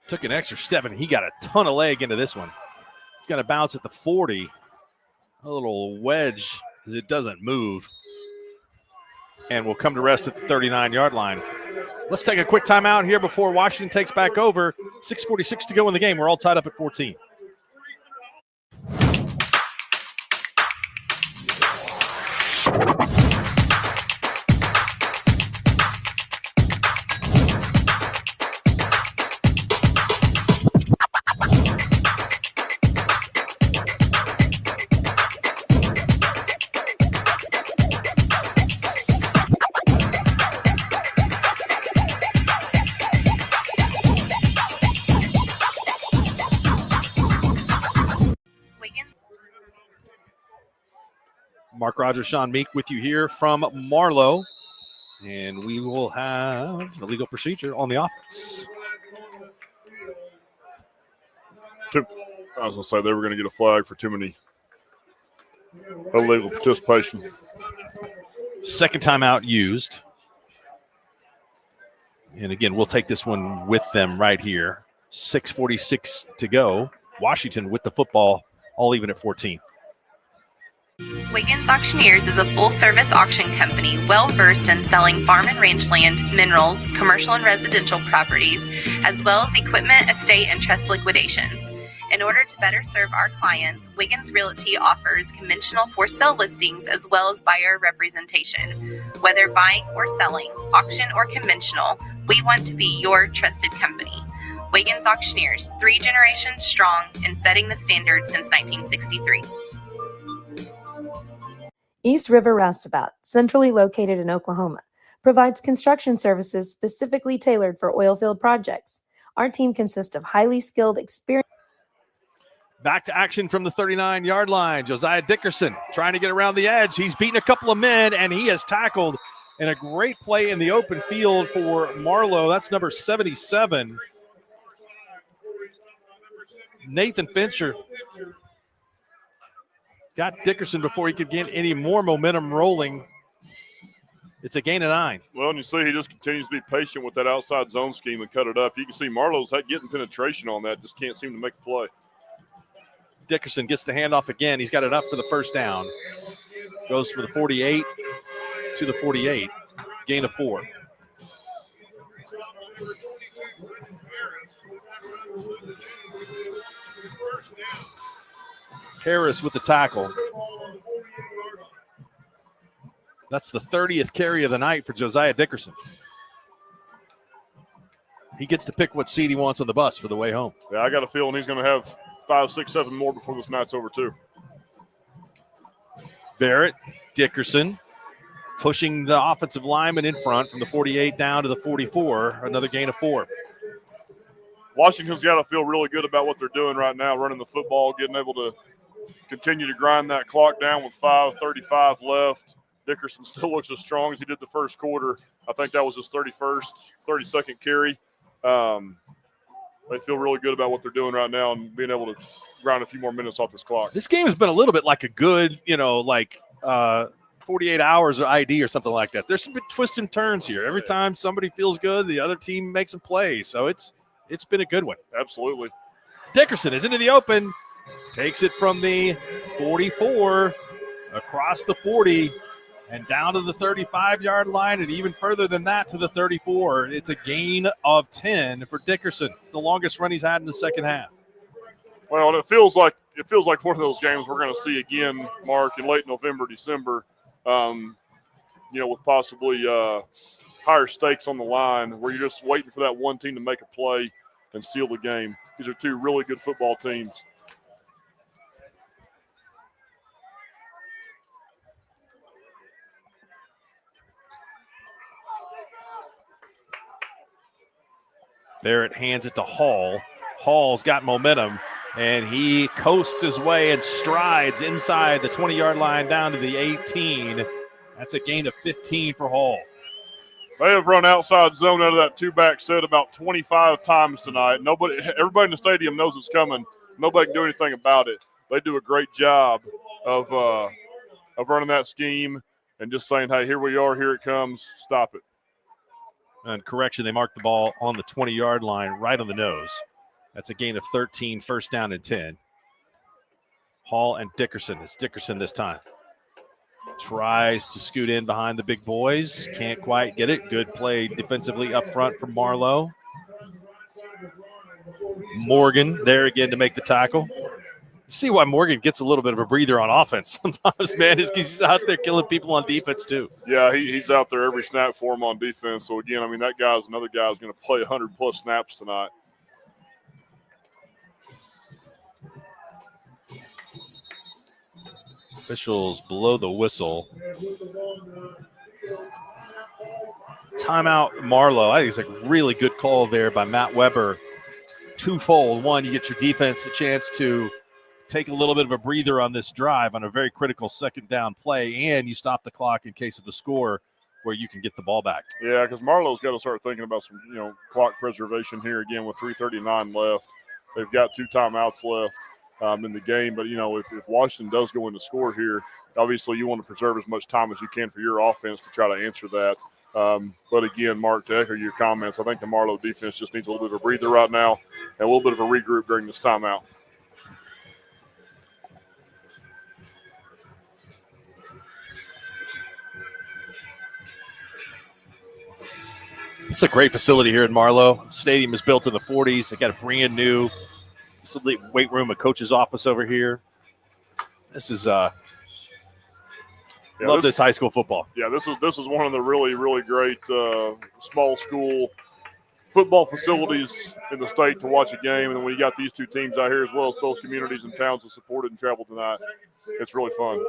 B: Took an extra step, and he got a ton of leg into this one. It's going to bounce at the 40. A little wedge as it doesn't move. And will come to rest at the 39-yard line. Let's take a quick timeout here before Washington takes back over. 6:46 to go in the game. We're all tied up at 14. Mark Rogers, Sean Meek with you here from Marlow. And we will have the legal procedure on the offense.
C: I was going to say they were going to get a flag for too many illegal participation.
B: Second timeout used. And again, we'll take this one with them right here. 6:46 to go. Washington with the football, all even at 14.
S: Wiggins Auctioneers is a full-service auction company well-versed in selling farm and range land, minerals, commercial and residential properties, as well as equipment, estate, and trust liquidations. In order to better serve our clients, Wiggins Realty offers conventional for-sale listings as well as buyer representation. Whether buying or selling, auction or conventional, we want to be your trusted company. Wiggins Auctioneers, 3 generations strong and setting the standard since 1963.
E: East River Roustabout, centrally located in Oklahoma, provides construction services specifically tailored for oil field projects. Our team consists of highly skilled, experienced.
B: Back to action from the 39-yard line. Josiah Dickerson trying to get around the edge. He's beaten a couple of men, and he has tackled in a great play in the open field for Marlow. That's number 77. Nathan Fincher got Dickerson before he could get any more momentum rolling. It's a gain of 9.
C: Well, and you see he just continues to be patient with that outside zone scheme and cut it up. You can see Marlow's getting penetration on that, just can't seem to make a play.
B: Dickerson gets the handoff again. He's got enough for the first down. Goes for the 48 to the 48. Gain of 4. Harris with the tackle. That's the 30th carry of the night for Josiah Dickerson. He gets to pick what seat he wants on the bus for the way home.
C: Yeah, I got a feeling he's going to have 5, 6, 7 more before this night's over, too.
B: Barrett, Dickerson, pushing the offensive lineman in front from the 48 down to the 44. Another gain of 4.
C: Washington's got to feel really good about what they're doing right now, running the football, getting able to continue to grind that clock down with 5:35 left. Dickerson still looks as strong as he did the first quarter. I think that was his 32nd carry. They feel really good about what they're doing right now and being able to grind a few more minutes off this clock.
B: This game has been a little bit like a good, 48 hours of ID or something like that. There's some big twists and turns here. Every time somebody feels good, the other team makes a play. So it's been a good one.
C: Absolutely.
B: Dickerson is into the open. Takes it from the 44. across the 40 and down to the 35-yard line, and even further than that to the 34. It's a gain of 10 for Dickerson. It's the longest run he's had in the second half.
C: Well, and it feels like one of those games we're going to see again, Mark, in late November, December. With possibly higher stakes on the line, where you're just waiting for that one team to make a play and seal the game. These are two really good football teams.
B: Barrett hands it to Hall. Hall's got momentum, and he coasts his way and strides inside the 20-yard line down to the 18. That's a gain of 15 for Hall.
C: They have run outside zone out of that two-back set about 25 times tonight. Everybody in the stadium knows it's coming. Nobody can do anything about it. They do a great job of running that scheme and just saying, hey, here we are, here it comes, stop it.
B: And correction, they marked the ball on the 20-yard line right on the nose. That's a gain of 13, first down and 10. Hall and Dickerson. It's Dickerson this time. Tries to scoot in behind the big boys. Can't quite get it. Good play defensively up front from Marlow. Morgan there again to make the tackle. You see why Morgan gets a little bit of a breather on offense sometimes, man. He's out there killing people on defense too.
C: Yeah, he's out there every snap for him on defense. So, again, that guy's another guy who's going to play 100-plus snaps tonight.
B: Officials blow the whistle. Timeout, Marlow. I think it's a really good call there by Matt Weber. Twofold. One, you get your defense a chance to take a little bit of a breather on this drive on a very critical second down play, and you stop the clock in case of a score where you can get the ball back.
C: Yeah, because Marlow's got to start thinking about some, clock preservation here again with 3:39 left. They've got 2 timeouts left in the game. But, if Washington does go in to score here, obviously you want to preserve as much time as you can for your offense to try to answer that. But, again, Mark, to echo your comments, I think the Marlow defense just needs a little bit of a breather right now and a little bit of a regroup during this timeout.
B: It's a great facility here in Marlow. Stadium is built in the 40s. They got a brand new weight room, a coach's office over here. This is love this high school football.
C: Yeah, this is one of the really, really great small school football facilities in the state to watch a game. And then when you got these two teams out here, as well as both communities and towns that supported and traveled tonight, it's really fun.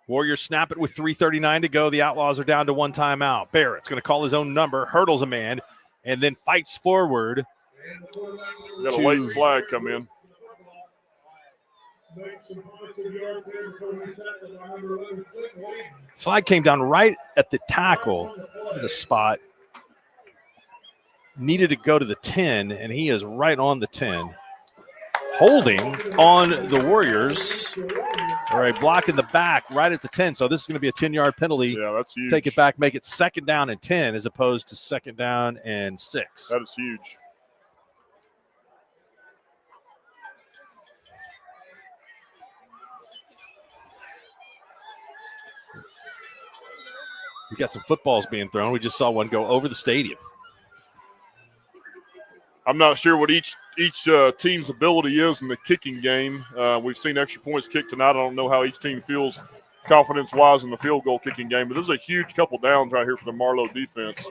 B: Warriors snap it with 3:39 to go. The Outlaws are down to 1 timeout. Barrett's going to call his own number, hurdles a man, and then fights forward.
C: We got a late flag come in.
B: Flag came down right at the tackle, the spot. Needed to go to the 10, and he is right on the 10. Holding on the Warriors, or a block in the back right at the 10. So this is going to be a 10-yard penalty.
C: Yeah, that's huge.
B: Take it back, make it 2nd down and 10 as opposed to 2nd down and 6.
C: That is huge.
B: We got some footballs being thrown. We just saw one go over the stadium.
C: I'm not sure what each team's ability is in the kicking game. We've seen extra points kicked tonight. I don't know how each team feels confidence-wise in the field goal kicking game, but this is a huge couple downs right here for the Marlow defense.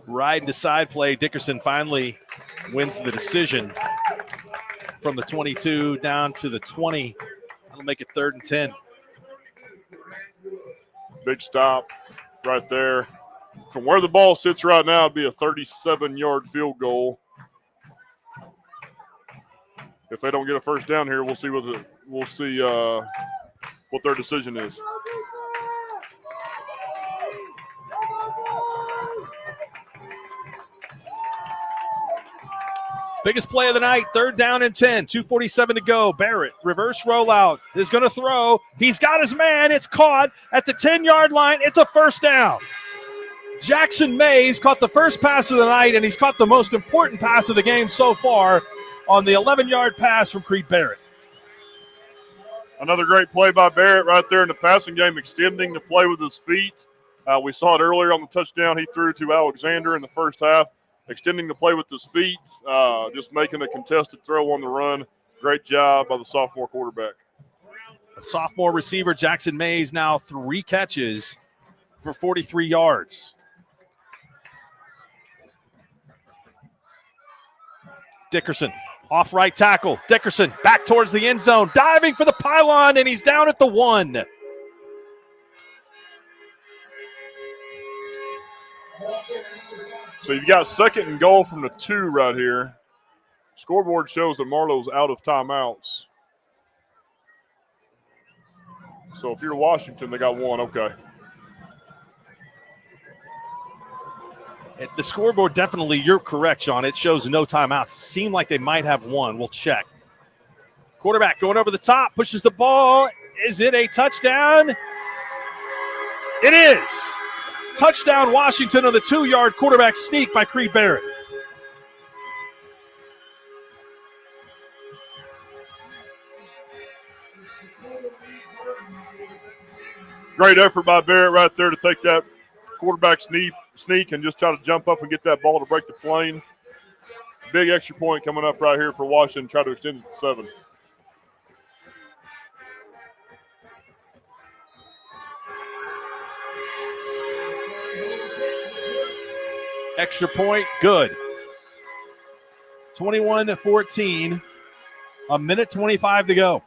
B: Ride to side play. Dickerson finally wins the decision from the 22 down to the 20. That'll make it 3rd and 10.
C: Big stop right there. From where the ball sits right now, it'd be a 37-yard field goal. If they don't get a first down here, we'll see what their decision is.
B: Biggest play of the night, 3rd down and 10, 2:47 to go. Barrett, reverse rollout, is going to throw. He's got his man. It's caught at the 10-yard line. It's a 1st down. Jackson Mays caught the first pass of the night, and he's caught the most important pass of the game so far on the 11-yard pass from Creed Barrett.
C: Another great play by Barrett right there in the passing game, extending the play with his feet. We saw it earlier on the touchdown he threw to Alexander in the first half, extending the play with his feet, just making a contested throw on the run. Great job by the sophomore quarterback.
B: The sophomore receiver, Jackson Mays, now 3 catches for 43 yards. Dickerson, off right tackle. Dickerson back towards the end zone, diving for the pylon, and he's down at the 1.
C: So you've got 2nd and goal from the 2 right here. Scoreboard shows that Marlow's out of timeouts. So if you're Washington, they got 1. Okay.
B: The scoreboard definitely, you're correct, Sean. It shows no timeouts. It seemed like they might have 1. We'll check. Quarterback going over the top, pushes the ball. Is it a touchdown? It is. Touchdown Washington on the 2-yard quarterback sneak by Creed Barrett.
C: Great effort by Barrett right there to take that quarterback sneak and just try to jump up and get that ball to break the plane. Big extra point coming up right here for Washington. Try to extend it to 7.
B: Extra point, good. 21-14, a minute 25 to go.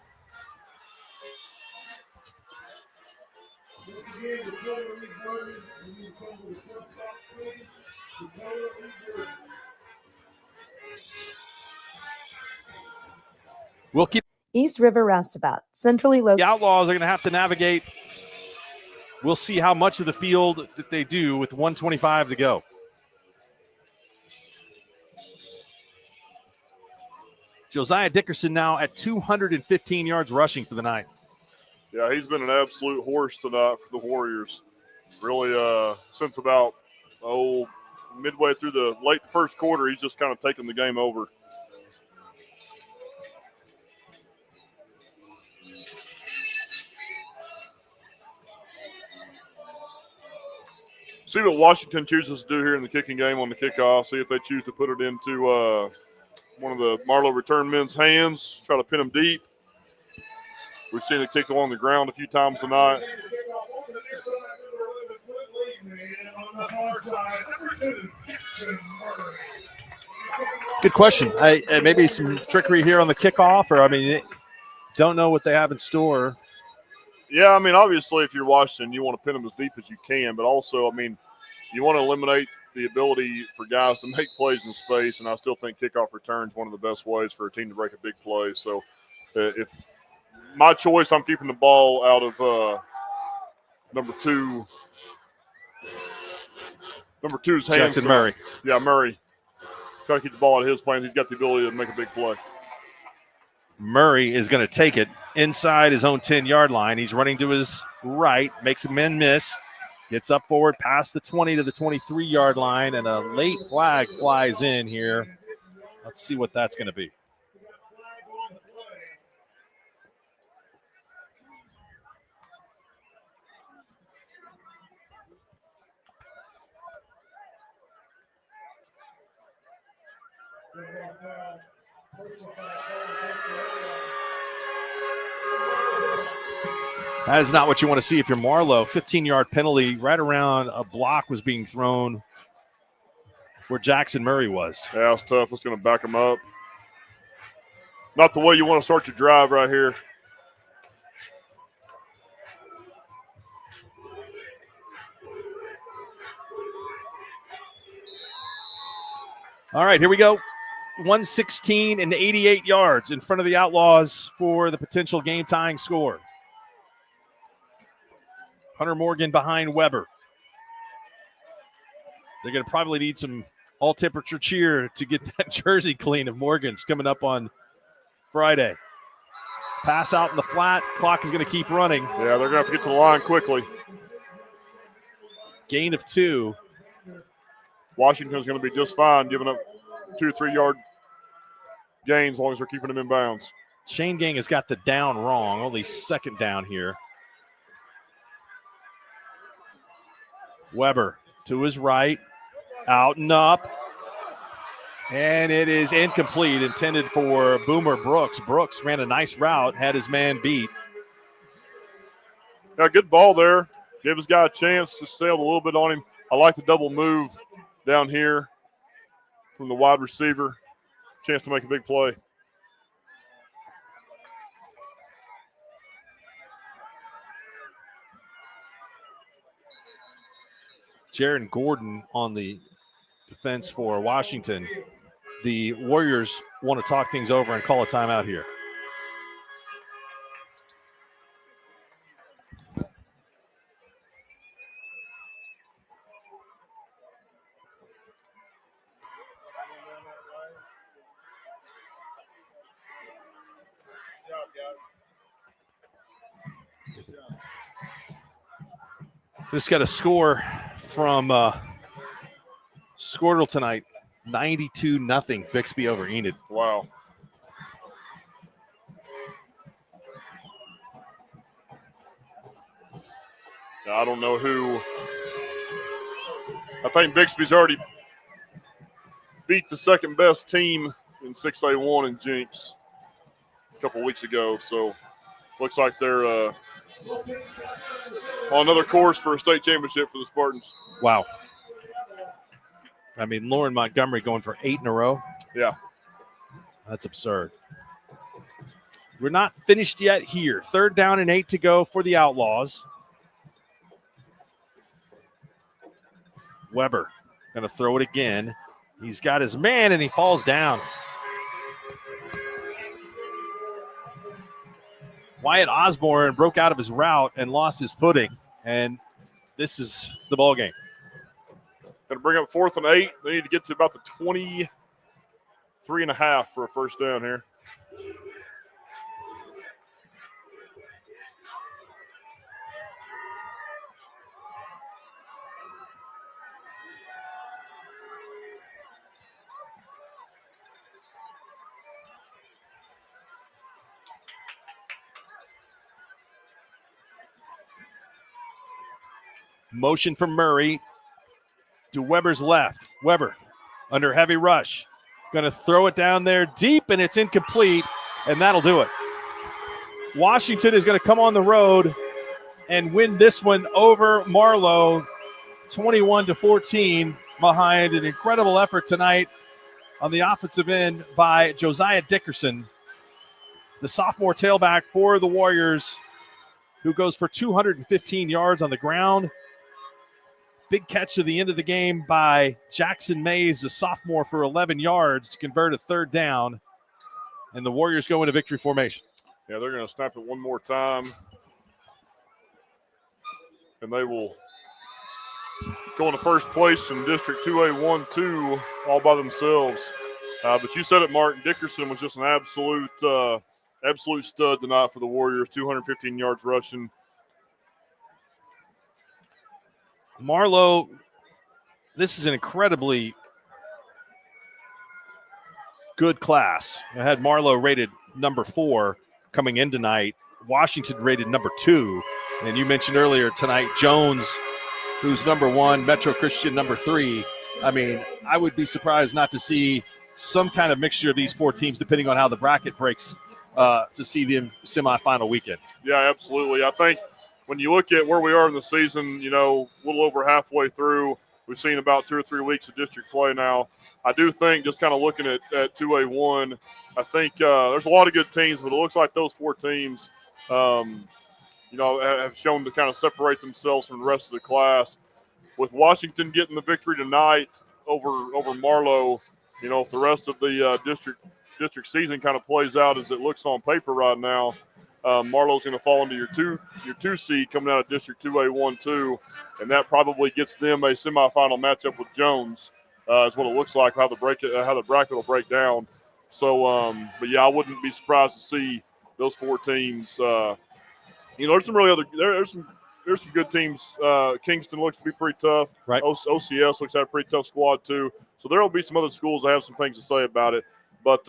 B: We'll keep
T: East River Roustabout, centrally located.
B: The Outlaws are going to have to navigate. We'll see how much of the field that they do with 1:25 to go. Josiah Dickerson now at 215 yards rushing for the night.
C: Yeah, he's been an absolute horse tonight for the Warriors. Really, since about midway through the late first quarter, he's just kind of taken the game over. See what Washington chooses to do here in the kicking game on the kickoff. See if they choose to put it into one of the Marlow return men's hands, try to pin them deep. We've seen it kick along the ground a few times tonight.
B: Good question. Maybe some trickery here on the kickoff, or don't know what they have in store.
C: Yeah, obviously, if you're Washington, you want to pin them as deep as you can, but also, you want to eliminate the ability for guys to make plays in space, and I still think kickoff return is one of the best ways for a team to break a big play. So, if my choice, I'm keeping the ball out of number 2. Number 2's hands.
B: Jackson Murray.
C: Yeah, Murray. Try to keep the ball out of his plans. He's got the ability to make a big play.
B: Murray is going to take it inside his own 10-yard line. He's running to his right, makes a men miss, gets up forward past the 20 to the 23-yard line, and a late flag flies in here. Let's see what that's going to be. That is not what you want to see if you're Marlow. 15-yard penalty right around a block was being thrown where Jackson Murray was.
C: Yeah, it's tough. It's going to back him up. Not the way you want to start your drive right here.
B: All right, here we go. 116 and 88 yards in front of the Outlaws for the potential game-tying score. Hunter Morgan behind Weber. They're going to probably need some all-temperature cheer to get that jersey clean of Morgan's coming up on Friday. Pass out in the flat. Clock is going to keep running.
C: Yeah, they're going to have to get to the line quickly.
B: Gain of 2.
C: Washington's going to be just fine giving up 2 or 3 yard gains as long as they're keeping them in bounds.
B: Shane Gang has got the down wrong, only second down here. Weber to his right, out and up. And it is incomplete, intended for Boomer Brooks. Brooks ran a nice route, had his man beat.
C: Yeah, good ball there. Give his guy a chance to sail a little bit on him. I like the double move down here from the wide receiver. Chance to make a big play.
B: Jaron Gordon on the defense for Washington. The Warriors want to talk things over and call a timeout here. Just got a score from Squirtle tonight, 92-0 Bixby over Enid.
C: Wow. I don't know who. I think Bixby's already beat the second best team in 6A1 in Jinx a couple weeks ago. So looks like they're on another course for a state championship for the Spartans.
B: Wow. I mean, Lauren Montgomery going for 8 in a row.
C: Yeah.
B: That's absurd. We're not finished yet here. 3rd down and 8 to go for the Outlaws. Weber going to throw it again. He's got his man, and he falls down. Wyatt Osborne broke out of his route and lost his footing, and this is the ball game.
C: Going to bring up 4th and 8. They need to get to about the 23.5 for a first down here.
B: Motion from Murray to Weber's left. Weber under heavy rush. Going to throw it down there deep, and it's incomplete, and that'll do it. Washington is going to come on the road and win this one over Marlow, 21-14, behind an incredible effort tonight on the offensive end by Josiah Dickerson, the sophomore tailback for the Warriors, who goes for 215 yards on the ground. Big catch at the end of the game by Jackson Mays, the sophomore, for 11 yards to convert a 3rd down. And the Warriors go into victory formation.
C: Yeah, they're going to snap it one more time. And they will go into first place in District 2A1-2 all by themselves. But you said it, Martin. Dickerson was just an absolute stud tonight for the Warriors, 215 yards rushing.
B: Marlow, this is an incredibly good class. I had Marlow rated number 4 coming in tonight. Washington rated number 2. And you mentioned earlier tonight, Jones, who's number 1, Metro Christian number 3. I mean, I would be surprised not to see some kind of mixture of these 4 teams, depending on how the bracket breaks, to see the semifinal weekend.
C: Yeah, absolutely. I think when you look at where we are in the season, you know, a little over halfway through, we've seen about 2 or 3 weeks of district play now. I do think, just kind of looking at 2A1, I think there's a lot of good teams, but it looks like those 4 teams, you know, have shown to kind of separate themselves from the rest of the class. With Washington getting the victory tonight over Marlow, you know, if the rest of the district season kind of plays out as it looks on paper right now, Marlow's going to fall into your two seed coming out of District 2A1-2, and that probably gets them a semifinal matchup with Jones. Is what it looks like how the bracket will break down. So, but yeah, I wouldn't be surprised to see those 4 teams. You know, there's some there's some good teams. Kingston looks to be pretty tough.
B: Right.
C: OCS looks to have a pretty tough squad too. So there will be some other schools that have some things to say about it. But,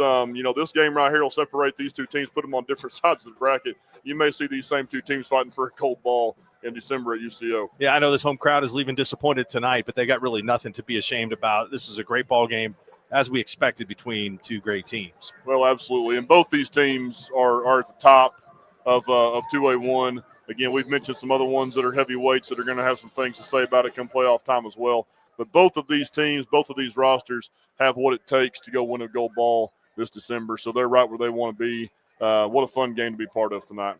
C: this game right here will separate these two teams, put them on different sides of the bracket. You may see these same two teams fighting for a gold ball in December at UCO.
B: Yeah, I know this home crowd is leaving disappointed tonight, but they got really nothing to be ashamed about. This is a great ball game, as we expected, between two great teams.
C: Well, absolutely. And both these teams are at the top of 2A1. Again, we've mentioned some other ones that are heavyweights that are going to have some things to say about it come playoff time as well. But both of these teams, both of these rosters have what it takes to go win a gold ball this December. So they're right where they want to be. What a fun game to be part of tonight.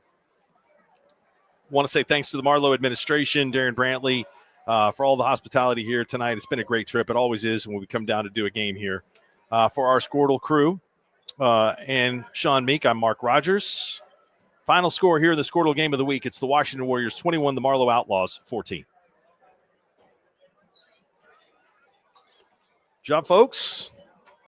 B: Want to say thanks to the Marlow administration, Darren Brantley, for all the hospitality here tonight. It's been a great trip. It always is when we come down to do a game here. For our Squirtle crew and Sean Meek, I'm Mark Rogers. Final score here in the Squirtle game of the week. It's the Washington Warriors 21, the Marlow Outlaws 14. Good job, folks.